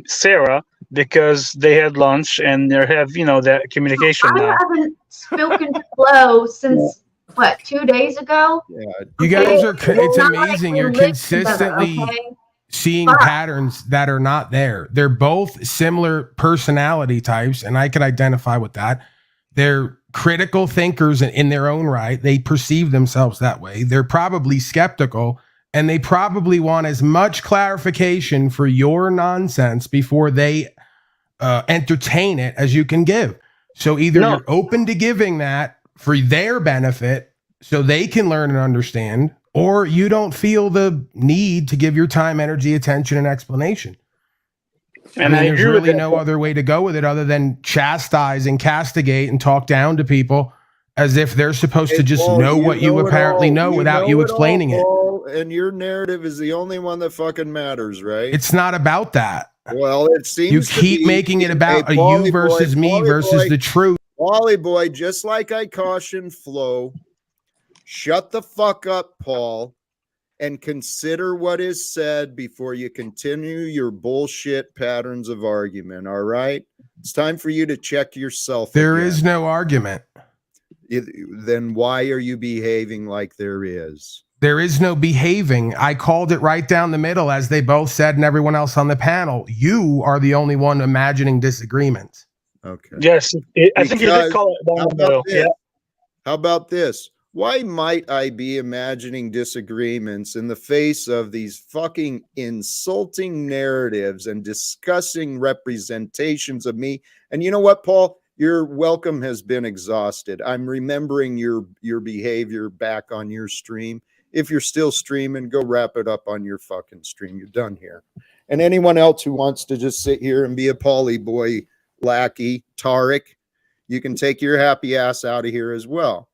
Sarah because they had lunch and they have, that communication now. I haven't spoken to Flo since what, 2 days ago? Yeah. You guys are. It's Not like amazing. we You're live together, consistently okay? seeing Fuck. patterns that are not there. They're both similar personality types, and I could identify with that. They're critical thinkers in their own right. They perceive themselves that way. They're probably skeptical, and they probably want as much clarification for your nonsense before they entertain it as you can give. So either you're open to giving that for their benefit so they can learn and understand, or you don't feel the need to give your time, energy, attention, and explanation. And I mean, I there's agree with really that. no other way to go with it other than chastise and castigate and talk down to people as if they're supposed to just Paul, know what you know it apparently all. know without know you it explaining it. all, and your narrative is the only one that fucking matters, right? It's not about that. Well, it seems You to keep be. making it about Hey, a Pauly you versus boy, me Pauly versus boy, the truth. Wally boy, just like I cautioned Flo, shut the fuck up, Paul, and consider what is said before you continue your bullshit patterns of argument. All right? It's time for you to check yourself. There again. is no argument. Then why are you behaving like there is? There is no behaving. I called it right down the middle, as they both said, and everyone else on the panel. You are the only one imagining disagreements. Okay. Yes, I think you did call it down the middle. Yeah. How about this? Why might I be imagining disagreements in the face of these fucking insulting narratives and discussing representations of me? And you know what, Paul? Your welcome has been exhausted. I'm remembering your behavior back on your stream. If you're still streaming, go wrap it up on your fucking stream. You're done here. And anyone else who wants to just sit here and be a Pauly boy lackey, Tarek, you can take your happy ass out of here as well.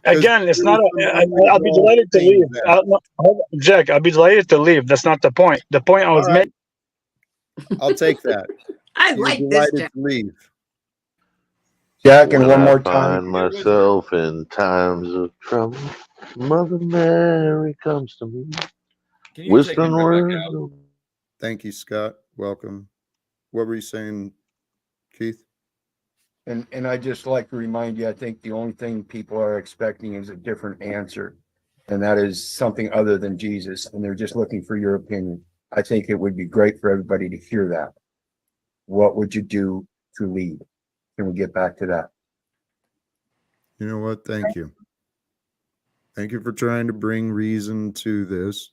Again, it's not. I'll be delighted to leave. Jack, I'll be delighted to leave. That's not the point. The point I was making. I'll take that. I You're like this, delighted Jack. to leave. Jack, and When one I more time. find myself in times of trouble, Mother Mary comes to me. Can you take me Whispering right back words. out? Thank you, Scott. Welcome. What were you saying, Keith? And I just like to remind you, I think the only thing people are expecting is a different answer, and that is something other than Jesus, and they're just looking for your opinion. I think it would be great for everybody to hear that. What would you do to lead? Can we get back to that? You know what? Thank you. Thank you for trying to bring reason to this.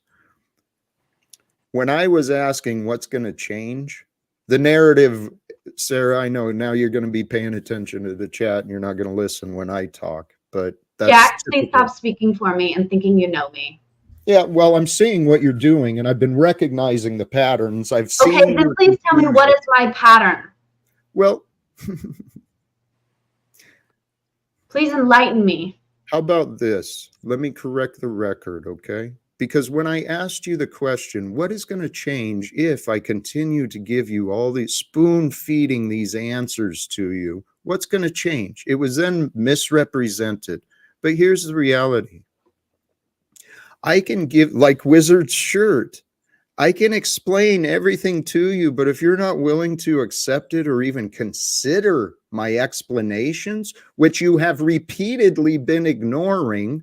When I was asking what's going to change, the narrative, Sarah, I know now you're going to be paying attention to the chat and you're not going to listen when I talk, but that's Jack, please typical. stop speaking for me and thinking you know me. Yeah, well, I'm seeing what you're doing and I've been recognizing the patterns. I've Okay, seen. then please tell me what is my pattern. Well, please enlighten me. how about this? Let me correct the record, okay? Because when I asked you the question, what is going to change if I continue to give you all these spoon feeding these answers to you? What's going to change? It was then misrepresented. But here's the reality. I can give, like Wizard's shirt, I can explain everything to you, but if you're not willing to accept it or even consider my explanations, which you have repeatedly been ignoring,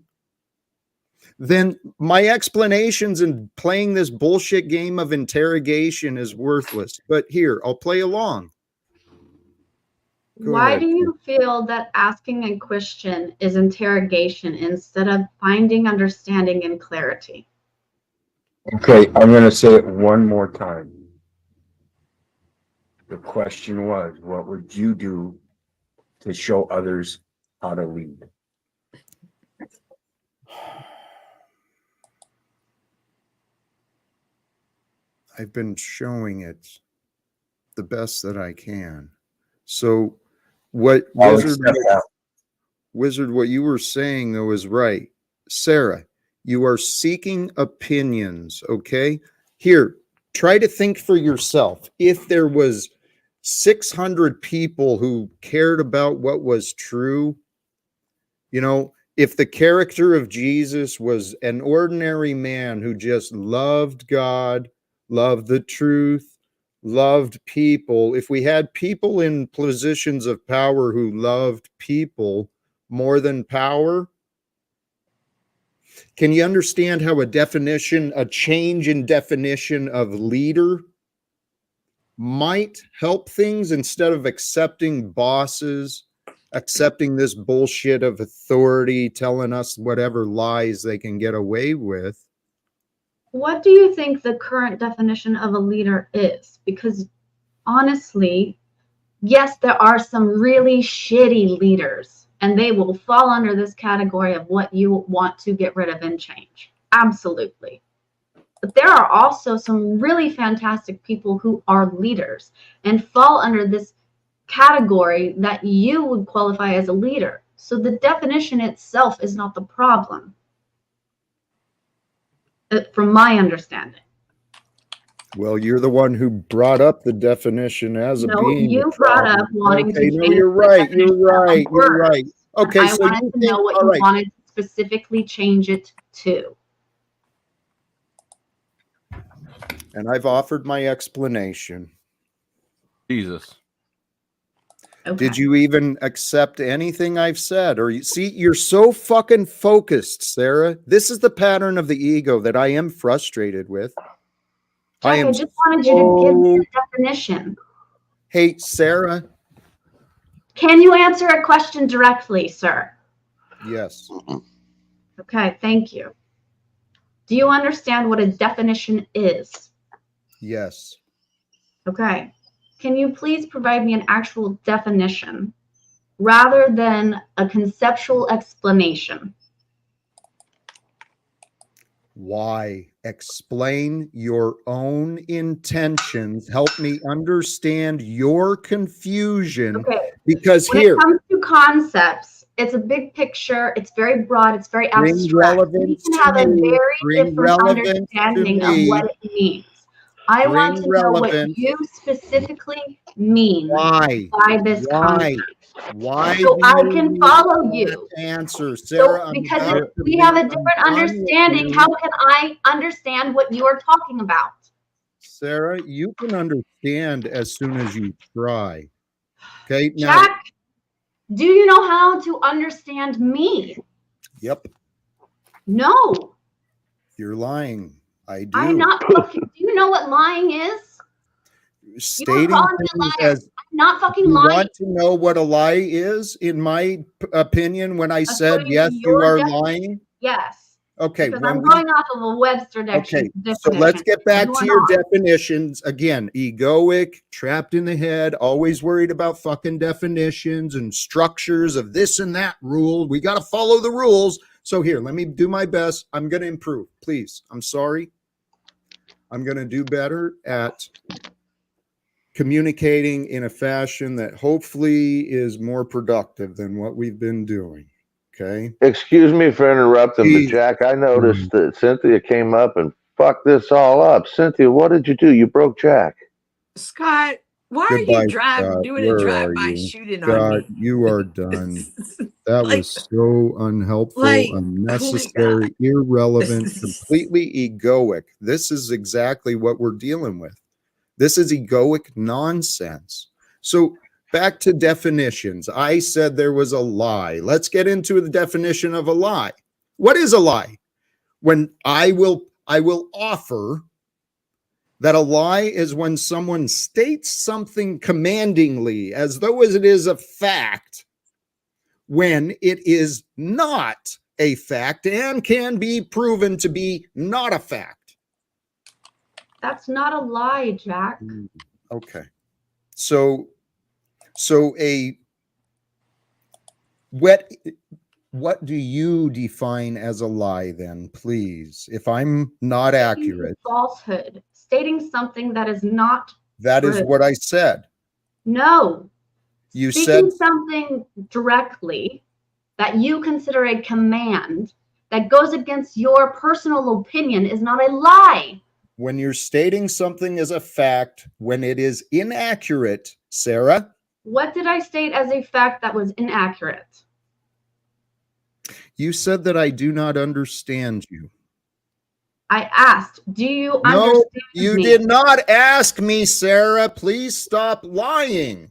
then my explanations and playing this bullshit game of interrogation is worthless. But here, I'll play along. Why ahead. do you feel that asking a question is interrogation instead of finding understanding and clarity? Okay, I'm going to say it one more time. The question was, what would you do to show others how to lead? I've been showing it the best that I can. So what Wizard, what you were saying though is right. Sarah, you are seeking opinions, okay? Here, try to think for yourself. If there was 600 people who cared about what was true, you know, if the character of Jesus was an ordinary man who just loved God, loved the truth, loved people, if we had people in positions of power who loved people more than power, can you understand how a change in definition of leader might help things instead of accepting bosses, accepting this bullshit of authority, telling us whatever lies they can get away with? What do you think the current definition of a leader is? Because honestly, yes, there are some really shitty leaders, and they will fall under this category of what you want to get rid of and change. Absolutely. But there are also some really fantastic people who are leaders and fall under this category that you would qualify as a leader. So the definition itself is not the problem, from my understanding. Well, you're the one who brought up the definition as a being. You brought up wanting to change. No, you're right. You're right. You're right. Okay, I so wanted to know what you wanted to specifically change it to. And I've offered my explanation. Jesus. Okay. Did you even accept anything I've said? Or you see, you're so fucking focused, Sarah. This is the pattern of the ego that I am frustrated with. Jack, I just wanted you to give me the definition. Hey, Sarah. Can you answer a question directly, sir? Yes. Okay, thank you. Do you understand what a definition is? Yes. Okay. Can you please provide me an actual definition rather than a conceptual explanation? Why? Explain your own intentions. Help me understand your confusion. Okay. Because when here, it comes to concepts, it's a big picture. It's very broad. It's very bring abstract. We relevance can to have a me. very Bring different relevance to understanding of me. what it means. I want Bring to know what relevance. you specifically mean Why? by this Why? concept. Why So do I you can need follow that you. answer, So Sarah? I'm because about if to we be. have a I'm different done with understanding, you. how can I understand what you are talking about? Sarah, you can understand as soon as you try. Okay, now. Jack, do you know how to understand me? Yep, No, you're lying. I do. I'm not fucking. Do you know what lying is? You are Stating calling me things a liar. as I'm not fucking you lying. want to know what a lie is, in my opinion, when I said According yes, to you your are definition, lying. yes. Okay, Because when I'm we going off of a Webster okay, definition. so let's get back You to are your not. definitions again. Egoic, trapped in the head, always worried about fucking definitions and structures of this and that rule. We got to follow the rules. So here, let me do my best. I'm going to improve. Please. I'm sorry. I'm going to do better at communicating in a fashion that hopefully is more productive than what we've been doing. Okay. Excuse me for interrupting, but Jack, I noticed that Cynthia came up and fucked this all up. Cynthia, what did you do? You broke Jack. Scott, why are Goodbye, you Scott. doing a Where are drive-by you? shooting on Scott, me? you are done. That Like- was so unhelpful, like, oh my unnecessary, irrelevant, completely egoic. This is exactly what we're dealing with. This is egoic nonsense. So back to definitions. I said there was a lie. Let's get into the definition of a lie. What is a lie? When I will offer that a lie is when someone states something commandingly as though it is a fact when it is not a fact and can be proven to be not a fact. That's not a lie, Jack. Okay. So what do you define as a lie then, please? If I'm not accurate. Falsehood. Stating something that is not That is true. what I said. No. You Speaking said something directly that you consider a command that goes against your personal opinion is not a lie. when you're stating something as a fact, when it is inaccurate, Sarah. What did I state as a fact that was inaccurate? You said that I do not understand you. I asked, do you No, understand you me? did not ask me, Sarah. Please stop lying.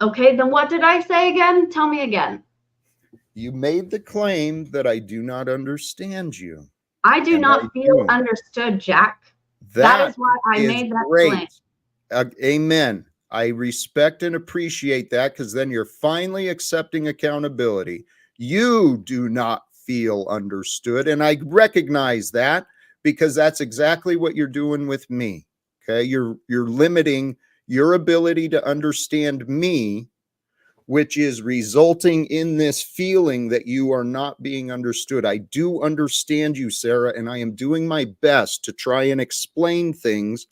Okay, then what did I say again? Tell me again. You made the claim that I do not understand you. I do And not I feel do. understood, Jack. That That is why I is made that great. claim. Amen. I respect and appreciate that, because then you're finally accepting accountability. You do not feel understood, and I recognize that, because that's exactly what you're doing with me. Okay, you're limiting your ability to understand me, which is resulting in this feeling that you are not being understood. I do understand you, Sarah, and I am doing my best to try and explain things.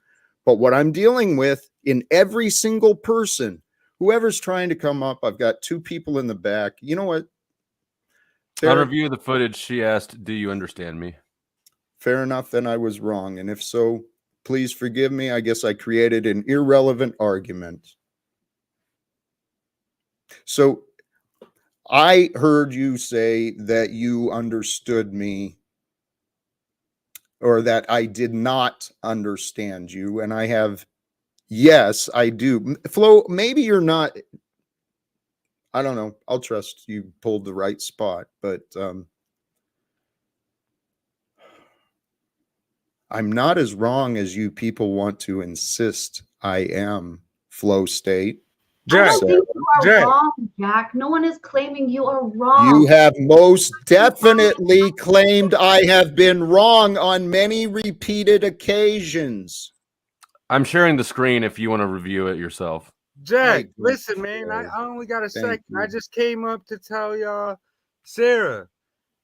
But what I'm dealing with in every single person, whoever's trying to come up, I've got two people in the back. You know what? On review of the footage, she asked, "Do you understand me?" Fair enough, then I was wrong. And if so, please forgive me. I guess I created an irrelevant argument. So I heard you say that you understood me, or that I did not understand you. And I have, yes, I do. Flo, maybe you're not, I don't know. I'll trust you pulled the right spot, but I'm not as wrong as you people want to insist I am, Flow State. I don't So, think you are wrong, Jack. No one is claiming you are wrong. you have most definitely claimed I have been wrong on many repeated occasions. I'm sharing the screen if you want to review it yourself. Jack, listen, man, I only got a Thank second. I just came up to tell y'all, Sarah,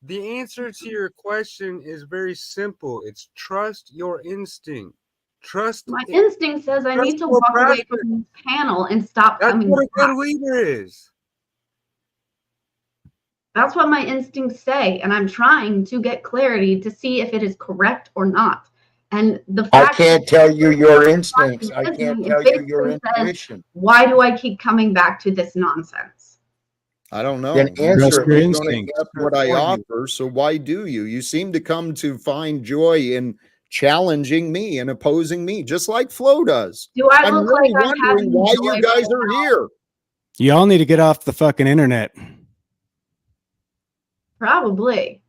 the answer to your question is very simple. It's trust your instinct. Trust. My instinct says I need to Trust walk away practice. from this panel and stop That's coming what a back. good leader is. That's what my instincts say, and I'm trying to get clarity to see if it is correct or not. And the I fact can't that tell you your instincts. I listening, can't it tell you your basically says, intuition. why do I keep coming back to this nonsense? I don't know. Then You answer seem it. to Who's don't gonna accept answer what I for you? offer, so why do you? You seem to come to find joy in challenging me and opposing me, just like Flo does. Do I I'm look really like I'm wondering having why joy you right guys are now? here. Y'all need to get off the fucking internet. Probably.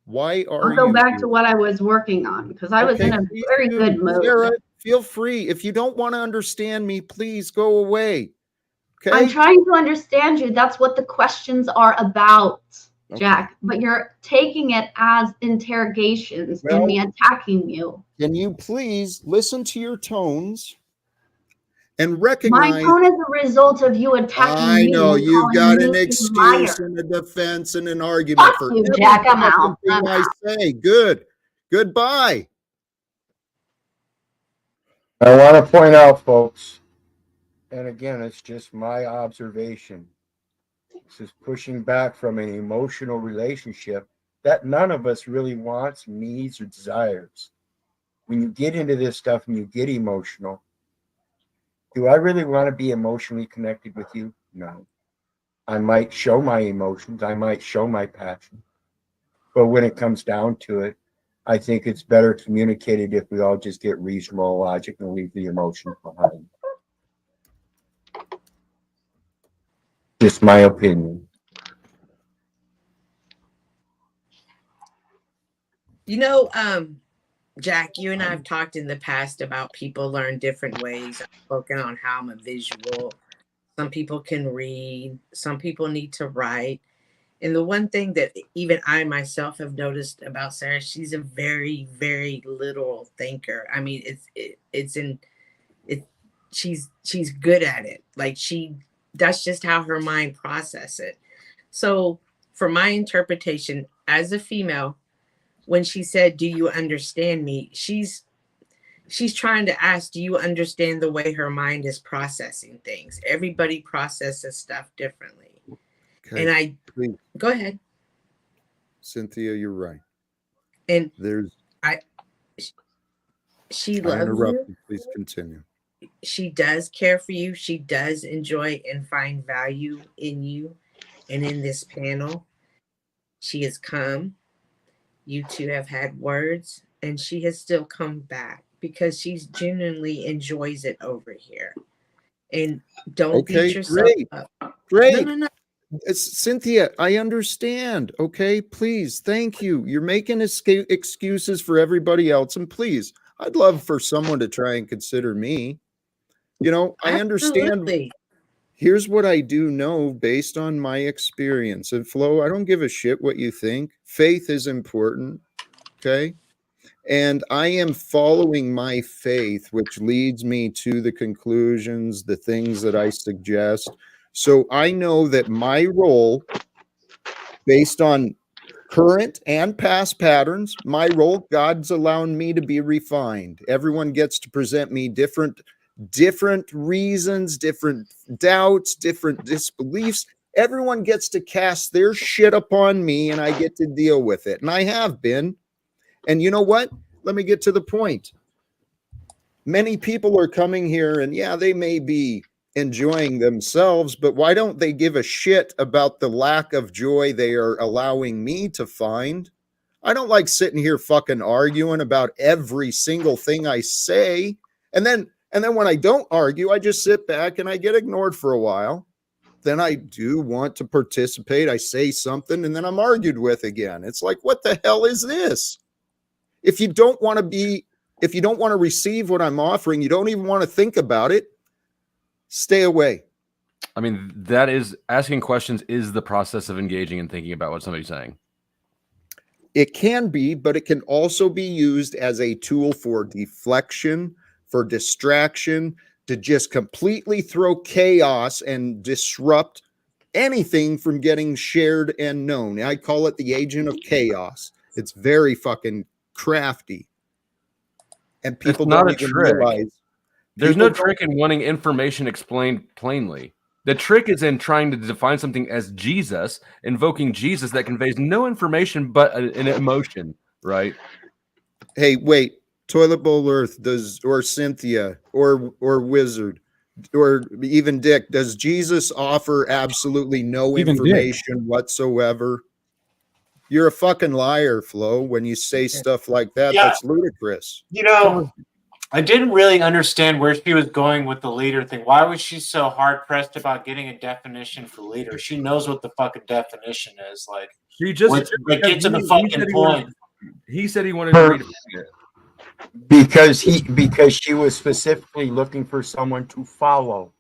Why I'll are go you back here? to what I was working on because I was in a please very do. good mood. Sarah, feel free. If you don't want to understand me, please go away. Okay. I'm trying to understand you. That's what the questions are about, Jack. But you're taking it as interrogations and me attacking you. Can you please listen to your tones and My recognize? tone is a result of you attacking I me know and you've calling got me an a excuse liar. and a defense and an argument Fuck for you, every Jack. I'm fucking out. thing I'm I out. say. Good. Goodbye. I want to point out, folks, and again, it's just my observation. This is pushing back from an emotional relationship that none of us really wants, needs, or desires. When you get into this stuff and you get emotional, do I really want to be emotionally connected with you? No. I might show my emotions, I might show my passion. But when it comes down to it, I think it's better communicated if we all just get reasonable logic and leave the emotions behind. Just my opinion. You know, Jack, you and I have talked in the past about people learn different ways. I've spoken on how I'm a visual. Some people can read, some people need to write. And the one thing that even I myself have noticed about Sarah, she's a very, very literal thinker. I mean, she's good at it. Like that's just how her mind processes it. So for my interpretation as a female, when she said, "Do you understand me?" She's trying to ask, do you understand the way her mind is processing things? Everybody processes stuff differently. Okay. And go ahead. Cynthia, you're right. And she I loves interrupted. you. Please continue. She does care for you. She does enjoy and find value in you and in this panel. She has come. You two have had words, and she has still come back because she genuinely enjoys it over here. And don't beat yourself up. Great. No. Cynthia, I understand. Okay, please. Thank you. You're making excuses for everybody else. And please, I'd love for someone to try and consider me. You know, I understand. Absolutely. Here's what I do know based on my experience. And Flo, I don't give a shit what you think. Faith is important. Okay. And I am following my faith, which leads me to the conclusions, the things that I suggest. So I know that my role, based on current and past patterns, my role, God's allowing me to be refined. Everyone gets to present me different reasons, different doubts, different disbeliefs. Everyone gets to cast their shit upon me and I get to deal with it. And I have been. And you know what? Let me get to the point. Many people are coming here and yeah, they may be enjoying themselves, but why don't they give a shit about the lack of joy they are allowing me to find? I don't like sitting here fucking arguing about every single thing I say. And then when I don't argue, I just sit back and I get ignored for a while. Then I do want to participate. I say something and then I'm argued with again. It's like, what the hell is this? If you don't want to receive what I'm offering, you don't even want to think about it, stay away. I mean, that is asking questions is the process of engaging and thinking about what somebody's saying. It can be, but it can also be used as a tool for deflection, for distraction, to just completely throw chaos and disrupt anything from getting shared and known. I call it the agent of chaos. It's very fucking crafty. and people It's not don't a even trick. realize. There's no People trick in wanting information explained plainly. The trick is in trying to define something as Jesus, invoking Jesus that conveys no information but an emotion, right? Hey, wait, Toilet Bowl Earth does, or Cynthia, or Wizard, or even Dick, does Jesus offer absolutely no Even Dick. information whatsoever? You're a fucking liar, Flo, when you say stuff like that. Yeah. That's ludicrous. You know, I didn't really understand where she was going with the leader thing. Why was she so hard pressed about getting a definition for leader? She knows what the fucking definition is. Like, He just like get to the fucking point. He said he wanted to read it. Because she was specifically looking for someone to follow.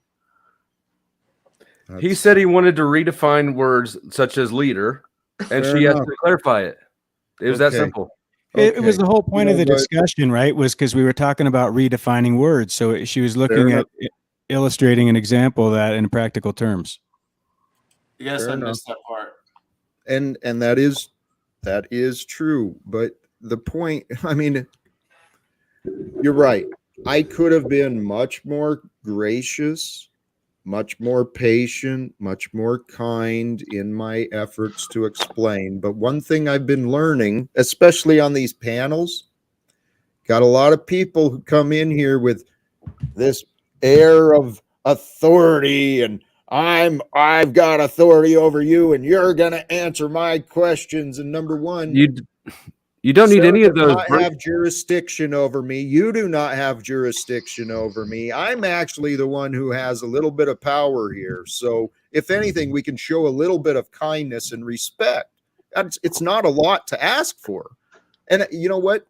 He said he wanted to redefine words such as leader, and Fair she asked enough. to clarify it. It was that Okay. simple. It was the whole point You of know the what? discussion, right? Was because we were talking about redefining words. So she was looking Fair at illustrating an example of that in practical terms. Yes, Fair I enough. missed that part. And that is true. But the point, I mean, you're right. I could have been much more gracious, much more patient, much more kind in my efforts to explain. But one thing I've been learning, especially on these panels, got a lot of people who come in here with this air of authority and I've got authority over you and you're going to answer my questions. And number one, you don't need Sarah any of does those. not have jurisdiction over me. You do not have jurisdiction over me. I'm actually the one who has a little bit of power here. So if anything, we can show a little bit of kindness and respect. It's not a lot to ask for. And you know what?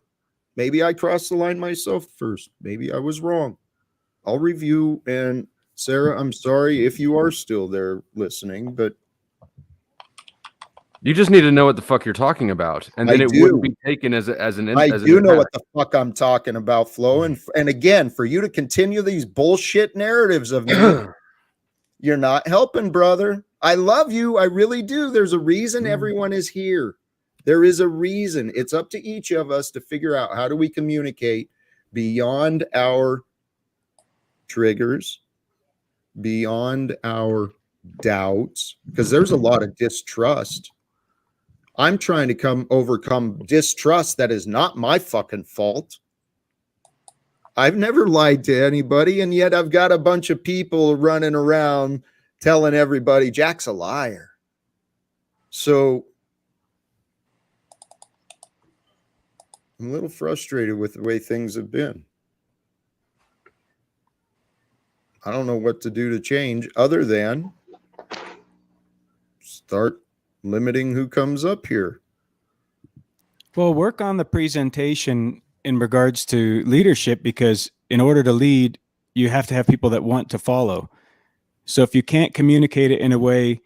Maybe I crossed the line myself first. Maybe I was wrong. I'll review. And Sarah, I'm sorry if you are still there listening, but You just need to know what the fuck you're talking about, and then I it do. wouldn't be taken as an. I as an do know attack. what the fuck I'm talking about, Flo. And again, for you to continue these bullshit narratives of me, you're not helping, brother. I love you. I really do. There's a reason everyone is here. There is a reason. It's up to each of us to figure out how do we communicate beyond our triggers, beyond our doubts, because there's a lot of distrust. I'm trying to overcome distrust that is not my fucking fault. I've never lied to anybody, and yet I've got a bunch of people running around telling everybody Jack's a liar. So I'm a little frustrated with the way things have been. I don't know what to do to change other than start limiting who comes up here. Well, work on the presentation in regards to leadership, because in order to lead, you have to have people that want to follow. So if you can't communicate it in a way,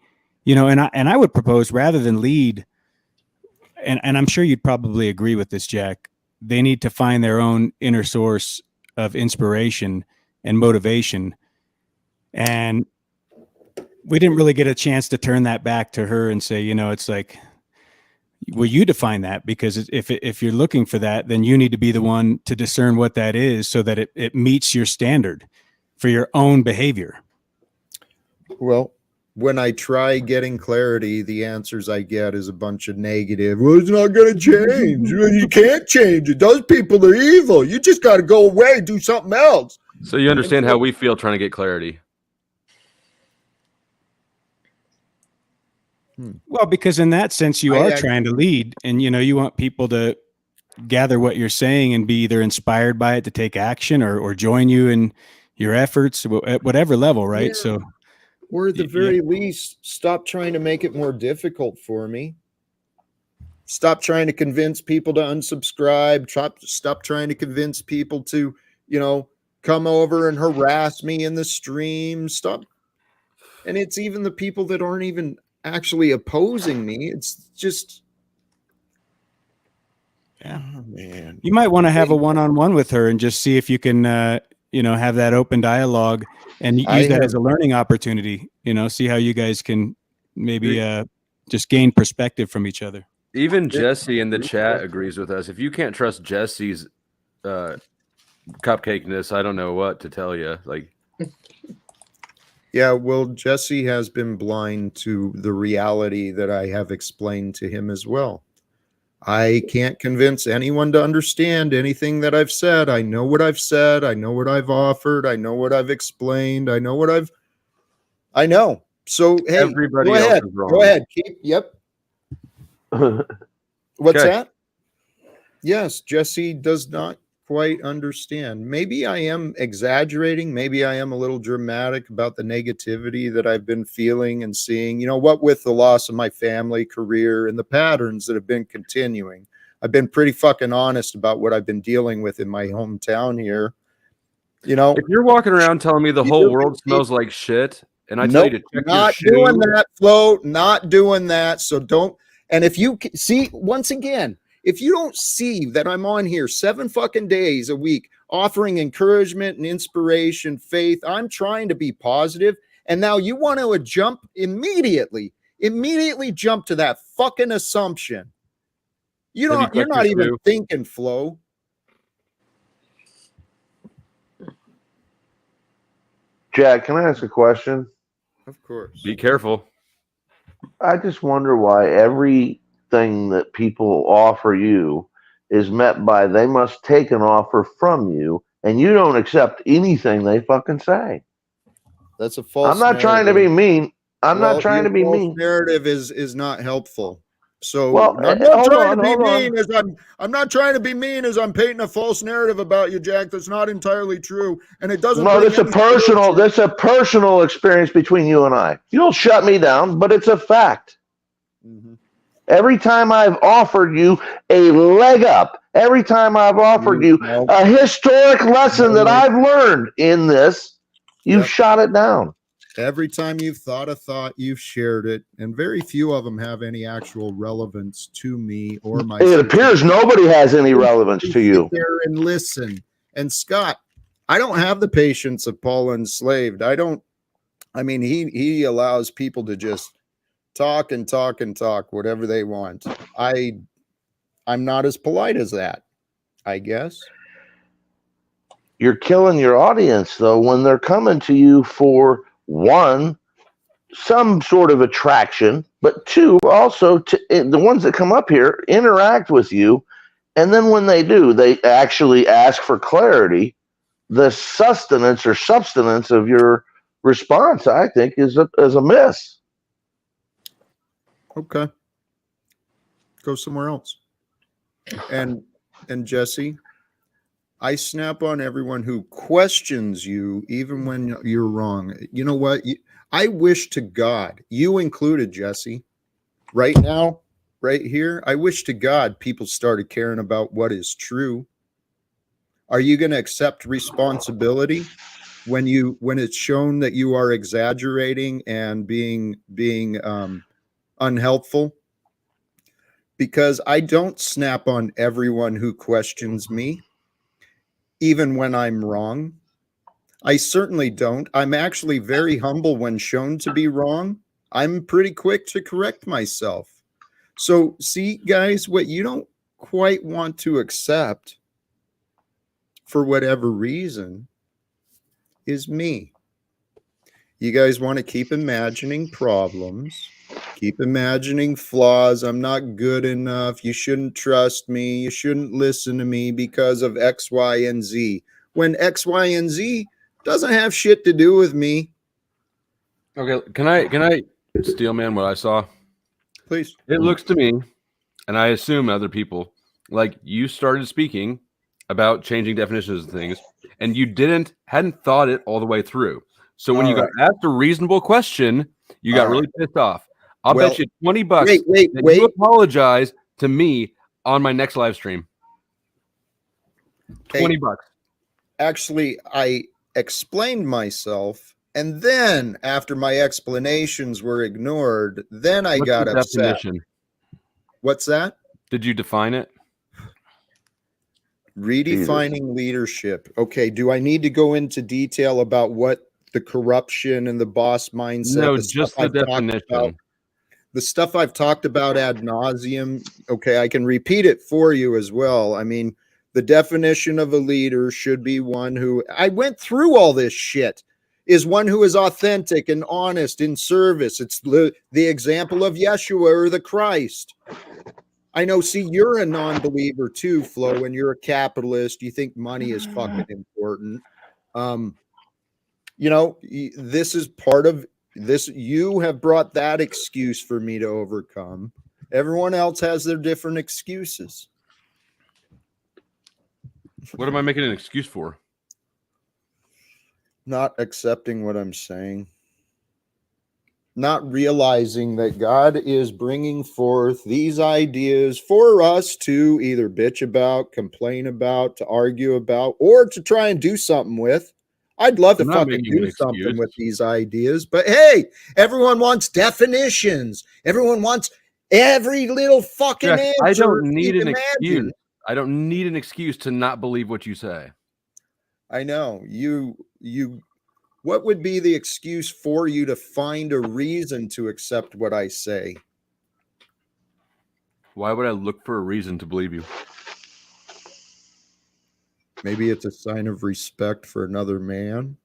and I would propose, rather than lead, and I'm sure you'd probably agree with this, Jack, they need to find their own inner source of inspiration and motivation. And we didn't really get a chance to turn that back to her and say, it's like, well, you define that, because if you're looking for that, then you need to be the one to discern what that is so that it meets your standard for your own behavior. Well, when I try getting clarity, the answers I get is a bunch of negative. Well, it's not going to change. You can't change it. Those people are evil. You just got to go away, do something else. So you understand how we feel trying to get clarity. Well, because in that sense, you are trying to lead, and you want people to gather what you're saying and be either inspired by it to take action or join you in your efforts at whatever level, right? Yeah. So, or at the very least, stop trying to make it more difficult for me. Stop trying to convince people to unsubscribe. Stop trying to convince people to, come over and harass me in the stream. Stop. And it's even the people that aren't even actually opposing me. It's just, yeah, oh, man. You might want to have a one-on-one with her and just see if you can, have that open dialogue and use that as a learning opportunity. See how you guys can maybe just gain perspective from each other. Even Jesse in the chat agrees with us. If you can't trust Jesse's cupcakeness. I don't know what to tell you. Like, Yeah, well, Jesse has been blind to the reality that I have explained to him as well. I can't convince anyone to understand anything that I've said. I know what I've said. I know what I've offered. I know what I've explained. I know. So, hey, everybody go else ahead. is wrong. Go ahead. Yep. What's Okay. that? Yes, Jesse does not quite understand. Maybe I am exaggerating. Maybe I am a little dramatic about the negativity that I've been feeling and seeing. You know what, with the loss of my family, career, and the patterns that have been continuing, I've been pretty fucking honest about what I've been dealing with in my hometown here. You know, If you're walking around telling me the whole world smells like shit, and I tell you to check your not shoe, doing that, Flo, not doing that. So don't. And if you see, once again, if you don't see that I'm on here 7 fucking days a week offering encouragement and inspiration, faith, I'm trying to be positive, and now you want to jump immediately jump to that fucking assumption. You're not even thinking, Flo. Jack, can I ask a question? Of course. Be careful. I just wonder why everything that people offer you is met by they must take an offer from you, and you don't accept anything they fucking say. That's a false. I'm not trying to be mean. I'm not trying to be false mean. Narrative is not helpful. So Well, I'm not hold trying on, to be hold on. mean as I'm not trying to be mean as I'm painting a false narrative about you, Jack. That's not entirely true, and it doesn't. No, bring that's a any personal. That's a personal experience between you and I. You don't shut me down, but it's a fact. Mm-hmm. Every time I've offered you a leg up, every time I've offered you a historic lesson that I've learned in this, you've shot it down. Every time you've thought a thought, you've shared it, and very few of them have any actual relevance to me or my. It appears nobody has any relevance to you. Sit there and listen. And Scott, I don't have the patience of Paul Enslaved. I mean, he allows people to just talk and talk and talk whatever they want. I'm not as polite as that, I guess. You're killing your audience though when they're coming to you for one, some sort of attraction, but two, also the ones that come up here interact with you, and then when they do, they actually ask for clarity. The sustenance or substance of your response, I think, is a miss. Okay. Go somewhere else. And Jesse, I snap on everyone who questions you even when you're wrong. You know what? I wish to God, you included, Jesse, right now, right here, I wish to God people started caring about what is true. Are you going to accept responsibility when it's shown that you are exaggerating and being unhelpful? Because I don't snap on everyone who questions me, even when I'm wrong. I certainly don't. I'm actually very humble when shown to be wrong. I'm pretty quick to correct myself. So, see, guys, what you don't quite want to accept for whatever reason is me. You guys want to keep imagining problems, keep imagining flaws. I'm not good enough. You shouldn't trust me. You shouldn't listen to me because of X, Y, and Z. When X, Y, and Z doesn't have shit to do with me. Okay, can I steal man what I saw? Please. It looks to me, and I assume other people, like you started speaking about changing definitions of things, and you hadn't thought it all the way through. So when you got asked a reasonable question, you got really pissed off. I'll bet you $20 that you apologize to me on my next live stream. $20. Actually, I explained myself, and then after my explanations were ignored, then I got upset. Definition? What's that? Did you define it? Redefining leadership. Okay, do I need to go into detail about what the corruption and the boss mindset? No, just the definition. The stuff I've talked about ad nauseum. Okay, I can repeat it for you as well. I mean, The definition of a leader should be one who, I went through all this shit, is one who is authentic and honest in service. It's the example of Yeshua or the Christ. I know, see, you're a non-believer too, Flo, and you're a capitalist. You think money is fucking important. You know, this is part of this. You have brought that excuse for me to overcome. Everyone else has their different excuses. What am I making an excuse for? Not accepting what I'm saying. Not realizing that God is bringing forth these ideas for us to either bitch about, complain about, to argue about, or to try and do something with. I'd love to fucking do something with these ideas, but hey, everyone wants definitions. Everyone wants every little fucking Jack, answer. I don't need you an can excuse. imagine. I don't need an excuse to not believe what you say. I know you. What would be the excuse for you to find a reason to accept what I say? Why would I look for a reason to believe you? Maybe it's a sign of respect for another man.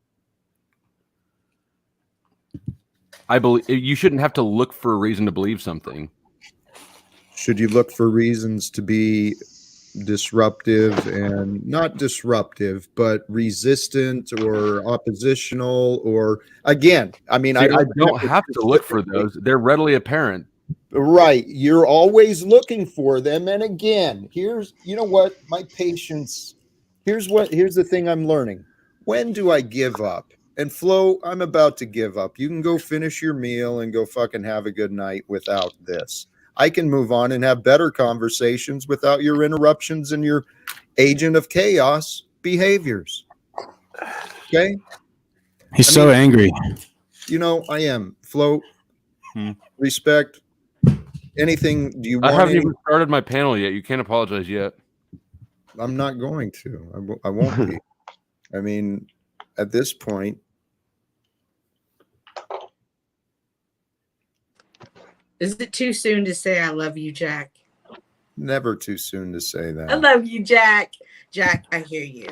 I believe you shouldn't have to look for a reason to believe something. Should you look for reasons to be disruptive and not disruptive, but resistant or oppositional? Or again, I mean, See, I don't have to look for those. They're readily apparent. Right. You're always looking for them. And again, here's, you know what, my patience, here's the thing I'm learning. When do I give up? And Flo, I'm about to give up. You can go finish your meal and go fucking have a good night without this. I can move on and have better conversations without your interruptions and your agent of chaos behaviors. Okay? He's so angry. You know, I am. Flo, respect. Anything, do you I want haven't any? even started my panel yet. You can't apologize yet. I'm not going to. I won't be. I mean, at this point. Is it too soon to say I love you, Jack? Never too soon to say I that. love you, Jack. Jack, I hear you.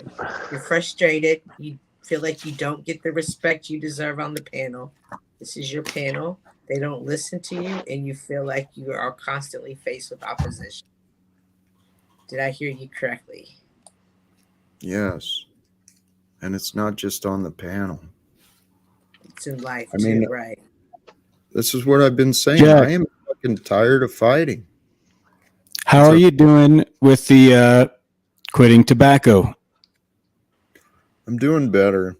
You're frustrated. You feel like you don't get the respect you deserve on the panel. This is your panel. They don't listen to you, and you feel like you are constantly faced with opposition. Did I hear you correctly? Yes. And it's not just on the panel. It's in life, I mean, too, right? This is what I've been saying. Jack. I am fucking tired of fighting. How are you doing with the quitting tobacco? I'm doing better.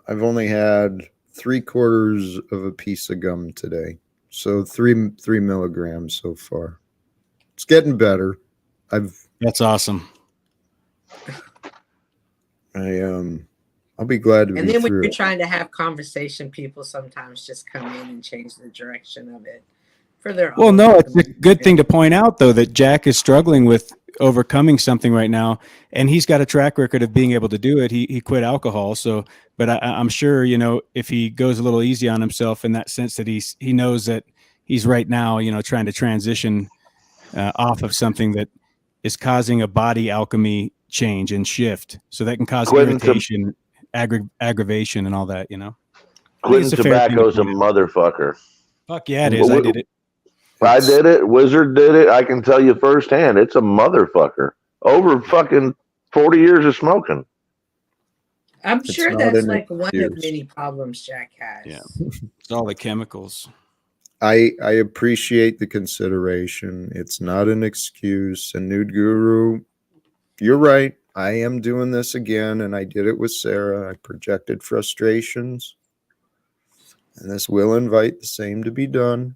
I've only had 3/4 of a piece of gum today. So 3 milligrams so far. It's getting better. That's awesome. I'll be glad to And be then when through you're it. trying to have conversation, people sometimes just come in and change the direction of it for their Well, own. no, it's a good thing to point out, though, that Jack is struggling with overcoming something right now, and he's got a track record of being able to do it. He quit alcohol, so. But I'm sure, you know, if he goes a little easy on himself in that sense, that he knows that he's right now, you know, trying to transition off of something that is causing a body alchemy change and shift, so that can cause irritation, aggravation, and all that. You know, Quitting tobacco's a motherfucker. Fuck yeah, it is. I did it. I did it. Wizard did it. I can tell you firsthand. It's a motherfucker. Over fucking 40 years of smoking. I'm It's sure not that's an like one of excuse. many problems Jack has. Yeah, it's all the chemicals. I appreciate the consideration. It's not an excuse. And Nude Guru, you're right. I am doing this again, and I did it with Sarah. I projected frustrations, and this will invite the same to be done.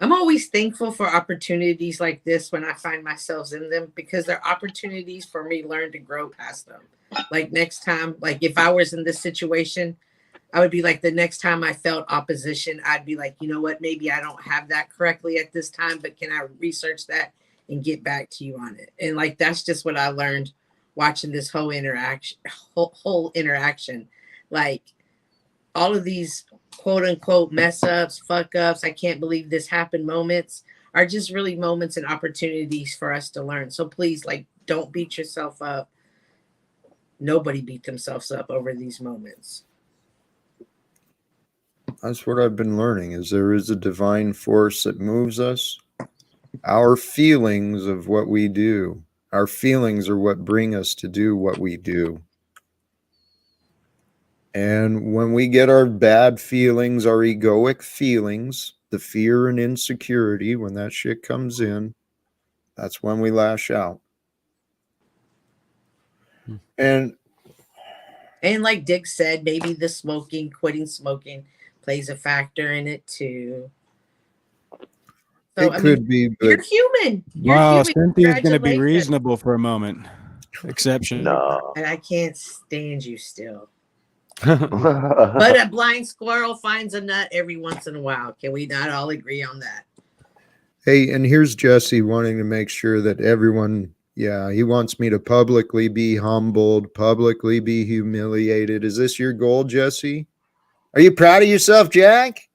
I'm always thankful for opportunities like this when I find myself in them, because they're opportunities for me to learn to grow past them. Like next time, like if I was in this situation, I would be like, the next time I felt opposition, I'd be like, you know what, maybe I don't have that correctly at this time, but can I research that and get back to you on it? And like, that's just what I learned watching this whole interaction. Like all of these quote unquote mess ups, fuck ups, I can't believe this happened moments are just really moments and opportunities for us to learn. So please, like, don't beat yourself up. Nobody beat themselves up over these moments. That's what I've been learning, is there is a divine force that moves us. Our feelings of what we do, our feelings are what bring us to do what we do. And when we get our bad feelings, our egoic feelings, the fear and insecurity, when that shit comes in, that's when we lash out. And like Dick said, maybe the smoking, quitting smoking plays a factor in it too. So, it could be, but you're human. You're Wow, human. Cynthia's going to be Congratulations. reasonable for a moment. Exception. No. And I can't stand you still. But a blind squirrel finds a nut every once in a while. Can we not all agree on that? Hey, and here's Jesse wanting to make sure that everyone, he wants me to publicly be humbled, publicly be humiliated. Is this your goal, Jesse? Are you proud of yourself, Jack?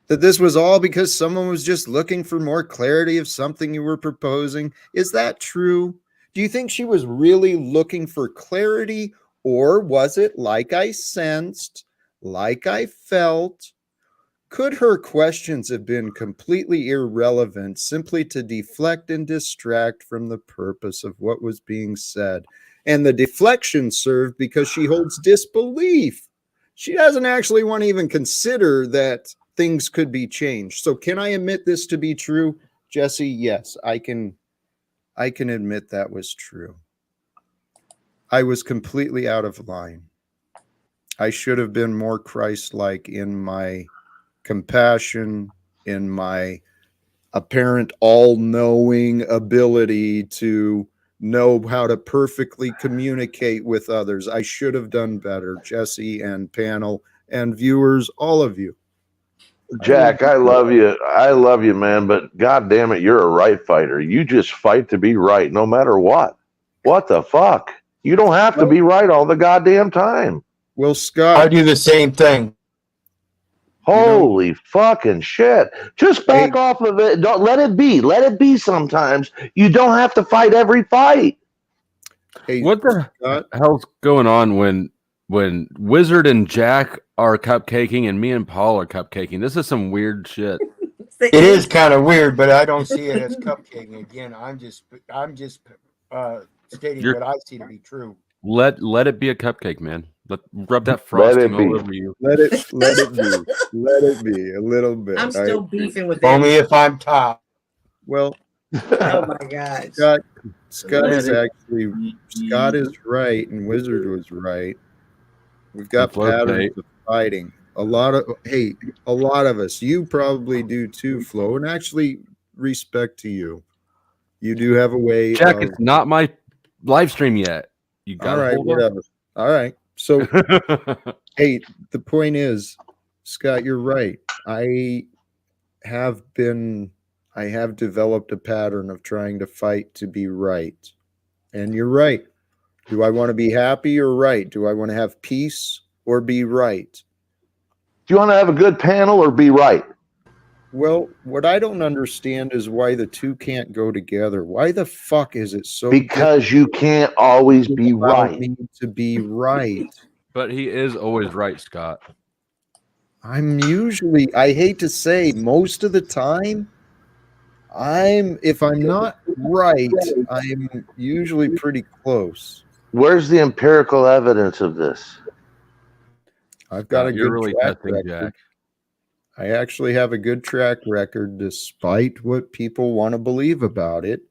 That this was all because someone was just looking for more clarity of something you were proposing? Is that true? Do you think she was really looking for clarity, or was it like I sensed, like I felt? Could her questions have been completely irrelevant simply to deflect and distract from the purpose of what was being said? And the deflection served because she holds disbelief. She doesn't actually want to even consider that things could be changed. So can I admit this to be true, Jesse? Yes, I can admit that was true. I was completely out of line. I should have been more Christ-like in my compassion, in my apparent all-knowing ability to know how to perfectly communicate with others. I should have done better, Jesse and panel and viewers, all of you. Jack, I love you. I love you, man. But God damn it, you're a right fighter. You just fight to be right no matter what. What the fuck? You don't have to be right all the goddamn time. Well, Scott, I do the same thing. Holy fucking shit. Just back off of it. Don't let it be. Let it be sometimes. You don't have to fight every fight. What the hell's going on when Wizard and Jack are cupcaking and me and Paul are cupcaking? This is some weird shit. It is kind of weird, but I don't see it as cupcaking. Again, I'm just stating what I see to be true. Let it be a cupcake, man. Rub that frosting all over you. Let it be. Let it be a little bit. I'm still beefing with only if I'm top. Well, oh my God. Scott is right, and Wizard was right. We've got patterns of fighting. A lot of us. You probably do too, Flo. And actually, respect to you. You do have a way. Jack, it's not my live stream yet. You got all right, whatever. All right. So, hey, the point is, Scott, you're right. I have developed a pattern of trying to fight to be right. And you're right. Do I want to be happy or right? Do I want to have peace or be right? Do you want to have a good panel or be right? Well, what I don't understand is why the two can't go together. Why the fuck is it so? Because you can't always be right. Me to be right. But he is always right, Scott. I'm usually, I hate to say, most of the time, if I'm not right, I'm usually pretty close. Where's the empirical evidence of this? I've got a good really track testing, record. Jack. I actually have a good track record despite what people want to believe about it.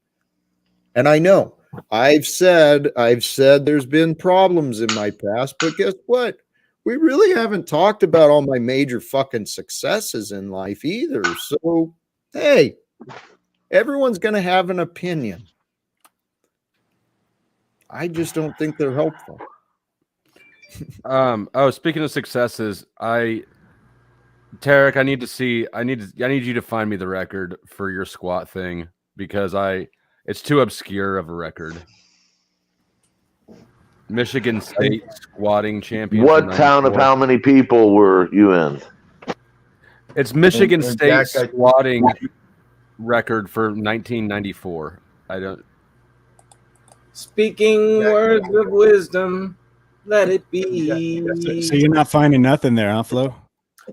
And I know I've said there's been problems in my past, but guess what? We really haven't talked about all my major fucking successes in life either. So, hey, everyone's going to have an opinion. I just don't think they're helpful. Speaking of successes, Tarek, I need you to find me the record for your squat thing because it's too obscure of a record. Michigan State squatting champion. What town of how many people were you in? It's Michigan State squatting record for 1994. I don't. Speaking words of wisdom, let it be. So you're not finding nothing there, huh, Flo?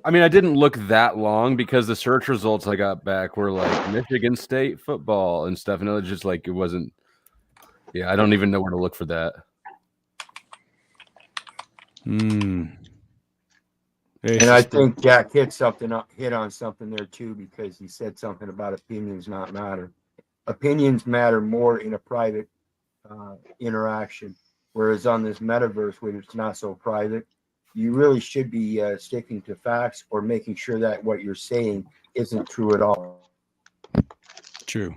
I mean, I didn't look that long because the search results I got back were like Michigan State football and stuff, and it was just like it wasn't. Yeah, I don't even know where to look for that. And I think Jack hit on something there too, because he said something about opinions not matter. Opinions matter more in a private interaction, whereas on this metaverse, where it's not so private, you really should be sticking to facts or making sure that what you're saying isn't true at all. True.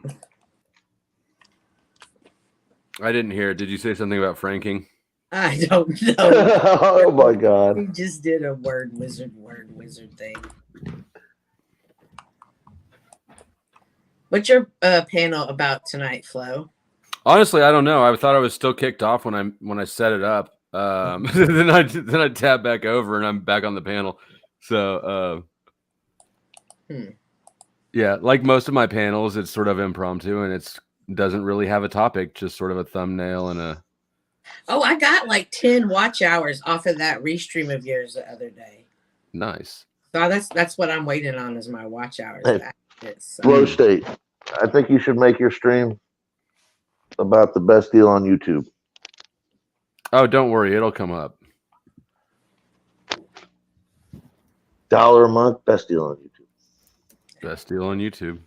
I didn't hear it. Did you say something about franking? I don't know. Oh my God. He just did a word wizard thing. What's your panel about tonight, Flo? Honestly, I don't know. I thought I was still kicked off when I set it up. Then I tap back over and I'm back on the panel. So yeah, like most of my panels, it's sort of impromptu and it doesn't really have a topic, just sort of a thumbnail and a. Oh, I got like 10 watch hours off of that restream of yours the other day. Nice. So that's what I'm waiting on is my watch hours. Hey, back. So. Flow State, I think you should make your stream about the best deal on YouTube. Oh, don't worry, it'll come up. $1 a month, best deal on YouTube. Best deal on YouTube.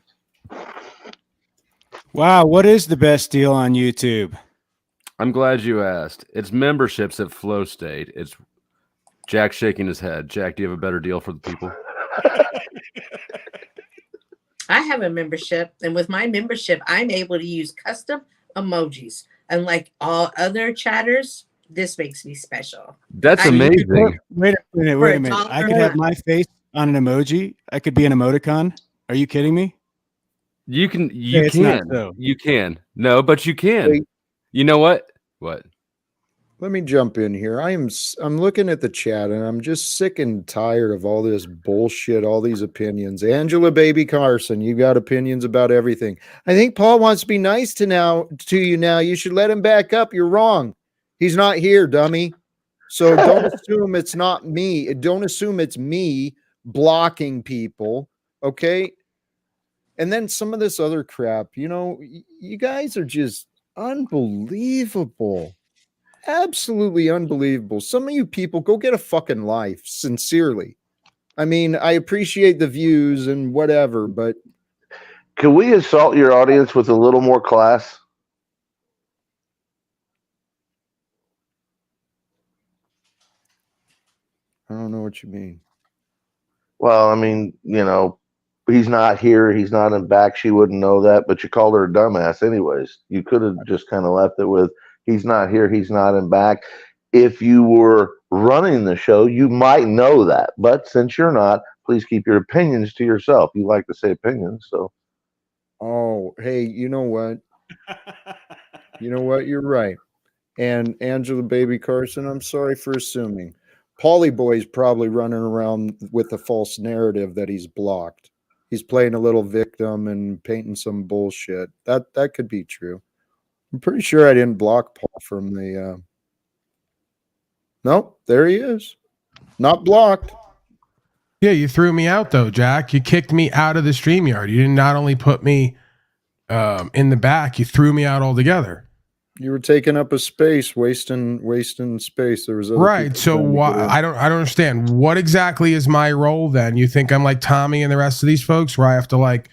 Wow, what is the best deal on YouTube? I'm glad you asked. It's memberships at Flow State. It's Jack shaking his head. Jack, do you have a better deal for the people? I have a membership, and with my membership, I'm able to use custom emojis. Unlike all other chatters, this makes me special. That's amazing. Wait a minute. I could have my face on an emoji. I could be an emoticon. Are you kidding me? You can. It's not so. You can. No, but you can. Wait. You know what? What? Let me jump in here. I'm looking at the chat and I'm just sick and tired of all this bullshit, all these opinions. Angela Baby Carson, you got opinions about everything. I think Paul wants to be nice to you now. You should let him back up. You're wrong. He's not here, dummy. So don't assume it's not me. Don't assume it's me blocking people. Okay. And then some of this other crap, you guys are just unbelievable. Absolutely unbelievable. Some of you people go get a fucking life, sincerely. I mean, I appreciate the views and whatever, but can we assault your audience with a little more class? I don't know what you mean. Well, I mean, he's not here. He's not in back. She wouldn't know that, but you called her a dumbass anyways. You could have just kind of left it with, he's not here. He's not in back. If you were running the show, you might know that. But since you're not, please keep your opinions to yourself. You like to say opinions, so. Oh, hey, you know what? You're right. And Angela Baby Carson, I'm sorry for assuming. Paulie Boy's probably running around with a false narrative that he's blocked. He's playing a little victim and painting some bullshit. That could be true. I'm pretty sure I didn't block Paul from the. Nope, there he is. Not blocked. Yeah, you threw me out though, Jack. You kicked me out of the StreamYard. You didn't not only put me in the back, you threw me out altogether. You were taking up a space, wasting space. There was other right. So why? I don't understand. What exactly is my role then? You think I'm like Tommy and the rest of these folks, where I have to like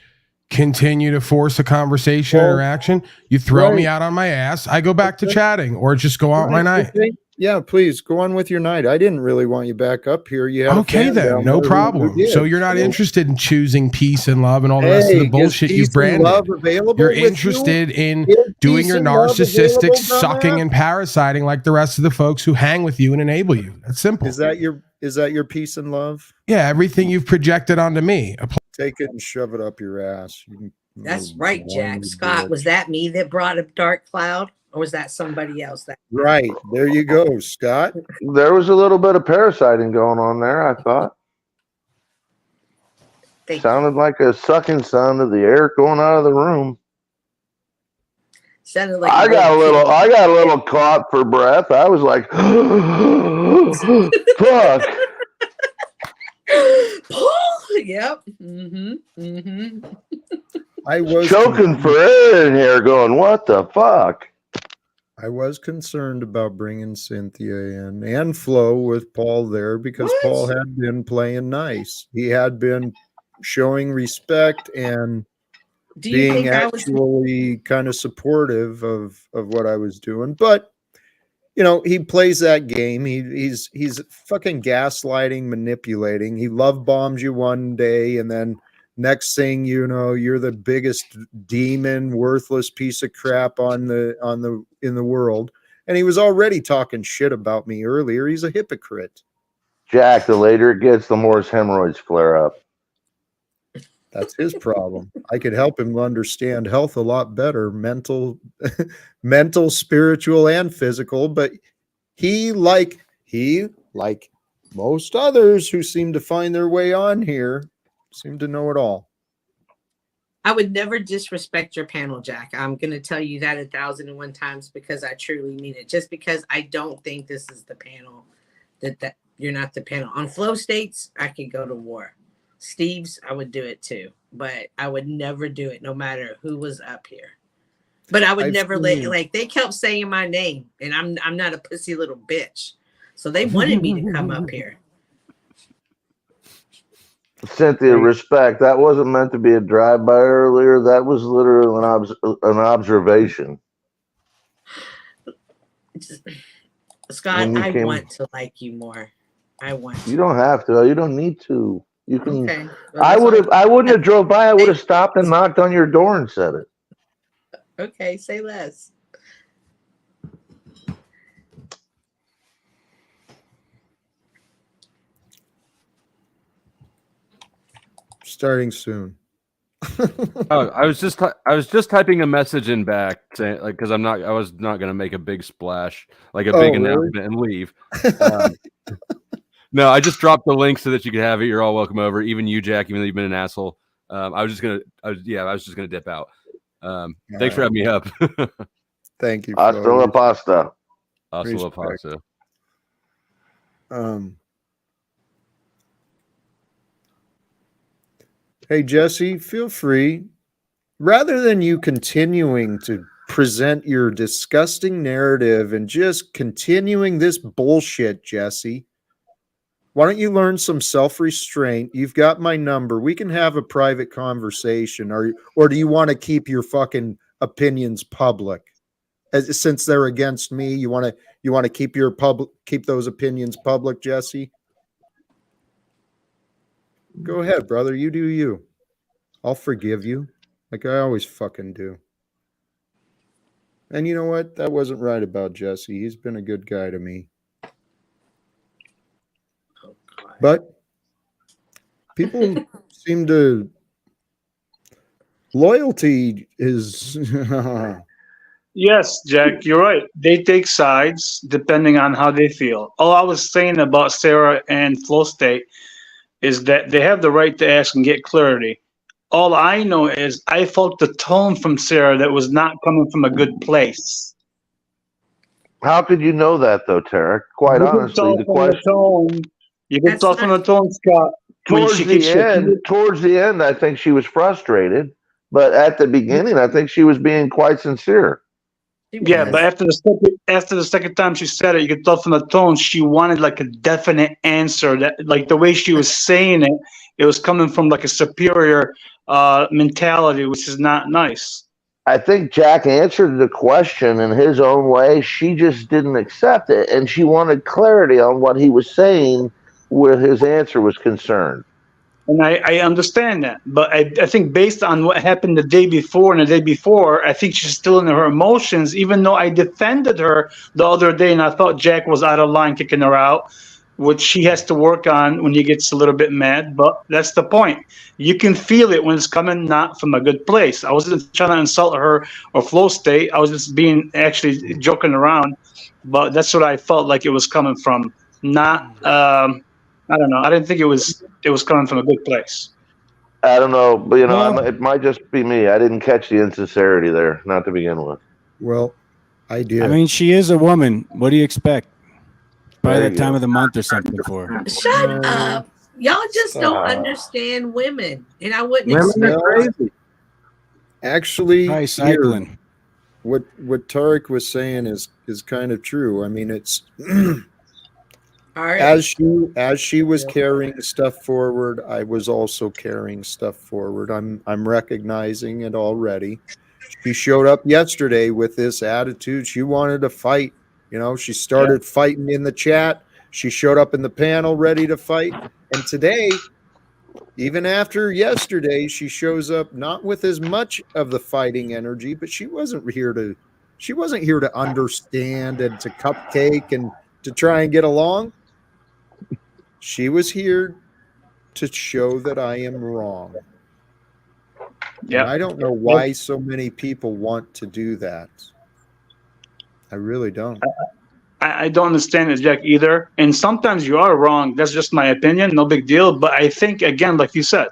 continue to force a conversation or interaction? You throw me out on my ass. I go back to chatting or just go out my night. Yeah, please go on with your night. I didn't really want you back up here. You had okay then, no problem. So you're not interested in choosing peace and love and all the rest of the bullshit you've branded. You're interested in doing your narcissistic sucking and parasiting like the rest of the folks who hang with you and enable you. That's simple. Is that your peace and love? Yeah, everything you've projected onto me. Take it and shove it up your ass. That's right, Jack. Scott, was that me that brought a dark cloud? Or was that somebody else? Right. There you go, Scott. There was a little bit of parasiting going on there, I thought. Sounded like a sucking sound of the air going out of the room. Sounded like I got a little caught for breath. I was like, fuck. Paul. Yep. I was choking for air in here, going, what the fuck? I was concerned about bringing Cynthia in and Flo with Paul there because Paul had been playing nice. He had been showing respect and being actually kind of supportive of what I was doing. But you know, he plays that game. He's fucking gaslighting, manipulating. He love bombs you one day, and then next thing you know, you're the biggest demon, worthless piece of crap in the world. And he was already talking shit about me earlier. He's a hypocrite. Jack, the later it gets, the more his hemorrhoids flare up. That's his problem. I could help him understand health a lot better, mental, spiritual, and physical. But he, like most others who seem to find their way on here, seem to know it all. I would never disrespect your panel, Jack. I'm going to tell you that 1,001 times because I truly mean it. Just because I don't think this is the panel, that you're not the panel. On flow states, I could go to war. Steve's, I would do it too, but I would never do it no matter who was up here. But I would never let, they kept saying my name, and I'm not a pussy little bitch. So they wanted me to come up here. Cynthia, respect. That wasn't meant to be a drive-by earlier. That was literally an observation. Scott, I want to like you more. I want to. You don't have to. You don't need to. You can. Okay. Well, I wouldn't have drove by. I would have stopped and knocked on your door and said it. Okay, say less. Starting soon. I was just typing a message in back saying, like, because I was not going to make a big splash, like a big announcement and leave. No, I just dropped the link so that you could have it. You're all welcome over, even you, Jack, even though you've been an asshole. I was just gonna dip out. Thanks for having me up. Thank you. Hasta la pasta. Hasta la pasta. Hey, Jesse, feel free. Rather than you continuing to present your disgusting narrative and just continuing this bullshit, Jesse, why don't you learn some self-restraint? You've got my number. We can have a private conversation. Or do you want to keep your fucking opinions public? Since they're against me, you want to keep those opinions public, Jesse? Go ahead, brother. You do you. I'll forgive you, like I always fucking do. And you know what? That wasn't right about Jesse. He's been a good guy to me. But people seem to... Loyalty is... Yes, Jack, you're right. They take sides depending on how they feel. All I was saying about Sarah and Flow State is that they have the right to ask and get clarity. All I know is I felt the tone from Sarah that was not coming from a good place. How could you know that, though, Tarek? Quite honestly, the question... You can tell from the tone, Scott. Towards the end, I think she was frustrated. But at the beginning, I think she was being quite sincere. Yeah, but after the second time she said it, you could tell from the tone she wanted like a definite answer. That, like, the way she was saying it, it was coming from like a superior mentality, which is not nice. I think Jack answered the question in his own way. She just didn't accept it, and she wanted clarity on what he was saying where his answer was concerned. And I understand that, but I think based on what happened the day before and the day before, I think she's still in her emotions, even though I defended her the other day and I thought Jack was out of line kicking her out, which she has to work on when he gets a little bit mad. But that's the point. You can feel it when it's coming not from a good place. I wasn't trying to insult her or Flow State. I was just actually joking around, but that's what I felt like it was coming from. Not, I don't know. I didn't think it was coming from a good place. I don't know, but Well- it might just be me. I didn't catch the insincerity there, not to begin with. Well, I did. I mean, she is a woman. What do you expect? By There that you time go. of the month or something for her. Shut up. Y'all just don't Stop. understand women. And I wouldn't Women expect are crazy. Actually, Probably here, cycling. what Tarek was saying is kind of true. I mean, it's All right. as she was carrying stuff forward, I was also carrying stuff forward. I'm recognizing it already. She showed up yesterday with this attitude. She wanted to fight. You know, she started fighting in the chat. She showed up in the panel ready to fight. And today, even after yesterday, she shows up not with as much of the fighting energy, but she wasn't here to understand and to cupcake and to try and get along. She was here to show that I am wrong. And I don't know why so many people want to do that. I really don't. I don't understand it, Jack, either. And sometimes you are wrong. That's just my opinion. No big deal. But I think, again, like you said,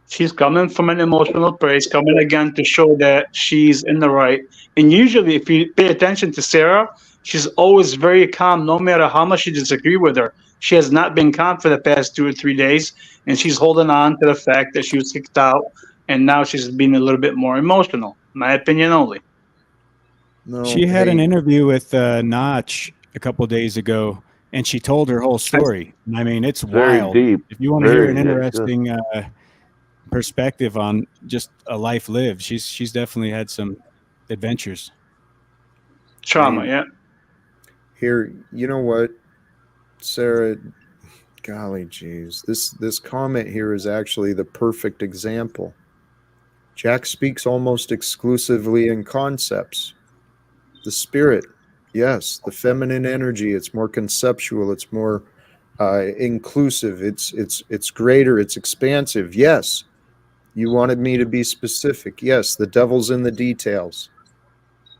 she's coming from an emotional place, coming again to show that she's in the right. And usually, if you pay attention to Sarah, she's always very calm, no matter how much you disagree with her. She has not been calm for the past 2 or 3 days, and she's holding on to the fact that she was kicked out, and now she's being a little bit more emotional. My opinion only. No, She had an interview with Notch a couple days ago, and she told her whole story. I mean, it's Very wild. deep. If you want to hear an Very deep, interesting perspective on just a life lived, she's definitely had some adventures. Trauma, yeah. Here, you know what, Sarah? Golly geez, this comment here is actually the perfect example. Jack speaks almost exclusively in concepts. The spirit, yes, the feminine energy. It's more conceptual. It's more inclusive. It's greater. It's expansive. Yes, you wanted me to be specific. Yes, the devil's in the details.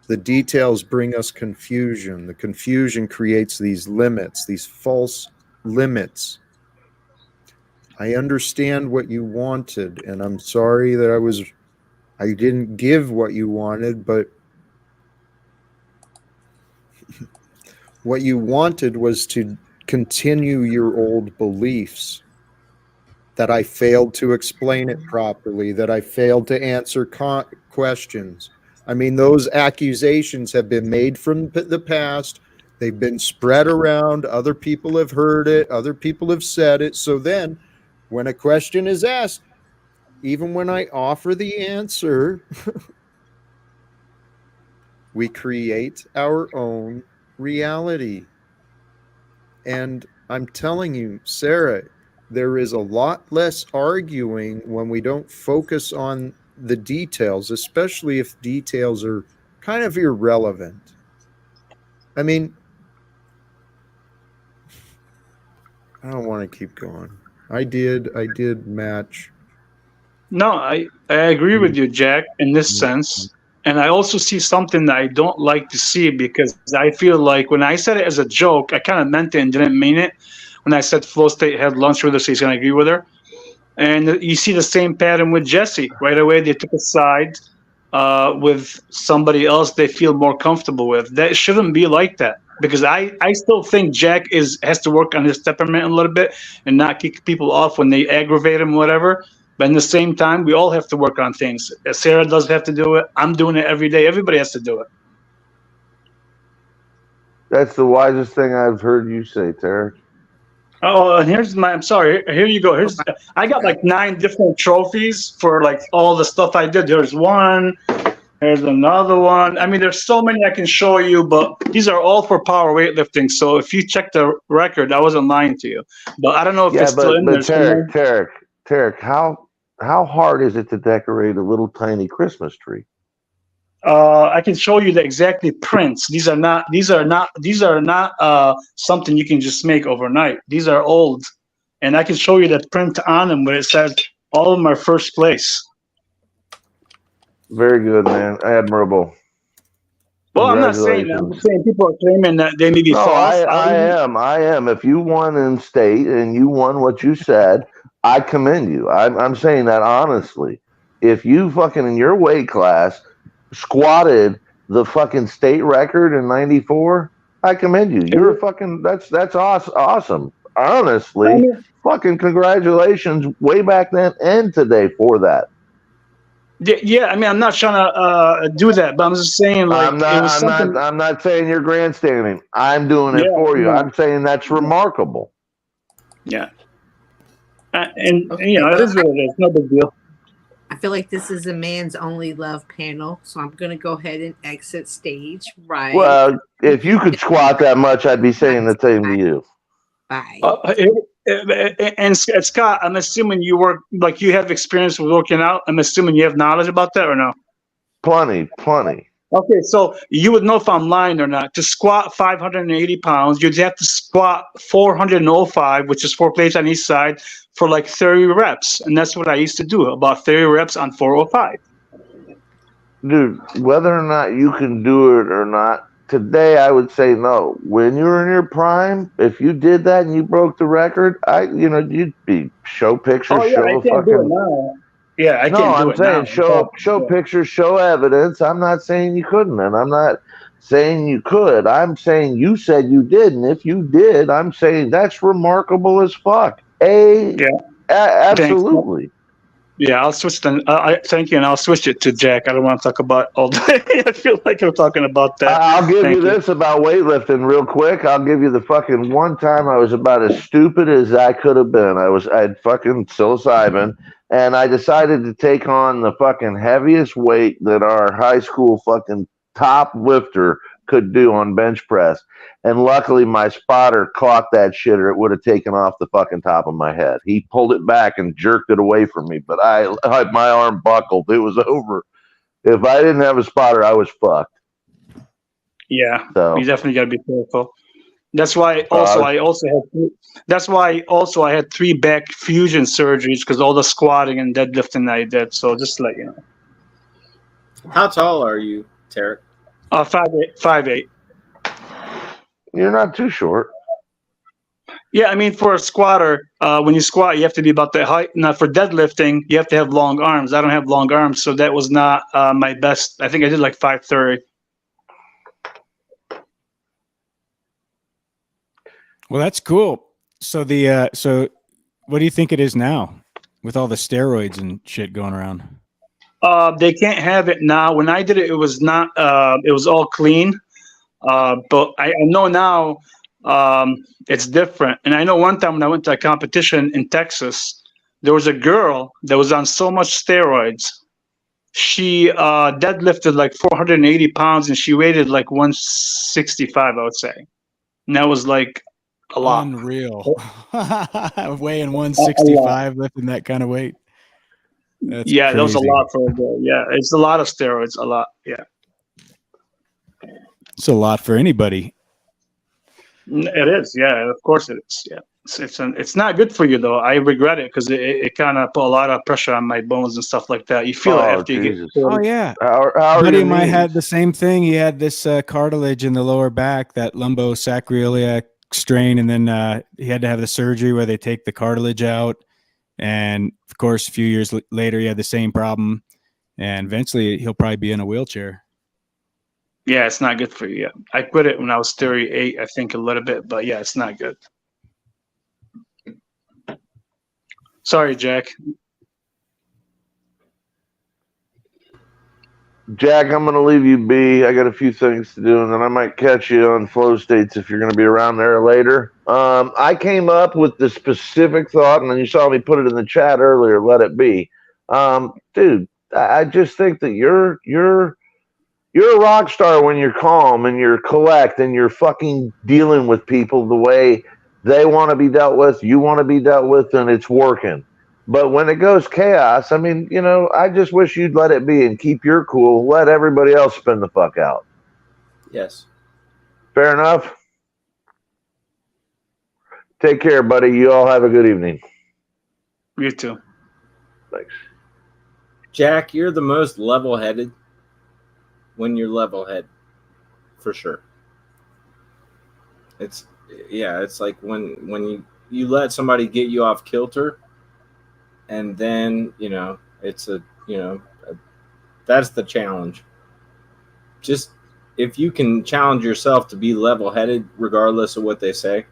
The details bring us confusion. The confusion creates these limits, these false limits. I understand what you wanted, and I'm sorry that I didn't give what you wanted, but what you wanted was to continue your old beliefs, that I failed to explain it properly, that I failed to answer questions. I mean, those accusations have been made from the past. They've been spread around. Other people have heard it. Other people have said it. So then when a question is asked, even when I offer the answer, we create our own reality. And I'm telling you, Sarah, there is a lot less arguing when we don't focus on the details, especially if details are kind of irrelevant. I mean, I don't want to keep going. I did match. No, I agree with you, Jack, in this sense. And I also see something that I don't like to see, because I feel like when I said it as a joke, I kind of meant it and didn't mean it. When I said Flow State had lunch with her, so he's going to agree with her. And you see the same pattern with Jesse. Right away, they took a side with somebody else they feel more comfortable with. That shouldn't be like that, because I still think Jack has to work on his temperament a little bit and not kick people off when they aggravate him, whatever. But in the same time, we all have to work on things. Sarah does have to do it. I'm doing it every day. Everybody has to do it. That's the wisest thing I've heard you say, Tarek. Oh, and I'm sorry. Here you go. I got like 9 different trophies for like all the stuff I did. There's one. There's another one. I mean, there's so many I can show you, but these are all for power weightlifting. So if you check the record, I wasn't lying to you. But I don't know if it's still in there. Tarek, how hard is it to decorate a little tiny Christmas tree? I can show you the exactly prints. These are not something you can just make overnight. These are old, and I can show you the print on them where it says all of them are first place. Very good, man. Admirable. Well, I'm not saying that. I'm saying people are claiming that they may be false. I am. If you won in state and you won what you said, I commend you. I'm saying that honestly. If you fucking in your weight class squatted the fucking state record in '94, I commend you. You're a fucking that's awesome. Honestly, fucking congratulations way back then and today for that. Yeah, I mean, I'm not trying to do that, but I'm just saying, like, it was something. I'm not saying you're grandstanding. I'm doing it Yeah, for you. yeah. I'm saying that's remarkable. Yeah. And you know, it is what it is. No big deal. I feel like this is a man's only love panel, so I'm going to go ahead and exit stage right. Well, if you could squat that much, I'd be saying the same to you. Bye. And Scott, I'm assuming you work, like, you have experience with working out. I'm assuming you have knowledge about that or no? Plenty. Okay, so you would know if I'm lying or not. To squat 580 pounds, you'd have to squat 405, which is 4 plates on each side, for like 30 reps. And that's what I used to do, about 30 reps on 405. Dude, whether or not you can do it or not, today I would say no. When you were in your prime, if you did that and you broke the record, you'd be show pictures, Oh, yeah, show I a can't do it fucking. now. Yeah, I No, can't do I'm it now. saying show pictures, show evidence. I'm not saying you couldn't, and I'm not saying you could. I'm saying you said you did, and if you did, I'm saying that's remarkable as fuck. Absolutely. Yeah, I'll switch then. Thank you, and I'll switch it to Jack. I don't want to talk about all day. I feel like I'm talking about that. I'll give you this about weightlifting real quick. I'll give you the fucking one time I was about as stupid as I could have been. I had fucking psilocybin, and I decided to take on the fucking heaviest weight that our high school fucking top lifter could do on bench press. And luckily my spotter caught that shit, or it would have taken off the fucking top of my head. He pulled it back and jerked it away from me, but my arm buckled. It was over. If I didn't have a spotter, I was fucked. Yeah, So you definitely got to be careful. That's why That's why also I had 3 back fusion surgeries because all the squatting and deadlifting I did. So just to let you know. How tall are you, Tarek? 5'8". You're not too short. Yeah, I mean, for a squatter, when you squat, you have to be about that height. Now, for deadlifting, you have to have long arms. I don't have long arms, so that was not my best. I think I did like 5'30". Well, that's cool. So so what do you think it is now with all the steroids and shit going around? They can't have it now. When I did it, it was not. It was all clean. But I know now it's different. And I know one time when I went to a competition in Texas, there was a girl that was on so much steroids. She deadlifted like 480 pounds and she weighted like 165, I would say. And that was like a lot. Unreal. Weighing 165, lifting that kind of weight. That's That was a crazy. lot for a girl. Yeah, it's a lot of steroids. A lot. Yeah. It's a lot for anybody. It is, yeah. Of course it is. Yeah, it's not good for you though. I regret it because it kind of put a lot of pressure on my bones and stuff like that. You feel it after you get. Oh yeah. How buddy of mine had the same thing. He had this cartilage in the lower back, that lumbosacroiliac strain, and then he had to have the surgery where they take the cartilage out. And of course, a few years later, he had the same problem, and eventually he'll probably be in a wheelchair. Yeah, it's not good for you. Yeah, I quit it when I was 38, I think, a little bit, but yeah, it's not good. Sorry, Jack. Jack, I'm going to leave you be. I got a few things to do, and then I might catch you on Flow States if you're going to be around there later. I came up with the specific thought, and then you saw me put it in the chat earlier, let it be. Dude, I just think that you're a rock star when you're calm and you're collect and you're fucking dealing with people the way they want to be dealt with, you want to be dealt with, and it's working. But when it goes chaos, I mean, I just wish you'd let it be and keep your cool. Let everybody else spin the fuck out. Yes. Fair enough? Take care, buddy. You all have a good evening. You too. Thanks. Jack, you're the most level-headed when you're level-headed, for sure. It's like when you let somebody get you off kilter, and then it's that's the challenge. Just if you can challenge yourself to be level-headed regardless of what they say,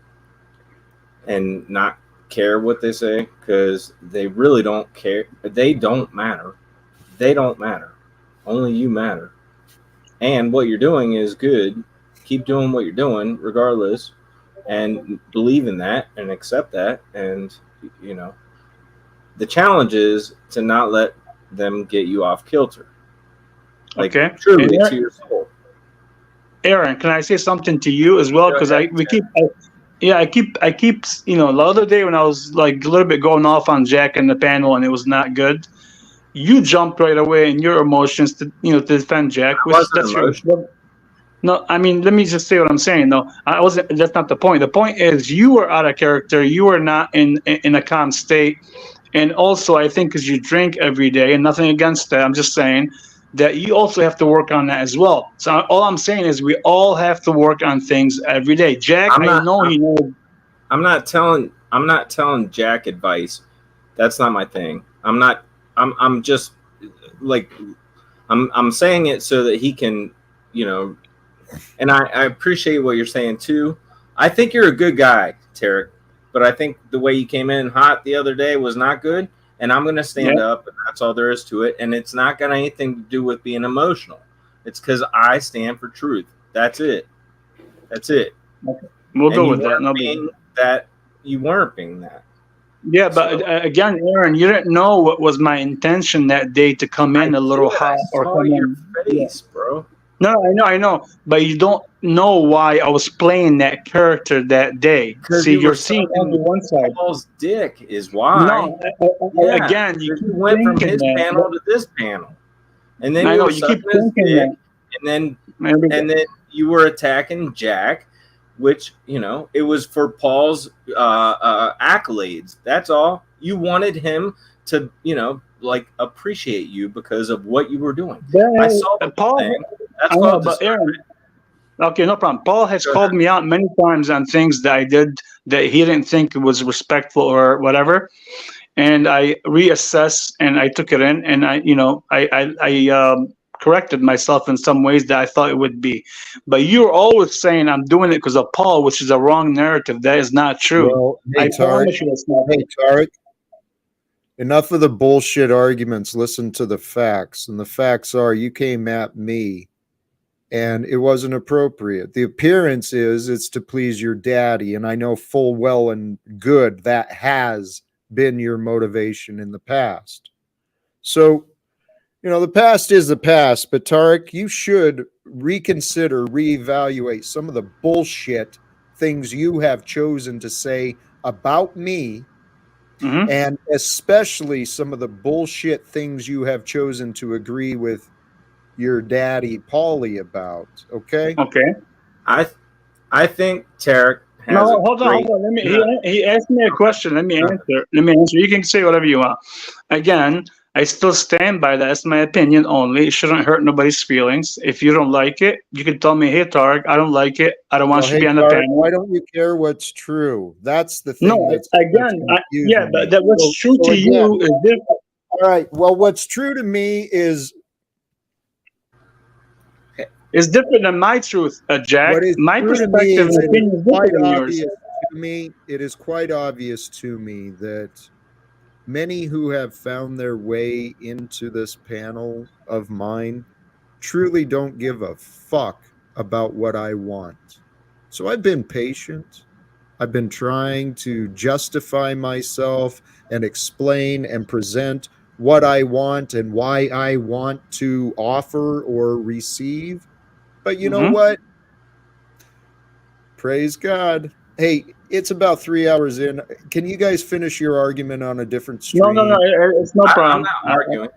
and not care what they say, because they really don't care. They don't matter. They don't matter. Only you matter. And what you're doing is good. Keep doing what you're doing regardless, and believe in that and accept that. And the challenge is to not let them get you off kilter. Like, Okay. truly to your soul. Aaron, can I say something to you as well? Because I keep the other day when I was like a little bit going off on Jack in the panel and it was not good, you jumped right away in your emotions to defend Jack. No, I mean, let me just say what I'm saying. No, I wasn't. That's not the point. The point is you were out of character. You were not in a calm state, and also I think because you drink every day, and nothing against that. I'm just saying that you also have to work on that as well. So all I'm saying is we all have to work on things every day. Jack, I know he knows. I'm not telling Jack advice. That's not my thing. I'm just like I'm saying it so that he can, and I appreciate what you're saying too. I think you're a good guy, Tarek, but I think the way you came in hot the other day was not good. And I'm going to stand up, and that's all there is to it. And it's not got anything to do with being emotional. It's because I stand for truth. That's it. That's it. Okay. We'll go with that. You weren't being that. Yeah, but again, Aaron, you didn't know what was my intention that day to come in a little hot or come your in. face, bro. No, I know, but you don't know why I was playing that character that day. See, you're seeing only one side. Paul's dick is why. No, again, you keep went from his that, panel to this panel, and then I you know were you keep sucking his thinking dick, that. and then you were attacking Jack, which it was for Paul's accolades. That's all. You wanted him to appreciate you because of what you were doing. I saw the Paul. thing. That's I know, called but Aaron. Okay, no problem. Paul has called me out many times on things that I did that he didn't think was respectful or whatever, and I reassessed and I took it in, and I corrected myself in some ways that I thought it would be. But you're always saying I'm doing it because of Paul, which is a wrong narrative. That is not true. Well, hey, I promise you it's not. Hey, Tarek. Enough of the bullshit arguments. Listen to the facts. And the facts are you came at me and it wasn't appropriate. The appearance is it's to please your daddy. And I know full well and good that has been your motivation in the past. So, the past is the past. But Tarek, you should reconsider, reevaluate some of the bullshit things you have chosen to say about me. Mm-hmm. And especially some of the bullshit things you have chosen to agree with your daddy Paulie about. Okay. I think Tarek has No, hold on. Let me. He asked me a question. Let me answer. You can say whatever you want. Again, I still stand by that. That's my opinion only. It shouldn't hurt nobody's feelings. If you don't like it, you can tell me, hey, Tarek, I don't like it. I don't want you to be on the Tarek, panel. why don't you care what's true? That's the thing. No, but that what's true to you is different. All right. Well, what's true to me is different than my truth, Jack. What is my true to me perspective is and opinion is different than yours. It is quite obvious to me that many who have found their way into this panel of mine truly don't give a fuck about what I want. So I've been patient. I've been trying to justify myself and explain and present what I want and why I want to offer or receive. But you know what? Praise God. Hey, it's about 3 hours in. Can you guys finish your argument on a different stream? No, it's no problem. I'm not arguing.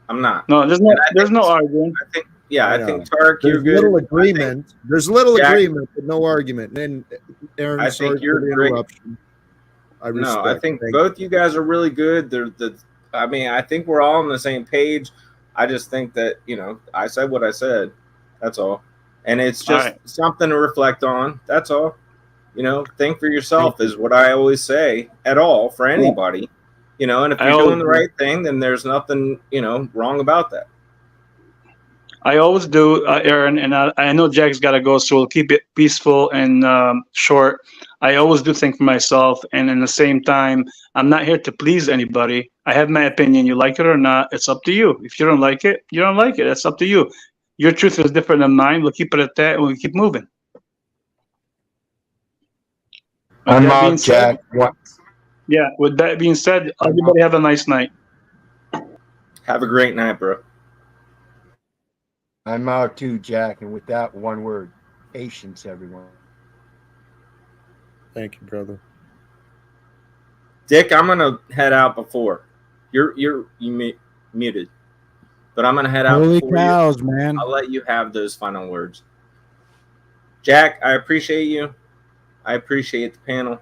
I'm not. No, there's no arguing. I think Tarek, you're good. Little agreement. There's little agreement, but no argument. And Aaron, I sorry think you're for the great. interruption. I think both you guys are really good. I think we're all on the same page. I just think that I said what I said. That's all. And it's just something to reflect on. That's all. Think for yourself is what I always say for anybody. You know, and if I you're doing always the do. right thing, then there's nothing, you know, wrong about that. I always do, Aaron, and I know Jack's got to go, so we'll keep it peaceful and short. I always do think for myself, and in the same time, I'm not here to please anybody. I have my opinion. You like it or not, it's up to you. If you don't like it, you don't like it. It's up to you. Your truth is different than mine. We'll keep it at that, and we'll keep moving. With I'm that being out, said, Jack. What? yeah. With that being said, everybody have a nice night. Have a great night, bro. I'm out too, Jack. And with that one word, patience, everyone. Thank you, brother. Dick, I'm gonna head out before you're muted, but I'm gonna head out Holy before cows, you. man. I'll let you have those final words. Jack, I appreciate you. I appreciate the panel.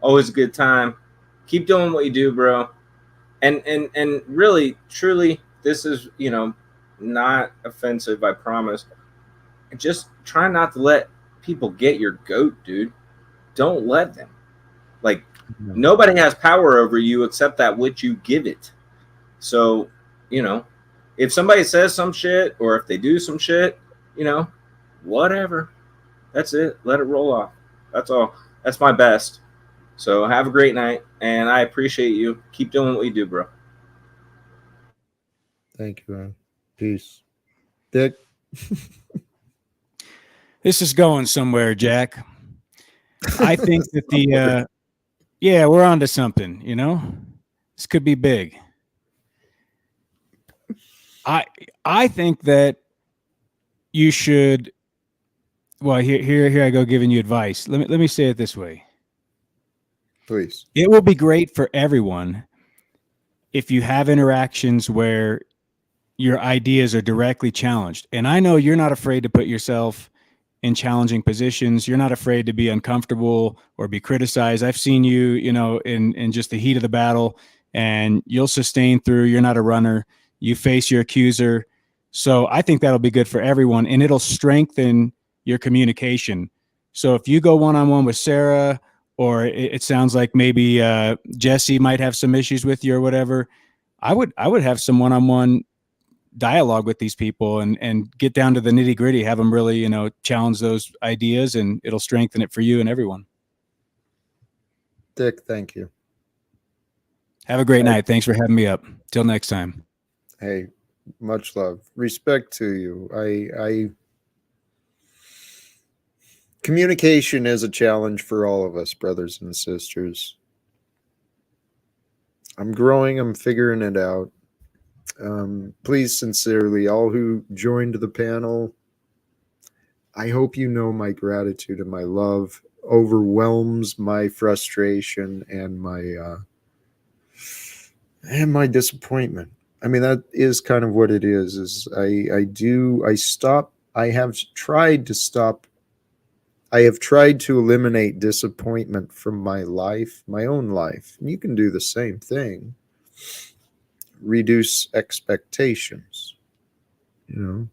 Always a good time. Keep doing what you do, bro. And really, truly, this is, you know, not offensive, I promise. Just try not to let people get your goat, dude. Don't let them. Like, nobody has power over you except that which you give it. So, you know, if somebody says some shit or if they do some shit, you know, whatever. That's it. Let it roll off. That's all. That's my best. So have a great night, and I appreciate you. Keep doing what you do, bro. Thank you, man. Peace. Dick. This is going somewhere, Jack. I think that yeah, we're on to something, you know? This could be big. I think that you should, well, here I go giving you advice. Let me say it this way. Please. It will be great for everyone if you have interactions where your ideas are directly challenged. And I know you're not afraid to put yourself in challenging positions. You're not afraid to be uncomfortable or be criticized. I've seen you, you know, in just the heat of the battle, and you'll sustain through. You're not a runner. You face your accuser. So I think that'll be good for everyone, and it'll strengthen your communication. So if you go one-on-one with Sarah, or it sounds like maybe Jesse might have some issues with you or whatever, I would have some one-on-one dialogue with these people and get down to the nitty gritty, have them really, you know, challenge those ideas, and it'll strengthen it for you and everyone. Dick, thank you. Have a great night. Thanks for having me up. Till next time. Hey, much love. Respect to you. I communication is a challenge for all of us, brothers and sisters. I'm growing, I'm figuring it out. Please, sincerely, all who joined the panel, I hope you know my gratitude and my love overwhelms my frustration and my disappointment. I mean, that is kind of what it is I have tried to eliminate disappointment from my life, my own life. And you can do the same thing. Reduce expectations. You know,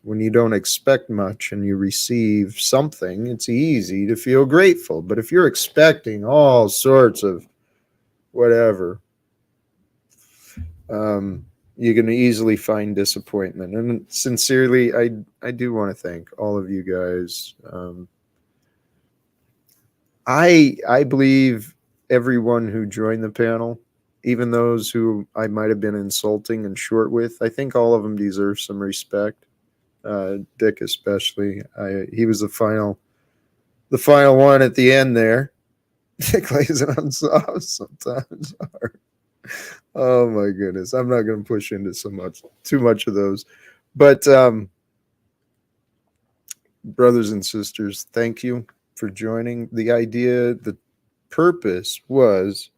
when you don't expect much and you receive something, it's easy to feel grateful. But if you're expecting all sorts of whatever, you can easily find disappointment. And sincerely, I do want to thank all of you guys. I believe everyone who joined the panel, even those who I might have been insulting and short with, I think all of them deserve some respect. Dick especially. He was the final one at the end there. Dick lays it on soft sometimes. Oh my goodness. I'm not going to push into too much of those. But brothers and sisters, thank you for joining. The purpose was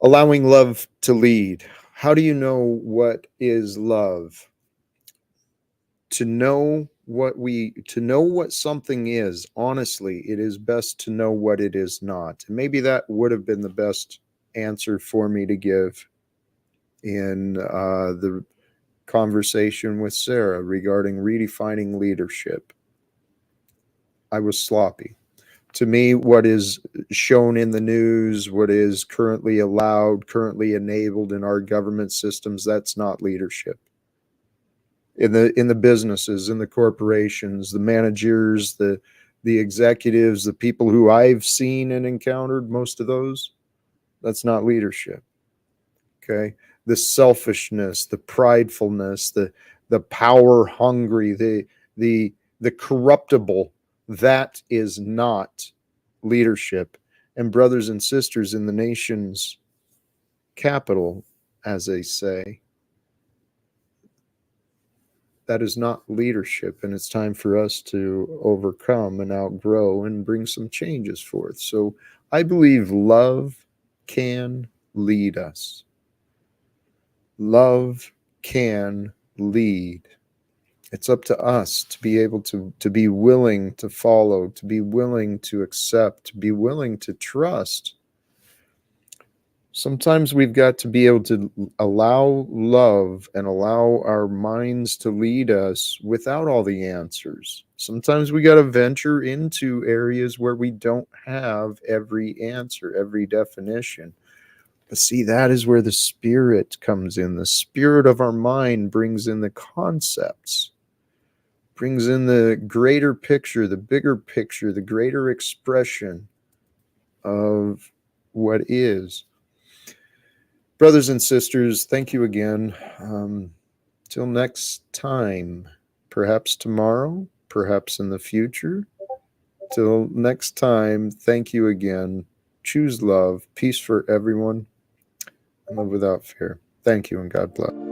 allowing love to lead. How do you know what is love? To know what something is, honestly, it is best to know what it is not. And maybe that would have been the best answer for me to give in the conversation with Sarah regarding redefining leadership. I was sloppy. To me, what is shown in the news, what is currently allowed, currently enabled in our government systems, that's not leadership. In the businesses, in the corporations, the managers, the executives, the people who I've seen and encountered, most of those, that's not leadership. Okay, the selfishness, the pridefulness, the power hungry, the corruptible, that is not leadership. And brothers and sisters in the nation's capital, as they say, that is not leadership, and it's time for us to overcome and outgrow and bring some changes forth. So I believe love can lead us. Love can lead. It's up to us to be able to be willing to follow, to be willing to accept, to be willing to trust. Sometimes we've got to be able to allow love and allow our minds to lead us without all the answers. Sometimes we got to venture into areas where we don't have every answer, every definition. But see, that is where the Spirit comes in. The Spirit of our mind brings in the concepts, brings in the greater picture, the bigger picture, the greater expression of what is. Brothers and sisters, thank you again. Till next time, perhaps tomorrow, perhaps in the future. Till next time, thank you again. Choose love, peace for everyone, and love without fear. Thank you, and God bless.